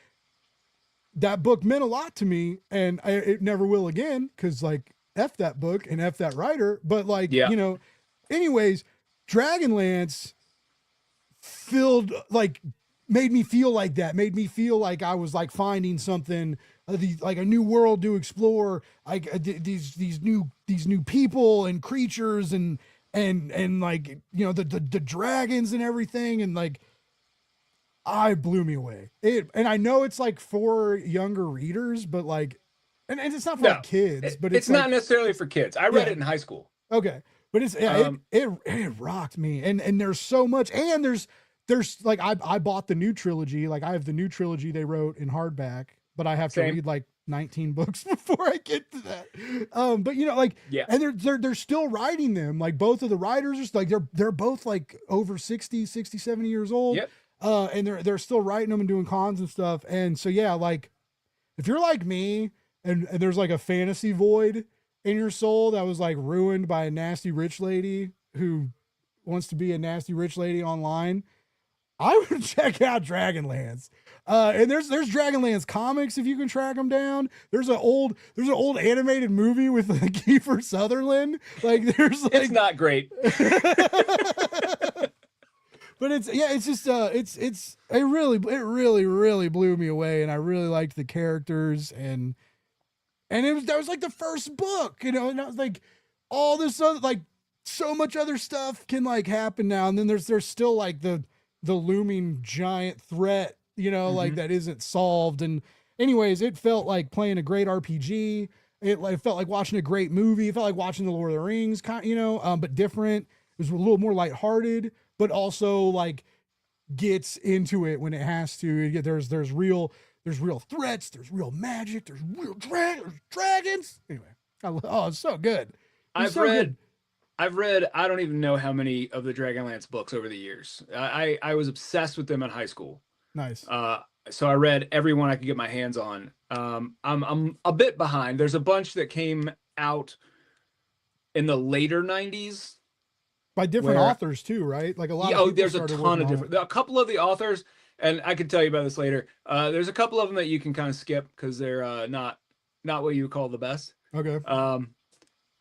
Speaker 3: that book meant a lot to me, and it never will again, because like F that book and F that writer. But like, you know, anyways, Dragonlance made me feel like that, made me feel like I was like finding something, like a new world to explore, like these new people and creatures and like, you know, the dragons and everything, and like I blew me away. And I know it's like for younger readers, but like, and it's not for like kids, but
Speaker 4: it's
Speaker 3: like,
Speaker 4: not necessarily for kids. I read it in high school.
Speaker 3: Okay, but it's it rocked me, and there's so much, and there's like I bought the new trilogy, like I have the new trilogy they wrote in hardback, but I have to read like 19 books before I get to that. But you know, like, and they're still writing them. Like both of the writers are like they're both like over 60, 70 years old.
Speaker 4: Yep.
Speaker 3: And they're still writing them and doing cons and stuff. And so yeah, like if you're like me and there's like a fantasy void in your soul that was like ruined by a nasty rich lady who wants to be a nasty rich lady online, I would check out Dragonlance. And there's Dragonlance comics if you can track them down. There's an old animated movie with like, Kiefer Sutherland. Like there's like,
Speaker 4: it's not great.
Speaker 3: But it's just it really blew me away, and I really liked the characters, and that was like the first book, you know, and I was like all this other, like so much other stuff can like happen now, and then there's still like the looming giant threat, you know, like that isn't solved. And anyways, it felt like playing a great RPG. It felt like watching a great movie. It felt like watching the Lord of the Rings, you know, but different. It was a little more lighthearted, but also like gets into it when it has to. There's real threats, there's real magic, there's real dragons. Anyway, it's so good.
Speaker 4: I've read I don't even know how many of the Dragonlance books over the years. I was obsessed with them in high school.
Speaker 3: Nice.
Speaker 4: So I read every one I could get my hands on. I'm a bit behind. There's a bunch that came out in the later 90s.
Speaker 3: By different authors too, right? Like a lot of
Speaker 4: there's a ton of different. A couple of the authors, and I can tell you about this later. There's a couple of them that you can kind of skip because they're not what you would call the best.
Speaker 3: Okay.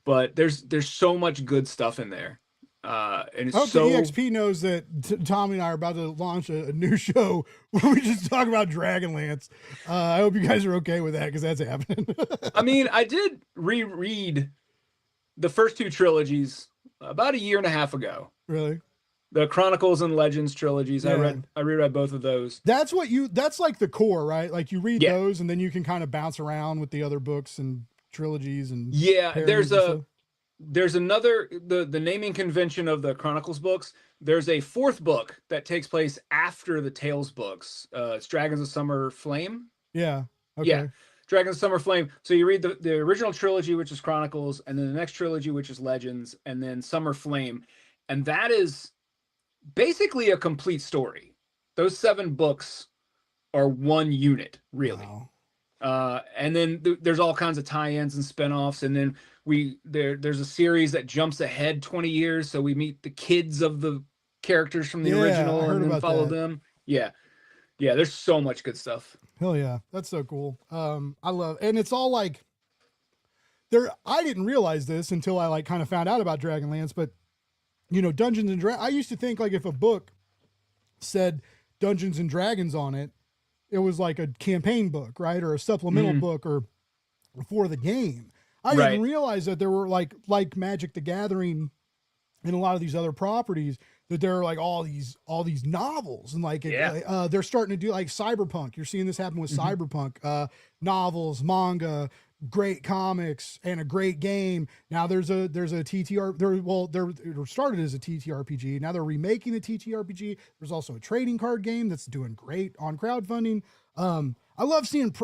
Speaker 4: But there's so much good stuff in there. And it's
Speaker 3: I hope
Speaker 4: so
Speaker 3: the EXP knows that Tommy and I are about to launch a new show where we just talk about Dragonlance. I hope you guys are okay with that because that's happening.
Speaker 4: I mean, I did reread the first two trilogies about a year and a half ago.
Speaker 3: Really?
Speaker 4: The Chronicles and Legends trilogies.
Speaker 3: Yeah.
Speaker 4: I reread both of those.
Speaker 3: That's like the core, right? Like you read those and then you can kind of bounce around with the other books and trilogies and
Speaker 4: there's another the naming convention of the Chronicles books. There's a fourth book that takes place after the Tales books. It's Dragons of Summer Flame.
Speaker 3: Yeah. Okay.
Speaker 4: Yeah. Dragons of Summer Flame. So you read the original trilogy, which is Chronicles, and then the next trilogy, which is Legends, and then Summer Flame. And that is basically a complete story. Those 7 books are one unit, really. Wow. And then there's all kinds of tie-ins and spinoffs. And then there's a series that jumps ahead 20 years. So we meet the kids of the characters from the original and then follow them. Yeah. Yeah. There's so much good stuff.
Speaker 3: Hell yeah. That's so cool. I love, and it's all like I didn't realize this until I like kind of found out about Dragonlance, but you know, Dungeons and Dragons, I used to think like if a book said Dungeons and Dragons on it, it was like a campaign book, right? Or a supplemental book or for the game. I didn't realize that there were like Magic the Gathering and a lot of these other properties that there are like all these novels and like they're starting to do like cyberpunk. You're seeing this happen with cyberpunk novels, manga, great comics, and a great game. Now there's a TTR. It started as a TTRPG. Now they're remaking the TTRPG. There's also a trading card game that's doing great on crowdfunding. I love seeing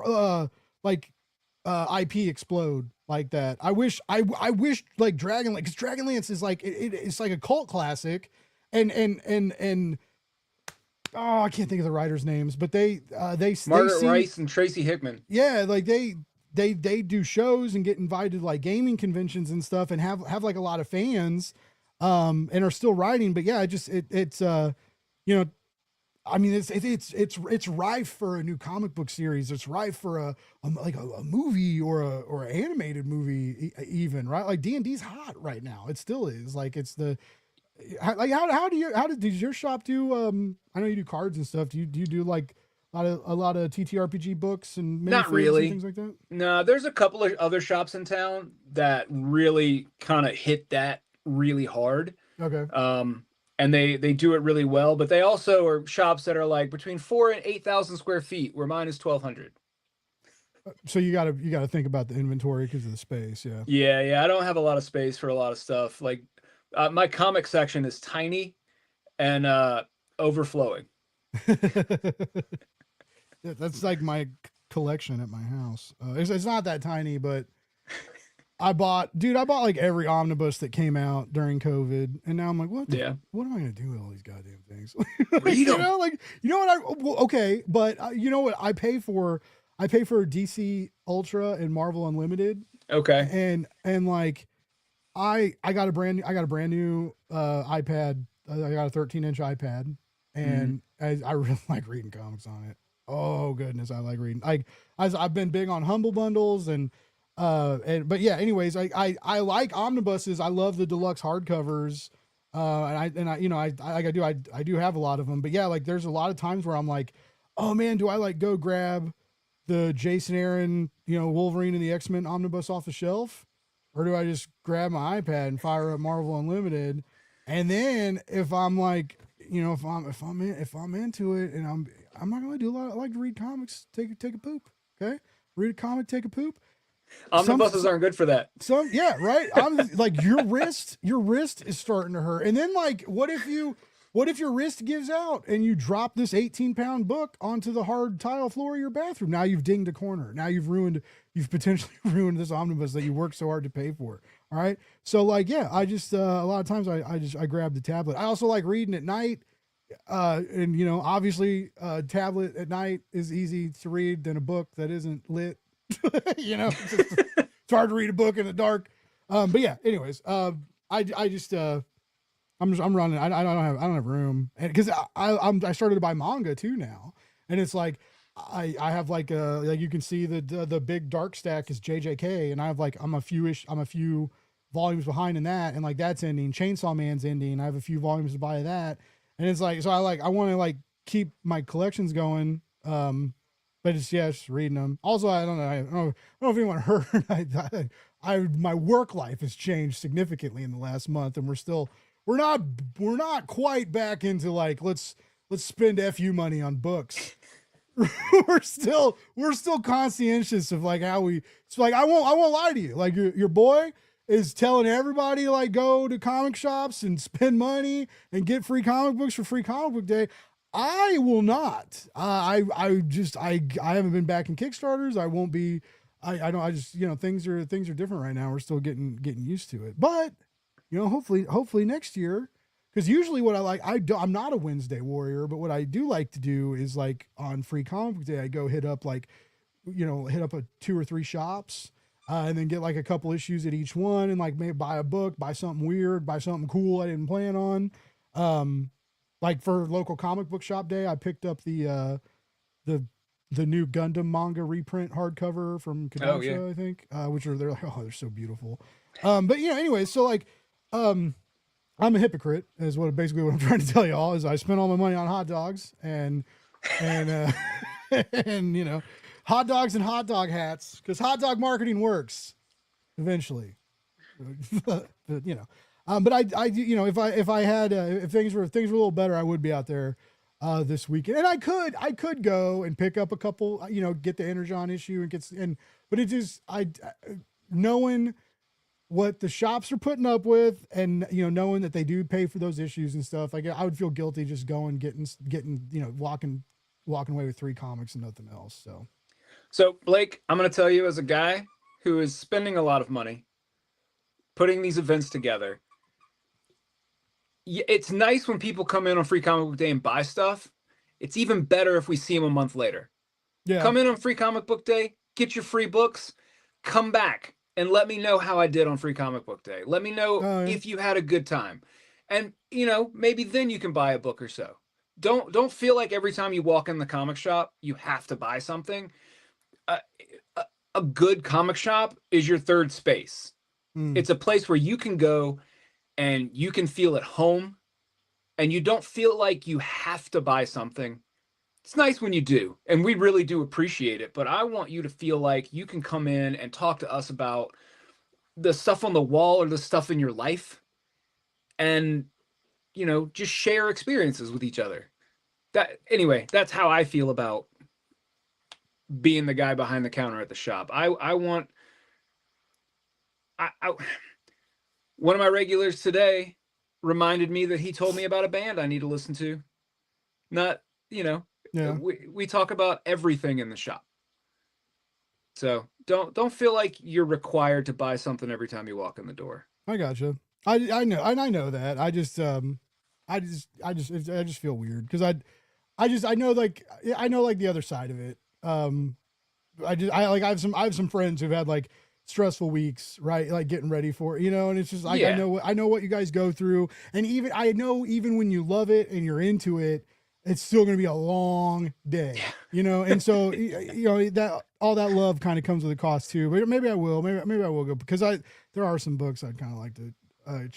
Speaker 3: IP explode like that. I wish like Dragonlance, because Dragonlance is like it's like a cult classic, and I can't think of the writers' names, but they
Speaker 4: Margaret Rice and Tracy Hickman.
Speaker 3: Yeah, like they they do shows and get invited to like gaming conventions and stuff, and have like a lot of fans, and are still writing. But yeah, it's you know, I mean, it's rife for a new comic book series. It's rife for a movie or an animated movie even, right? Like D&D's hot right now. It still is. Like it's the like how does your shop do? I know you do cards and stuff. Do you do like a lot of TTRPG books and
Speaker 4: Not
Speaker 3: minifigs
Speaker 4: really.
Speaker 3: and things like that?
Speaker 4: No, there's a couple of other shops in town that really kind of hit that really hard.
Speaker 3: Okay.
Speaker 4: And they do it really well, but they also are shops that are like between 4,000 and 8,000 square feet, where mine is 1,200.
Speaker 3: So you gotta think about the inventory because of the space. Yeah.
Speaker 4: Yeah. I don't have a lot of space for a lot of stuff. Like my comic section is tiny and overflowing.
Speaker 3: Yeah, that's like my collection at my house. It's not that tiny, but I bought like every omnibus that came out during COVID, and now I'm like, what am I gonna do with all these goddamn things? Okay, but you know what I pay for? I pay for DC Ultra and Marvel Unlimited.
Speaker 4: Okay.
Speaker 3: And like I got a brand new iPad. I got a 13-inch iPad, and I really like reading comics on it. Oh goodness, I like reading. I've been big on Humble Bundles but yeah, anyways, I like omnibuses. I love the deluxe hardcovers. I do have a lot of them, but yeah, like there's a lot of times where I'm like, oh man, do I like go grab the Jason Aaron, Wolverine and the X-Men omnibus off the shelf? Or do I just grab my iPad and fire up Marvel Unlimited? And then if I'm like, if I'm into it and I'm not gonna do a lot. I like to read comics, take a poop. Okay. Read a comic, take a poop.
Speaker 4: Omnibuses aren't good for that.
Speaker 3: Yeah, right. I'm like your wrist is starting to hurt. And then like, what if your wrist gives out and you drop this 18-pound book onto the hard tile floor of your bathroom? Now you've dinged a corner. Now you've potentially ruined this omnibus that you worked so hard to pay for. All right. So like, yeah, I just, a lot of times I grab the tablet. I also like reading at night. And obviously tablet at night is easy to read than a book that isn't lit. It's hard to read a book in the dark. But yeah, anyways, I'm running. I don't have room, and because I started to buy manga too now, and it's like I have like you can see the big dark stack is JJK, and I have I'm a few volumes behind in that, and like that's ending. Chainsaw Man's ending. I have a few volumes to buy of that, and it's like so I want to keep my collections going. But it's just reading them. Also, I don't know if anyone heard. My work life has changed significantly in the last month, and we're not quite back into let's spend FU money on books. we're still conscientious of how it's I won't lie to you. Your boy is telling everybody go to comic shops and spend money and get free comic books for Free Comic Book Day. I will not. I haven't been back in Kickstarters. I won't be. Things are different right now. We're still getting used to it. But hopefully next year, because usually what I'm not a Wednesday warrior, but what I do like to do is on Free Comic Book Day, I go hit up a 2 or 3 shops, and then get a couple issues at each one, and maybe buy a book, buy something weird, buy something cool I didn't plan on. For local comic book shop day, I picked up the new Gundam manga reprint hardcover from Kodansha, I think, which they're so beautiful. But anyway, so I'm a hypocrite is basically what I'm trying to tell you all is I spent all my money on hot dogs and and hot dogs and hot dog hats because hot dog marketing works eventually. But if things were a little better, I would be out there this weekend, and I could go and pick up a couple, get the Energon issue but it just knowing what the shops are putting up with, and knowing that they do pay for those issues and stuff, I would feel guilty just going getting walking away with 3 comics and nothing else.
Speaker 4: So Blake, I'm going to tell you, as a guy who is spending a lot of money putting these events together, it's nice when people come in on Free Comic Book Day and buy stuff. It's even better if we see them a month later.
Speaker 3: Yeah.
Speaker 4: Come in on Free Comic Book Day, get your free books, come back and let me know how I did on Free Comic Book Day. Let me know if you had a good time. And, you know, maybe then you can buy a book or so. Don't feel like every time you walk in the comic shop, you have to buy something. A good comic shop is your third space. It's a place where you can go and you can feel at home and you don't feel like you have to buy something. It's nice when you do, and we really do appreciate it, but I want you to feel like you can come in and talk to us about the stuff on the wall or the stuff in your life and, you know, just share experiences with each other. Anyway, that's how I feel about being the guy behind the counter at the shop. One of my regulars today reminded me that he told me about a band I need to listen to. Not, you know, we talk about everything in the shop. So don't feel like you're required to buy something every time you walk in the door.
Speaker 3: I gotcha. I know, and I know that. I just feel weird because I know like the other side of it. I have some friends who've had like stressful weeks, right? Like getting ready for it, you know, and it's just like, I know what you guys go through. And even when you love it and you're into it, it's still going to be a long day, you know? And so, you know, that all that love kind of comes with a cost too, but maybe I will go because there are some books I'd kind of like to,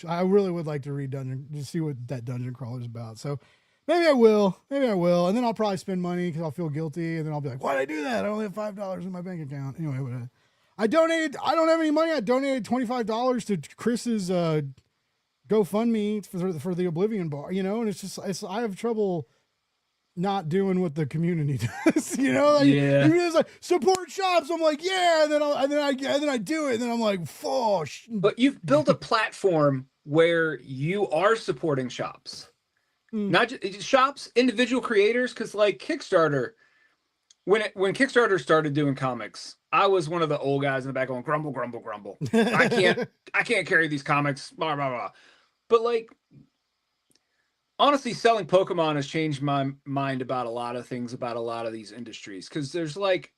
Speaker 3: I really would like to read to see what that dungeon crawler is about. So maybe I will. And then I'll probably spend money because I'll feel guilty. And then I'll be like, why'd I do that? I only have $5 in my bank account. Anyway, I don't have any money. I donated $25 to Chris's GoFundMe for the Oblivion bar, you know, and I have trouble not doing what the community does, you know, like, even it's like support shops. I'm like, yeah. And then I do it. And then I'm like,
Speaker 4: but you've built a platform where you are supporting shops. Not just shops, individual creators, because like Kickstarter, when Kickstarter started doing comics, I was one of the old guys in the back going grumble, grumble, grumble. I can't carry these comics, blah blah blah. But like, honestly, selling Pokemon has changed my mind about a lot of things about a lot of these industries, because there's like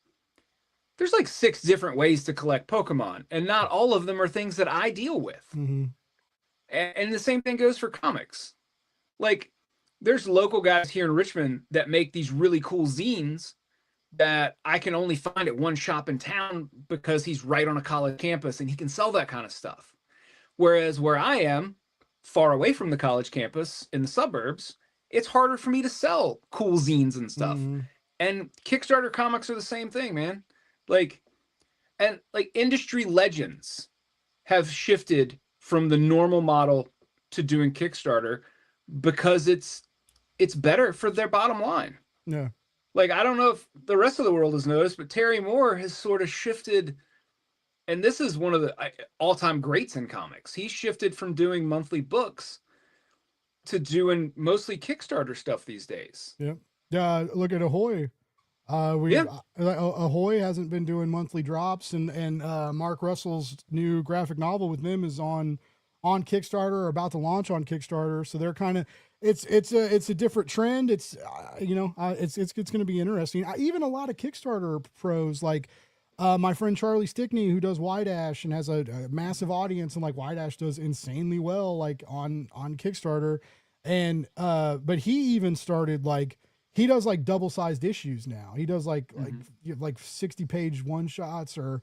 Speaker 4: 6 different ways to collect Pokemon, and not all of them are things that I deal with. And the same thing goes for comics. Like, there's local guys here in Richmond that make these really cool zines that I can only find at one shop in town because he's right on a college campus and he can sell that kind of stuff. Whereas where I am, far away from the college campus in the suburbs, it's harder for me to sell cool zines and stuff. And Kickstarter comics are the same thing, man. Like industry legends have shifted from the normal model to doing Kickstarter because it's better for their bottom line.
Speaker 3: Yeah.
Speaker 4: Like, I don't know if the rest of the world has noticed, but Terry Moore has sort of shifted, and this is one of the all-time greats in comics. He shifted from doing monthly books to doing mostly Kickstarter stuff these days.
Speaker 3: Yeah. Look at Ahoy. Ahoy hasn't been doing monthly drops, and Mark Russell's new graphic novel with them is on Kickstarter, or about to launch on Kickstarter. So they're kind of, it's a different trend. It's it's going to be interesting. Even a lot of Kickstarter pros, like my friend Charlie Stickney, who does White Ash and has a massive audience, and like White Ash does insanely well, like on Kickstarter. And but he even started, like, he does like double-sized issues now. He does like 60-page one-shots or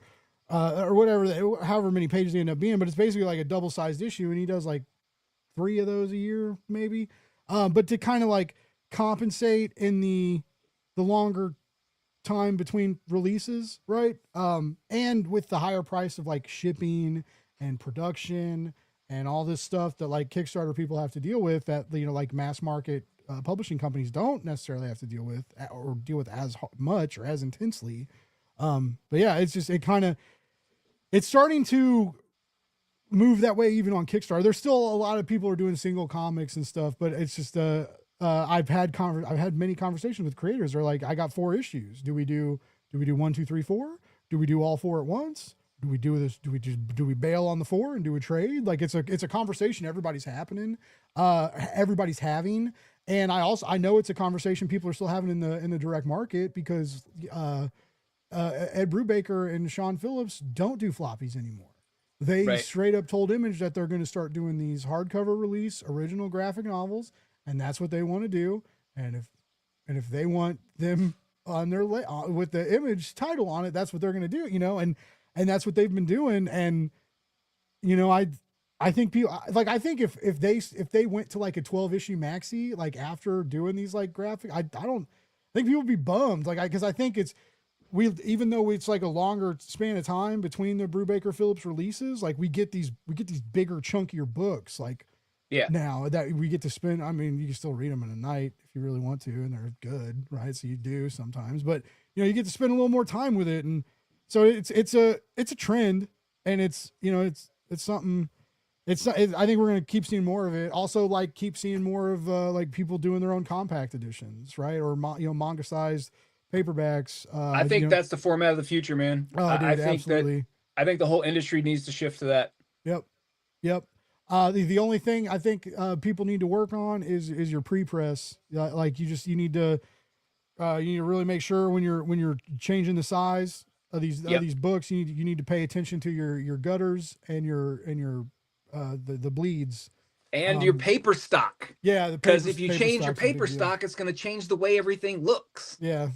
Speaker 3: whatever, however many pages they end up being, but it's basically like a double-sized issue, and he does like 3 of those a year, maybe. But to kind of like compensate in the longer time between releases, right? And with the higher price of like shipping and production and all this stuff that like Kickstarter people have to deal with, that, you know, like mass market publishing companies don't necessarily have to deal with, or deal with as much or as intensely. But yeah, it's just, it's starting to move that way even on Kickstarter. There's still a lot of people who are doing single comics and stuff, but it's just I've had many conversations with creators. They're like, I got 4 issues. Do we do 1, 2, 3, 4? Do we do all 4 at once? Do we do this? Do we bail on the 4 and do a trade? Like, it's a conversation everybody's having. And I know it's a conversation people are still having in the direct market, because Ed Brubaker and Sean Phillips don't do floppies anymore. They
Speaker 4: Right.
Speaker 3: straight up told Image that they're going to start doing these hardcover release original graphic novels, and that's what they want to do. And if they want them on their with the Image title on it, that's what they're going to do. And that's what they've been doing. And I think people I think if they went to like a 12 issue maxi like after doing these like graphic, I don't think people would be bummed because I think even though it's like a longer span of time between the Brubaker Phillips releases, like we get these bigger chunkier books like now that we get to spend. I mean, you can still read them in a night if you really want to, and they're good, right? So you do sometimes, but you get to spend a little more time with it, and so it's a trend, and it's something. I think we're going to keep seeing more of it. Also, like keep seeing more of like people doing their own compact editions, right? Or manga sized paperbacks.
Speaker 4: I think that's the format of the future, man.
Speaker 3: Oh, dude,
Speaker 4: I think
Speaker 3: absolutely.
Speaker 4: I think the whole industry needs to shift to that.
Speaker 3: Yep. The only thing I think people need to work on is your pre-press. Like you need to really make sure when you're changing the size of these books, you need to pay attention to your gutters and your the bleeds
Speaker 4: and your paper stock.
Speaker 3: Yeah,
Speaker 4: because if you change your paper stock, it's going to change the way everything looks.
Speaker 3: Yeah.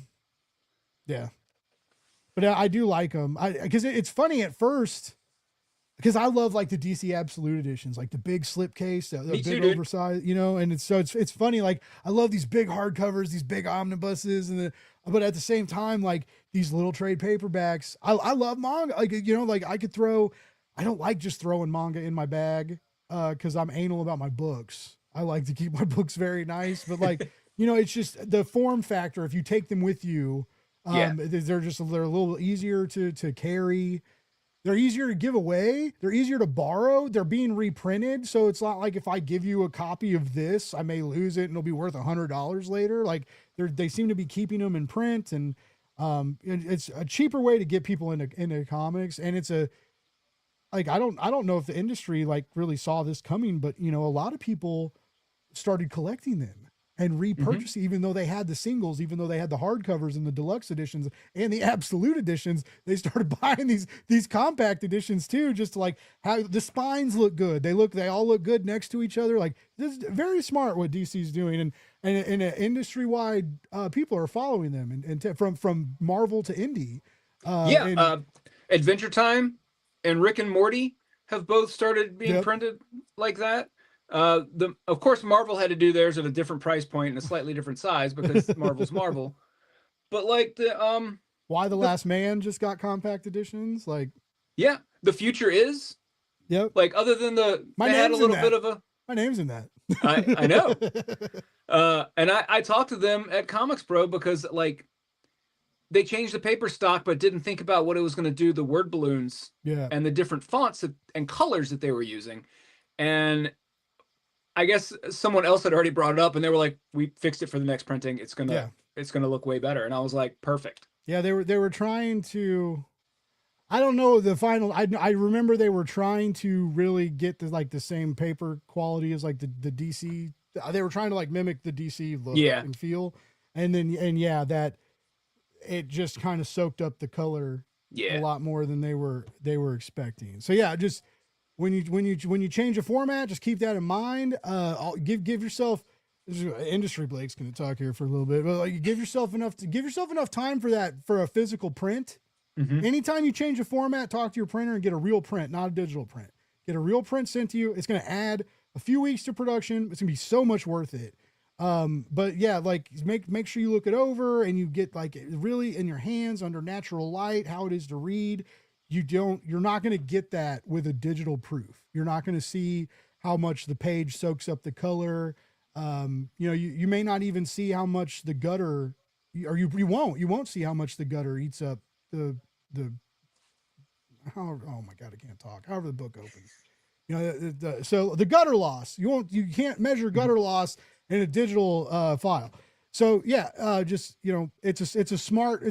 Speaker 3: But I do like them. Because it's funny at first. Because I love like the DC Absolute editions, like the big slipcase, the big oversized, and it's funny. Like I love these big hardcovers, these big omnibuses, but at the same time, like these little trade paperbacks. I love manga. Like I don't like just throwing manga in my bag because I'm anal about my books. I like to keep my books very nice, but like it's just the form factor. If you take them with you, they're a little easier to carry. They're easier to give away. They're easier to borrow. They're being reprinted. So it's not like if I give you a copy of this, I may lose it and it'll be worth $100 later. Like they seem to be keeping them in print, and it's a cheaper way to get people into comics. And it's I don't know if the industry like really saw this coming, but a lot of people started collecting them and repurchasing, even though they had the singles, even though they had the hardcovers and the deluxe editions and the absolute editions, they started buying these compact editions too, just to like how the spines look good. They all look good next to each other. Like this is very smart what DC's doing, and industry wide, people are following them and from Marvel to indie.
Speaker 4: Adventure Time and Rick and Morty have both started being printed like that. Of course, Marvel had to do theirs at a different price point and a slightly different size because Marvel's Marvel. But like
Speaker 3: Why the Last Man just got compact editions, like
Speaker 4: The Future Is.
Speaker 3: Yep.
Speaker 4: Like other than
Speaker 3: my
Speaker 4: they had a little bit of a.
Speaker 3: My name's in that.
Speaker 4: I know. And I talked to them at Comics Pro because like they changed the paper stock, but didn't think about what it was going to do the word balloons and the different fonts and colors that they were using. And I guess someone else had already brought it up and they were like, we fixed it for the next printing. It's going to look way better. And I was like, perfect. Yeah.
Speaker 3: They were trying to, I don't know the final, I remember they were trying to really get the same paper quality as like the DC. They were trying to like mimic the DC look and feel. And then, that it just kind of soaked up the color a lot more than they were expecting. So just, when you change a format, just keep that in mind. Give yourself. Industry Blake's going to talk here for a little bit, but like, give yourself enough time for a physical print. Mm-hmm. Anytime you change a format, talk to your printer and get a real print, not a digital print. Get a real print sent to you. It's going to add a few weeks to production. It's going to be so much worth it. But like make sure you look it over and you get like really in your hands under natural light how it is to read. You're not going to get that with a digital proof. You're not going to see how much the page soaks up the color. You may not even see how much the gutter, or you won't see how much the gutter eats up oh my God, I can't talk. However the book opens, so the gutter loss, you can't measure gutter loss in a digital, file. So it's a smart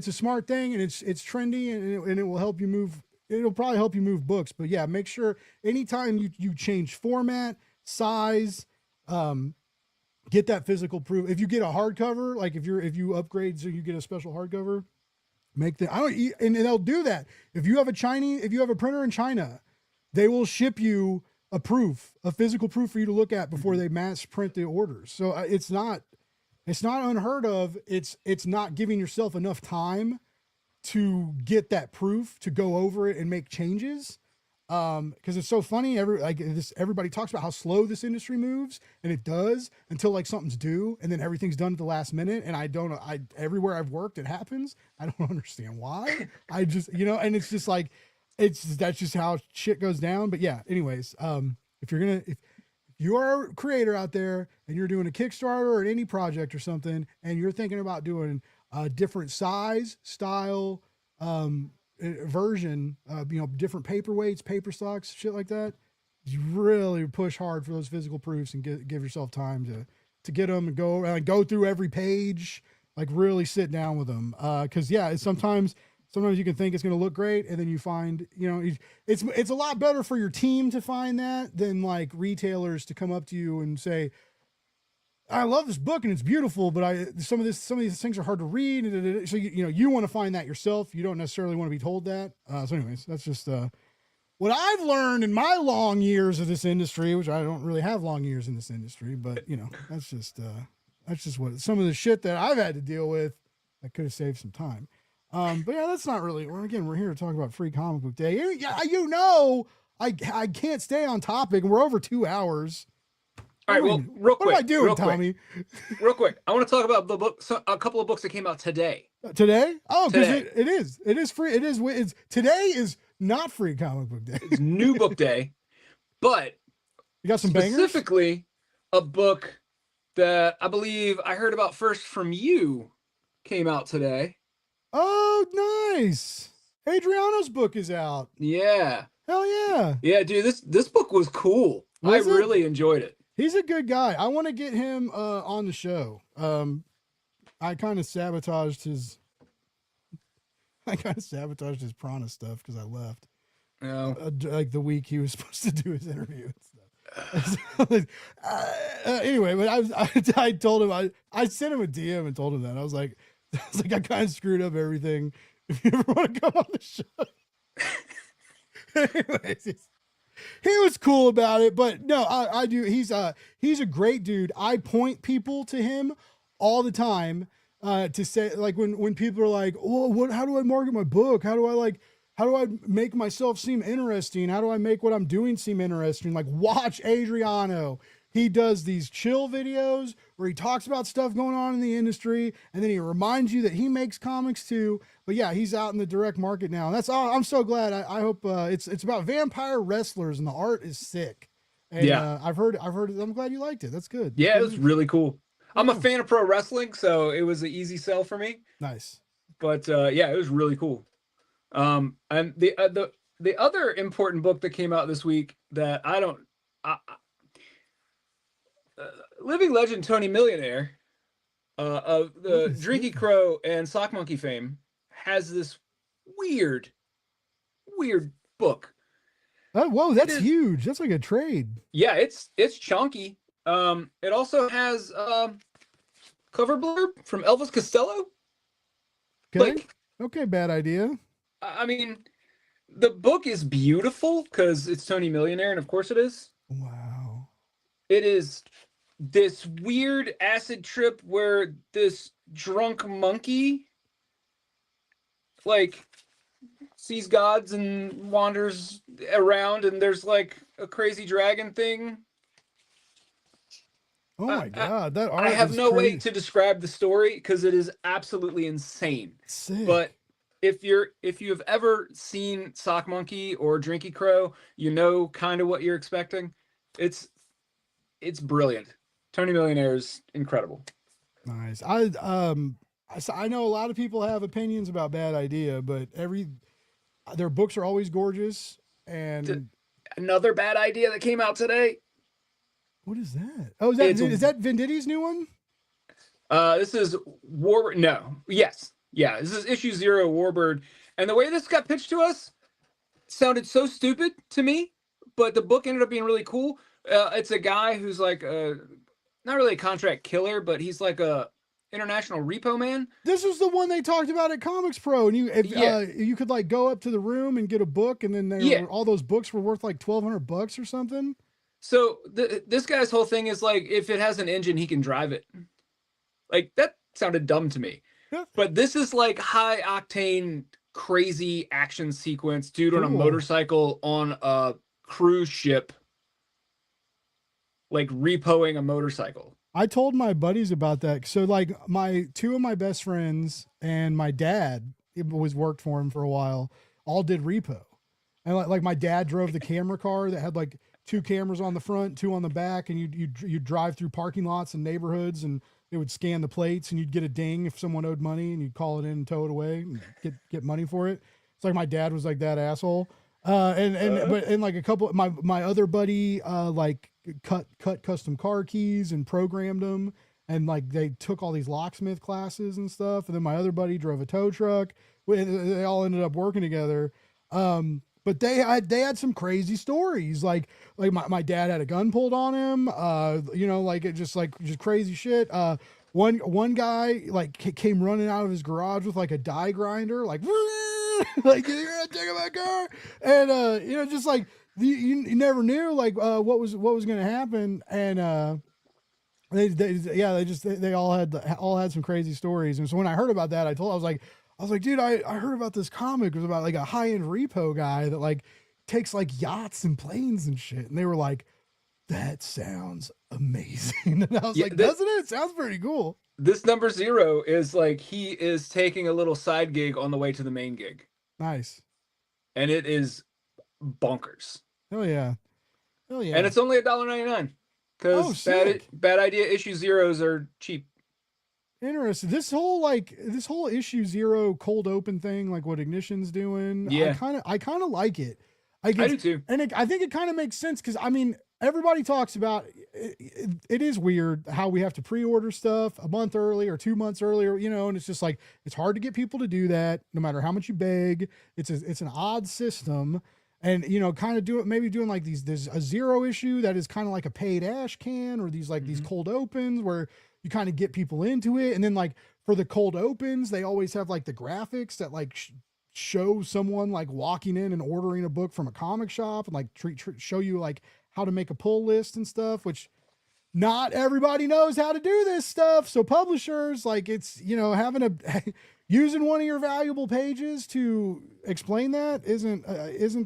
Speaker 3: thing, and it's trendy, and it will help you move. It'll probably help you move books, but make sure anytime you change format, size, get that physical proof. If you get a hardcover, like if you upgrade, so you get a special hardcover, Make the and they'll do that. If you have a printer in China, they will ship you a physical proof for you to look at before they mass print the orders. So it's not unheard of. It's not giving yourself enough time to get that proof to go over it and make changes. Because it's so funny. Everybody talks about how slow this industry moves, and it does until like something's due, and then everything's done at the last minute. And everywhere I've worked, it happens. I don't understand why. I just, and it's just like, that's just how shit goes down. But yeah, anyways, if you're a creator out there and you're doing a Kickstarter or an indie project or something, and you're thinking about doing a different size, style, version, different paperweights, paper stocks, shit like that, you really push hard for those physical proofs and give yourself time to get them and go through every page, like really sit down with them. Cause yeah, sometimes you can think it's going to look great, and then you find, it's a lot better for your team to find that than like retailers to come up to you and say, I love this book and it's beautiful, but some of these things are hard to read. So you want to find that yourself. You don't necessarily want to be told that. So anyways, that's just what I've learned in my long years of this industry, which I don't really have long years in this industry, but that's just what some of the shit that I've had to deal with that could have saved some time. But yeah, that's not really. We're here to talk about Free Comic Book Day. I can't stay on topic. We're over 2 hours.
Speaker 4: All right, well, real quick.
Speaker 3: What am I doing, Tommy?
Speaker 4: Real quick. I want to talk about the book. A couple of books that came out today.
Speaker 3: Today? Oh, because it is free. Today is not Free Comic Book Day.
Speaker 4: It's New Book Day, but
Speaker 3: you got some
Speaker 4: specifically bangers? A book that I believe I heard about first from you came out today.
Speaker 3: Oh, nice. Adriano's book is out.
Speaker 4: Yeah.
Speaker 3: Hell yeah.
Speaker 4: Yeah, dude, this book was cool. I really enjoyed it.
Speaker 3: He's a good guy. I want to get him on the show. I kind of sabotaged his Prana stuff because I left.
Speaker 4: No.
Speaker 3: Like the week he was supposed to do his interview and stuff. Anyway, but I told him I sent him a DM and told him that. I was like I kind of screwed up everything. If you ever want to come on the show. Anyways, he was cool about it, but no, I do. He's a great dude. I point people to him all the time to say, like, when people are like, "Oh, how do I market my book? How do I make myself seem interesting? How do I make what I'm doing seem interesting?" Like, watch Adriano. He does these chill videos where he talks about stuff going on in the industry, and then he reminds you that he makes comics too. But yeah, he's out in the direct market now. And that's all. I'm so glad. I hope it's about vampire wrestlers, and the art is sick. And
Speaker 4: yeah,
Speaker 3: I've heard. I'm glad you liked it. That's good.
Speaker 4: Yeah, it was really cool. I'm a fan of pro wrestling, so it was an easy sell for me.
Speaker 3: Nice.
Speaker 4: But yeah, it was really cool. And the other important book that came out this week that living legend Tony Millionaire of the Drinky Crow and Sock Monkey fame has this weird book.
Speaker 3: Oh, whoa, that's huge. That's like a trade.
Speaker 4: Yeah, it's chunky. It also has cover blurb from Elvis Costello.
Speaker 3: Okay. Okay, bad idea.
Speaker 4: I mean, the book is beautiful because it's Tony Millionaire, and of course it is.
Speaker 3: Wow.
Speaker 4: It is this weird acid trip where this drunk monkey like sees gods and wanders around, and there's like a crazy dragon thing.
Speaker 3: Oh my god, that art
Speaker 4: I have no
Speaker 3: crazy.
Speaker 4: way to describe the story because it is absolutely insane.
Speaker 3: Sick.
Speaker 4: But if you've ever seen Sock Monkey or Drinky Crow, you know kind of what you're expecting. It's brilliant. Tony Millionaire is incredible.
Speaker 3: Nice. I know a lot of people have opinions about Bad Idea, but their books are always gorgeous. And
Speaker 4: another Bad Idea that came out today.
Speaker 3: What is that? Oh, is that Venditti's new one?
Speaker 4: This is Warbird. No. Yes. Yeah. This is issue 0, Warbird. And the way this got pitched to us sounded so stupid to me, but the book ended up being really cool. It's a guy who's like not really a contract killer, but he's like International Repo Man.
Speaker 3: This was the one they talked about at Comics Pro, and you could like go up to the room and get a book, and then all those books were worth like $1,200 or something.
Speaker 4: So this guy's whole thing is like, if it has an engine, he can drive it. Like, that sounded dumb to me.
Speaker 3: Yeah.
Speaker 4: But this is like high octane, crazy action sequence, dude on a motorcycle on a cruise ship, like repoing a motorcycle.
Speaker 3: I told my buddies about that. So like two of my best friends and my dad, it was worked for him for a while, all did repo. And like my dad drove the camera car that had like 2 cameras on the front, 2 on the back, and you drive through parking lots and neighborhoods, and it would scan the plates, and you'd get a ding if someone owed money, and you'd call it in and tow it away and get money for it. It's like my dad was like that asshole. But like a couple, my other buddy like cut custom car keys and programmed them, and like they took all these locksmith classes and stuff. And then my other buddy drove a tow truck. They all ended up working together. But they had some crazy stories. Like my dad had a gun pulled on him. Like it just crazy shit. One guy like came running out of his garage with like a die grinder, like like you're gonna take my car, and just like you never knew like what was gonna happen, and they all had some crazy stories. And so when I heard about that, I was like, dude, I heard about this comic. It was about like a high-end repo guy that like takes like yachts and planes and shit. And they were like, that sounds amazing. And I was like, doesn't it? It sounds pretty cool.
Speaker 4: This number 0 is like, he is taking a little side gig on the way to the main gig.
Speaker 3: Nice.
Speaker 4: And it is bonkers.
Speaker 3: Hell yeah. Hell yeah.
Speaker 4: And it's only $1.99 because bad idea issue 0s are cheap.
Speaker 3: Interesting. This whole issue 0 cold open thing, like what Ignition's doing.
Speaker 4: Yeah.
Speaker 3: I kind of like it.
Speaker 4: I do too.
Speaker 3: And I think it kind of makes sense. Cause I mean, everybody talks about it is weird how we have to pre-order stuff a month early or 2 months earlier, and it's just like, it's hard to get people to do that no matter how much you beg. It's an odd system. And, kind of doing like there's a 0 issue that is kind of like a paid ash can, or these like these cold opens where you kind of get people into it. And then like for the cold opens, they always have like the graphics that like show someone like walking in and ordering a book from a comic shop, and like show you like how to make a pull list and stuff, which not everybody knows how to do this stuff. So publishers, like, it's, using one of your valuable pages to explain that isn't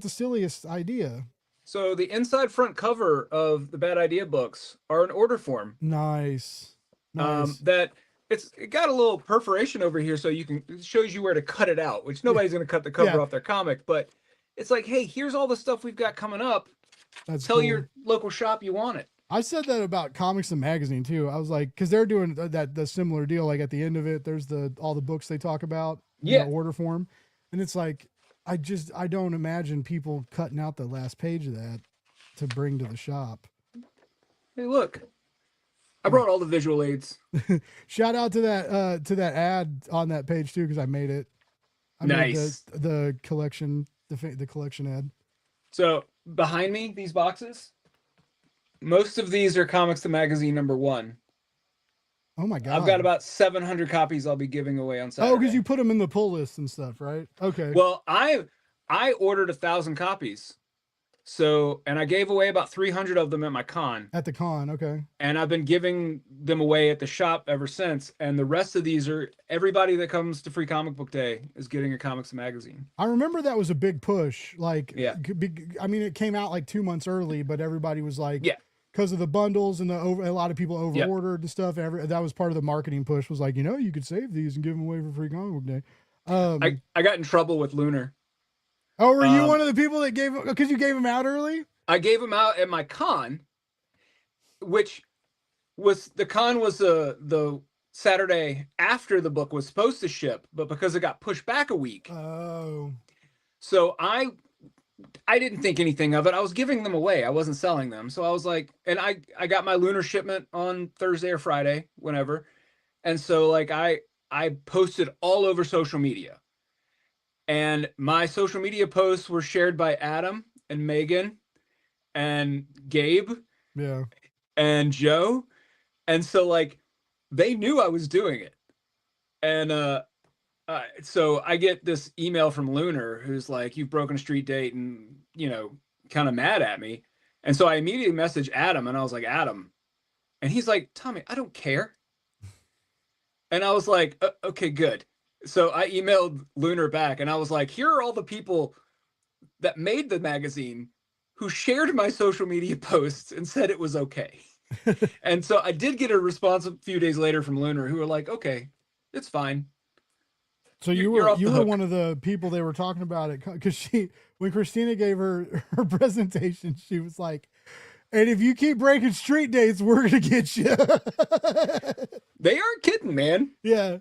Speaker 3: the silliest idea.
Speaker 4: So the inside front cover of the Bad Idea books are an order form.
Speaker 3: Nice.
Speaker 4: That it got a little perforation over here, so it shows you where to cut it out, which nobody's going to cut the cover off their comic, but it's like, hey, here's all the stuff we've got coming up. Tell your local shop you want it.
Speaker 3: I said that about Comics and Magazine too. I was like, because they're doing the similar deal. Like at the end of it, there's all the books they talk about in the order form, and it's like, I don't imagine people cutting out the last page of that to bring to the shop.
Speaker 4: Hey, look, I brought all the visual aids.
Speaker 3: Shout out to that ad on that page too, because I made it.
Speaker 4: Nice.
Speaker 3: Made the collection, the collection ad.
Speaker 4: So behind me, these boxes, most of these are Comics to Magazine #1.
Speaker 3: Oh my God.
Speaker 4: I've got about 700 copies I'll be giving away on Saturday.
Speaker 3: Oh, because you put them in the pull list and stuff, right? Okay.
Speaker 4: Well, I ordered 1,000 copies. So, and I gave away about 300 of them at my con.
Speaker 3: At the con, okay.
Speaker 4: And I've been giving them away at the shop ever since. And the rest of these are, everybody that comes to Free Comic Book Day is getting a Comics Magazine.
Speaker 3: I remember that was a big push. Like,
Speaker 4: yeah.
Speaker 3: I mean, it came out like 2 months early, but everybody was like,
Speaker 4: yeah,
Speaker 3: because of the bundles and a lot of people over-ordered and stuff. That was part of the marketing push, was like, you could save these and give them away for Free Comic Book Day.
Speaker 4: I got in trouble with Lunar.
Speaker 3: Oh, were you one of the people that because you gave them out early?
Speaker 4: I gave them out at my con, which was, the con was the Saturday after the book was supposed to ship, but because it got pushed back a week.
Speaker 3: Oh.
Speaker 4: So I didn't think anything of it. I was giving them away. I wasn't selling them. So I was like, and I got my Lunar shipment on Thursday or Friday, whenever. And so like I posted all over social media. And my social media posts were shared by Adam and Megan and Gabe,
Speaker 3: yeah,
Speaker 4: and Joe. And so like they knew I was doing it. And so I get this email from Lunar who's like, "You've broken a street date," and kind of mad at me. And so I immediately messaged Adam, and I was like, "Adam," and he's like, "Tommy, I don't care." And I was like, "Okay, good." So I emailed Lunar back, and I was like, "Here are all the people that made the magazine who shared my social media posts and said it was okay." And so I did get a response a few days later from Lunar, who were like, "Okay, it's fine."
Speaker 3: So
Speaker 4: You're
Speaker 3: you
Speaker 4: off the
Speaker 3: were
Speaker 4: hook.
Speaker 3: one of the people they were talking about it, because when Christina gave her presentation, she was like, "And if you keep breaking street dates, we're gonna get you."
Speaker 4: They aren't kidding, man.
Speaker 3: Yeah.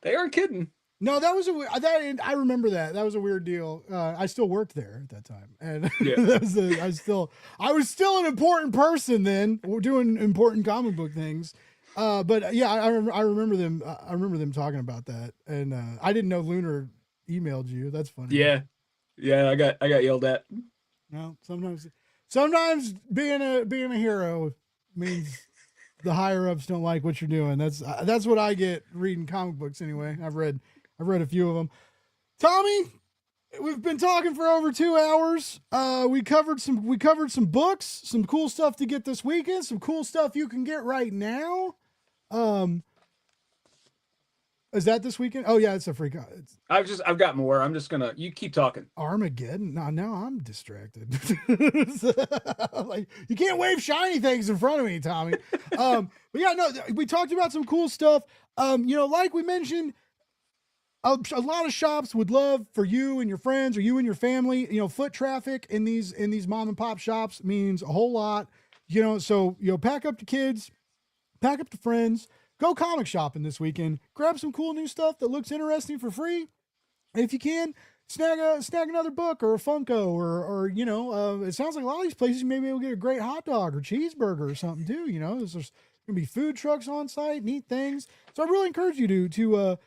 Speaker 4: They aren't kidding.
Speaker 3: No, that was I remember that. That was a weird deal. I still worked there at that time, and
Speaker 4: Yeah.
Speaker 3: I was still an important person then, doing important comic book things. But yeah, I remember them. I remember them talking about that, and I didn't know Lunar emailed you. That's funny.
Speaker 4: Yeah. I got yelled at.
Speaker 3: No, sometimes being a hero means the higher ups don't like what you're doing. That's what I get reading comic books anyway. I've read a few of them. Tommy, we've been talking for over 2 hours. We covered some books, some cool stuff to get this weekend, some cool stuff you can get right now. Is that this weekend? Oh yeah, it's a free.
Speaker 4: I've got more. I'm just gonna. You keep talking.
Speaker 3: Armageddon. Now I'm distracted. Like, you can't wave shiny things in front of me, Tommy. But yeah, no, we talked about some cool stuff. Like we mentioned, a lot of shops would love for you and your friends, or you and your family. Foot traffic in these mom and pop shops means a whole lot. So pack up the kids, pack up the friends. Go comic shopping this weekend. Grab some cool new stuff that looks interesting for free. And if you can, snag another book or a Funko or it sounds like a lot of these places maybe will get a great hot dog or cheeseburger or something too. There's gonna be food trucks on site, neat things. So I really encourage you to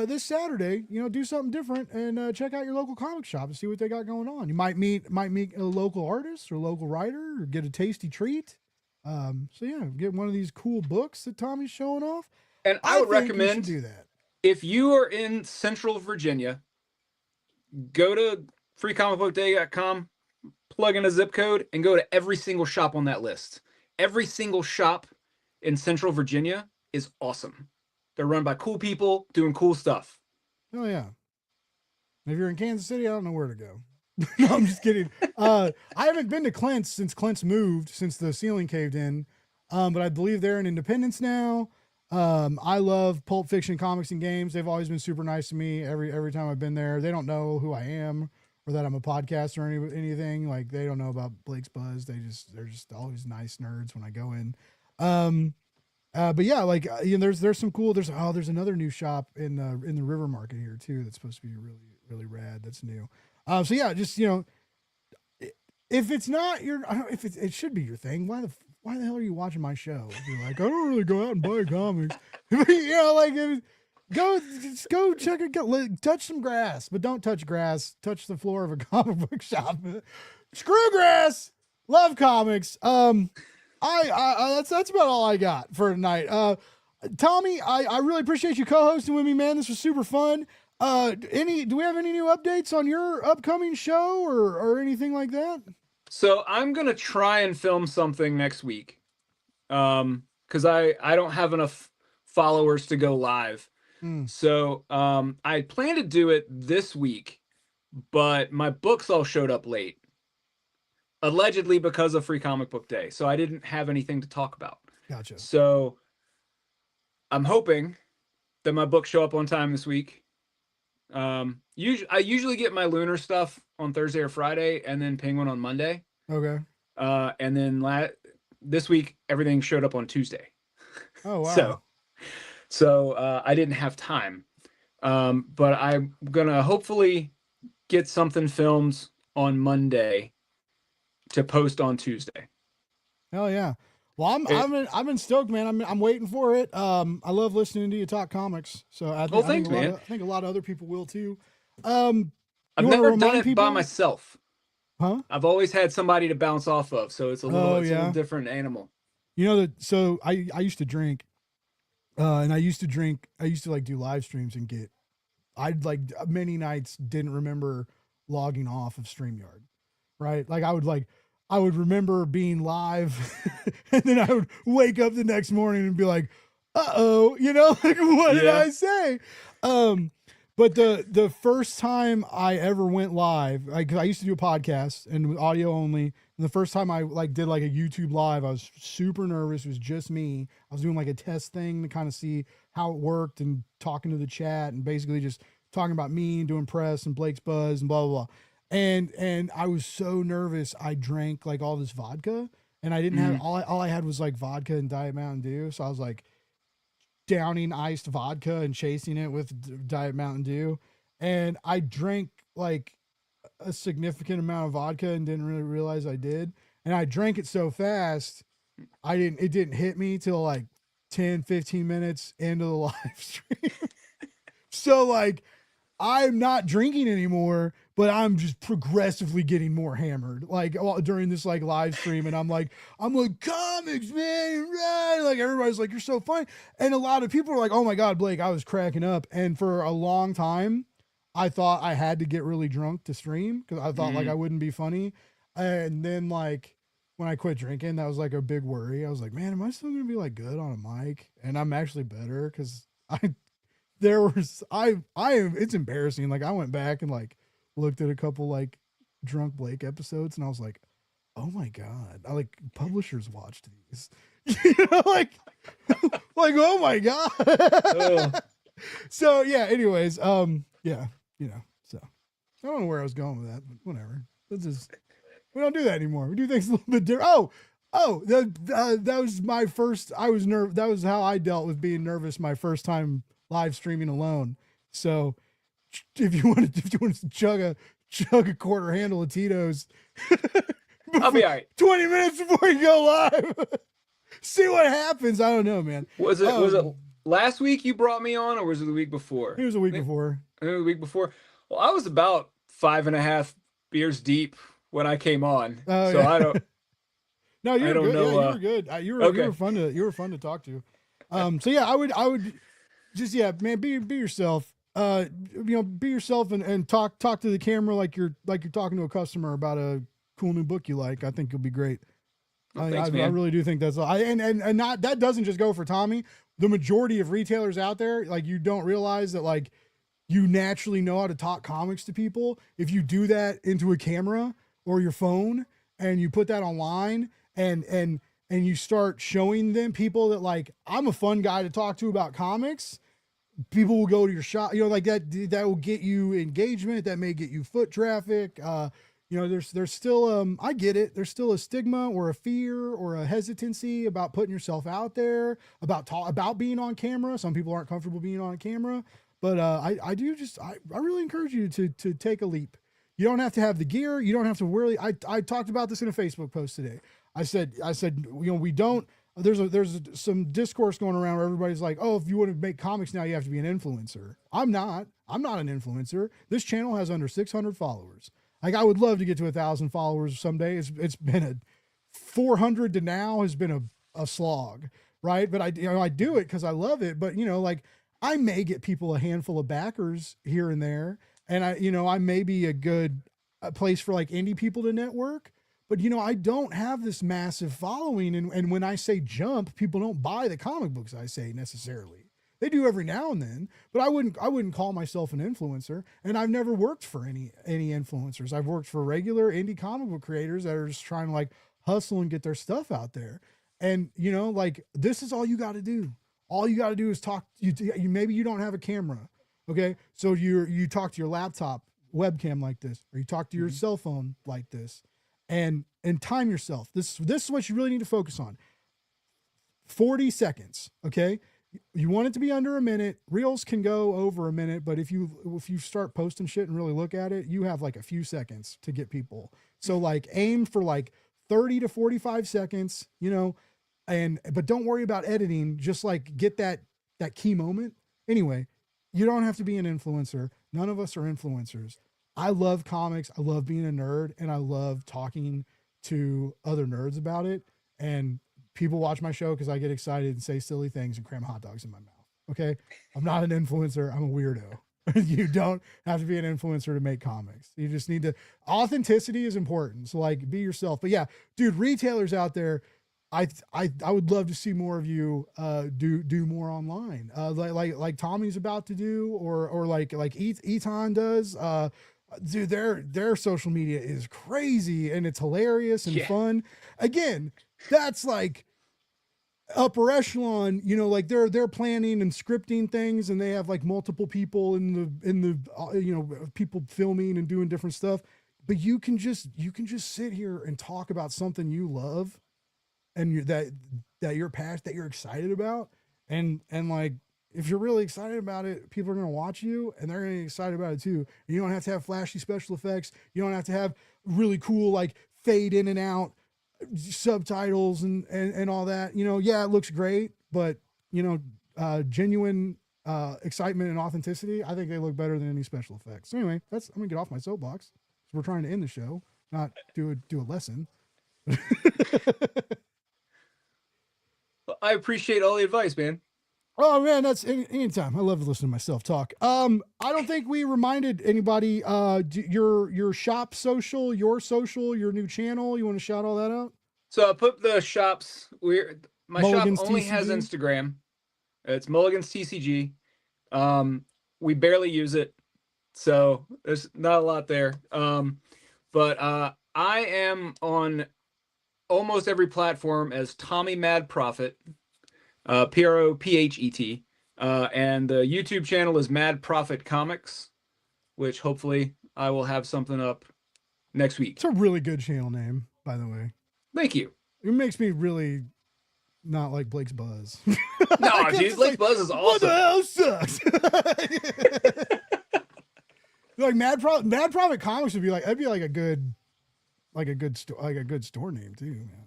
Speaker 3: this Saturday, do something different and check out your local comic shop and see what they got going on. You might meet a local artist or local writer or get a tasty treat. So yeah, get one of these cool books that Tommy's showing off.
Speaker 4: And I would
Speaker 3: think you
Speaker 4: recommend,
Speaker 3: should do that.
Speaker 4: if you are in Central Virginia, go to freecomicbookday.com, plug in a zip code, and go to every single shop on that list. Every single shop in Central Virginia is awesome. They're run by cool people doing cool stuff.
Speaker 3: Oh yeah. If you're in Kansas City, I don't know where to go. No, I'm just kidding. I haven't been to Clint's since Clint's moved, since the ceiling caved in. But I believe they're in Independence now. I love Pulp Fiction comics and games. They've always been super nice to me every time I've been there. They don't know who I am or that I'm a podcaster or anything. Like, they don't know about Blake's Buzz. They're just always nice nerds when I go in. But yeah, like, there's some cool, there's another new shop in the River Market here too. That's supposed to be really, really rad. That's new. So yeah, just, if it's not your, if it should be your thing, why the hell are you watching my show? If you're like, I don't really go out and buy comics. Go check it, touch some grass, but don't touch grass. Touch the floor of a comic book shop. Screw grass. Love comics. That's about all I got for tonight. Tommy, I really appreciate you co-hosting with me, man. This was super fun. Do we have any new updates on your upcoming show or anything like that?
Speaker 4: So I'm going to try and film something next week. Cause I don't have enough followers to go live. So, I plan to do it this week, but my books all showed up late, allegedly because of Free Comic Book Day. So I didn't have anything to talk about.
Speaker 3: Gotcha.
Speaker 4: So I'm hoping that my books show up on time this week. I usually get my Lunar stuff on Thursday or Friday, and then Penguin on Monday.
Speaker 3: Okay.
Speaker 4: And then this week everything showed up on Tuesday.
Speaker 3: Oh wow.
Speaker 4: So I didn't have time. But I'm gonna hopefully get something filmed on Monday to post on Tuesday.
Speaker 3: Hell yeah. Well, I've been stoked, man. I'm waiting for it. I love listening to you talk comics. So
Speaker 4: Thanks, man.
Speaker 3: I think a lot of other people will too.
Speaker 4: I've never done it by myself.
Speaker 3: Huh?
Speaker 4: I've always had somebody to bounce off of, so it's a little different animal.
Speaker 3: So I used to drink, And I used to like do live streams and I'd like many nights didn't remember logging off of StreamYard, right? I would remember being live and then I would wake up the next morning and be like, uh-oh, like what did I say? But the first time I ever went live, cause I used to do a podcast and with audio only. And the first time I did like a YouTube live, I was super nervous. It was just me. I was doing like a test thing to kind of see how it worked and talking to the chat and basically just talking about me and doing press and Blake's Buzz and blah, blah, blah. And I was so nervous. I drank like all this vodka and I didn't have, all I had was like vodka and Diet Mountain Dew. So I was like downing iced vodka and chasing it with Diet Mountain Dew. And I drank like a significant amount of vodka and didn't really realize I did. And I drank it so fast, it didn't hit me till like 10, 15 minutes into the live stream. So like, I'm not drinking anymore, but I'm just progressively getting more hammered like during this like live stream. And I'm like, comics, man. Right? Like everybody's like, you're so funny. And a lot of people are like, oh my God, Blake, I was cracking up. And for a long time, I thought I had to get really drunk to stream because I thought like I wouldn't be funny. And then like when I quit drinking, that was like a big worry. I was like, man, am I still going to be like good on a mic? And I'm actually better because it's embarrassing. Like I went back and like looked at a couple like drunk Blake episodes and I was like, oh my God, publishers watched these, like oh my God. So yeah, anyways, yeah, so I don't know where I was going with that, but whatever. We don't do that anymore. We do things a little bit different. That was my first, that was how I dealt with being nervous my first time live streaming alone. So if you want to chug a quarter handle of Tito's,
Speaker 4: I'll be all right.
Speaker 3: 20 minutes before you go live, see what happens. I don't know, man.
Speaker 4: Was it last week you brought me on, or was it the week before?
Speaker 3: It was a week before.
Speaker 4: The week before. Well, I was about 5.5 beers deep when I came on, so
Speaker 3: yeah.
Speaker 4: I don't.
Speaker 3: No, you were good.
Speaker 4: Know,
Speaker 3: yeah, you were good. You were fun to talk to. So yeah, I would just, yeah, man, be yourself. Be yourself and talk to the camera like you're talking to a customer about a cool new book you like. I think you'll be great.
Speaker 4: Well, thanks, man.
Speaker 3: I really do think that's and not that doesn't just go for Tommy. The majority of retailers out there, like you don't realize that like you naturally know how to talk comics to people. If you do that into a camera or your phone and you put that online and you start showing them people that like, I'm a fun guy to talk to about comics, people will go to your shop, like that will get you engagement. That may get you foot traffic. There's still, I get it. There's still a stigma or a fear or a hesitancy about putting yourself out there, about being on camera. Some people aren't comfortable being on camera, but I really encourage you to take a leap. You don't have to have the gear. You don't have to worry. I talked about this in a Facebook post today. I said, we don't, there's some discourse going around where everybody's like, oh, if you want to make comics now, you have to be an influencer. I'm not an influencer. This channel has under 600 followers. Like I would love to get to 1,000 followers someday. It's been 400 to now has been a slog, right? But I do it because I love it. But like I may get people a handful of backers here and there. And I may be a good place for like indie people to network, but I don't have this massive following. And when I say jump, people don't buy the comic books I say necessarily. They do every now and then, but I wouldn't call myself an influencer. And I've never worked for any influencers. I've worked for regular indie comic book creators that are just trying to like hustle and get their stuff out there. And like this is all you got to do. All you got to do is talk. Maybe you don't have a camera. Okay. So you talk to your laptop webcam like this, or you talk to your cell phone like this, and time yourself. This is what you really need to focus on. 40 seconds. Okay. You want it to be under a minute. Reels can go over a minute, but if you start posting shit and really look at it, you have like a few seconds to get people. So like aim for like 30 to 45 seconds, but don't worry about editing. Just like get that key moment. Anyway, you don't have to be an influencer. None of us are influencers. I love comics. I love being a nerd, and I love talking to other nerds about it. And people watch my show because I get excited and say silly things and cram hot dogs in my mouth. Okay. I'm not an influencer. I'm a weirdo. You don't have to be an influencer to make comics. You just need to, authenticity is important. So like be yourself. But yeah, dude, retailers out there, I would love to see more of you do more online. Like Tommy's about to do, or like Eton does. Dude, their social media is crazy and it's hilarious and fun. Again, that's like upper echelon, you know, like they're planning and scripting things, and they have like multiple people in the you know, people filming and doing different stuff. But you can just sit here and talk about something you love, and that you're passionate, that you're excited about, and like, if you're really excited about it, people are going to watch you and they're going to get excited about it too. You don't have to have flashy special effects. You don't have to have really cool, like fade in and out subtitles and all that. You know, yeah, it looks great, but you know, genuine excitement and authenticity, I think they look better than any special effects. So anyway, I'm going to get off my soapbox. We're trying to end the show, not do a lesson.
Speaker 4: I appreciate all the advice, man.
Speaker 3: Oh man, that's anytime. I love to listen to myself talk. I don't think we reminded anybody, your shop social, your new channel. You want to shout all that out?
Speaker 4: So I put the shops. My
Speaker 3: Mulligans
Speaker 4: shop only
Speaker 3: TCG?
Speaker 4: has Instagram. It's Mulligans TCG. We barely use it, so there's not a lot there. But I am on almost every platform as Tommy Mad Prophet. Prophet, and the YouTube channel is Mad Prophet Comics, which hopefully I will have something up next week.
Speaker 3: It's a really good channel name, by the way.
Speaker 4: Thank you.
Speaker 3: It makes me really not like Blake's Buzz.
Speaker 4: No, dude, Blake's Buzz is awesome.
Speaker 3: What the hell sucks? Like Mad Prophet Comics would be like, that'd be like a good store name too, man.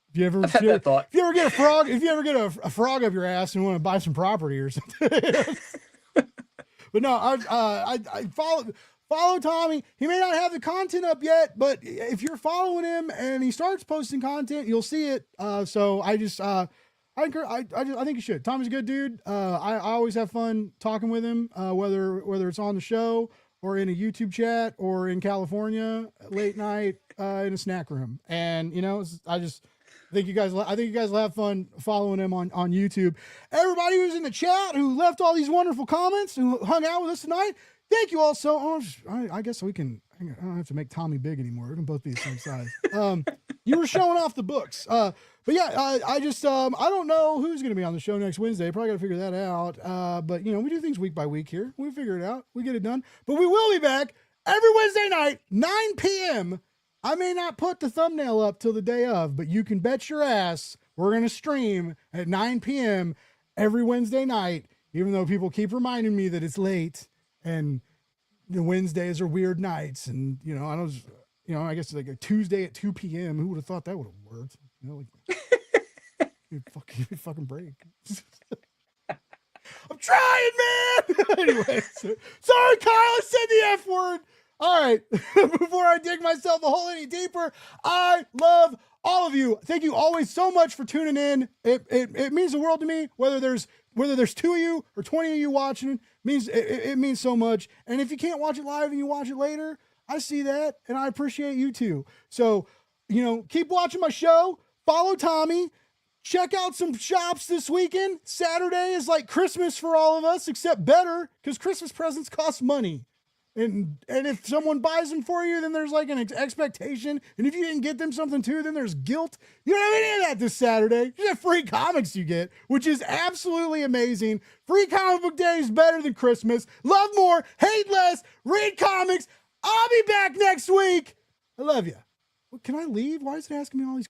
Speaker 3: If you ever get a frog, if you ever get a frog up your ass and want to buy some property or something. But no, I follow Tommy. He may not have the content up yet, but if you're following him and he starts posting content, you'll see it. So I think you should. Tommy's a good dude. I always have fun talking with him, whether it's on the show or in a YouTube chat or in California late night in a snack room. And you know, I think you guys will have fun following him on YouTube. Everybody who's in the chat, who left all these wonderful comments, who hung out with us tonight, thank you all so much. I guess I don't have to make Tommy big anymore. We can both be the same size. You were showing off the books. But yeah, I don't know who's going to be on the show next Wednesday. Probably got to figure that out. But you know, we do things week by week here. We figure it out. We get it done. But we will be back every Wednesday night, 9 p.m. I may not put the thumbnail up till the day of, but you can bet your ass we're going to stream at 9 p.m. every Wednesday night, even though people keep reminding me that it's late and the Wednesdays are weird nights. And, you know, I guess like a Tuesday at 2 p.m. Who would have thought that would have worked? You know, like, fucking break. I'm trying, man. Anyway, sorry, Kyle, I said the F word. All right, before I dig myself a hole any deeper, I love all of you. Thank you always so much for tuning in. It means the world to me. Whether there's 2 of you or 20 of you watching, it means so much. And if you can't watch it live and you watch it later, I see that, and I appreciate you too. So, you know, keep watching my show. Follow Tommy. Check out some shops this weekend. Saturday is like Christmas for all of us, except better, because Christmas presents cost money. And if someone buys them for you, then there's like an expectation. And if you didn't get them something too, then there's guilt. You don't have any of that this Saturday. You have free comics you get, which is absolutely amazing. Free comic book day is better than Christmas. Love more, hate less, read comics. I'll be back next week. I love you. Well, can I leave? Why is it asking me all these?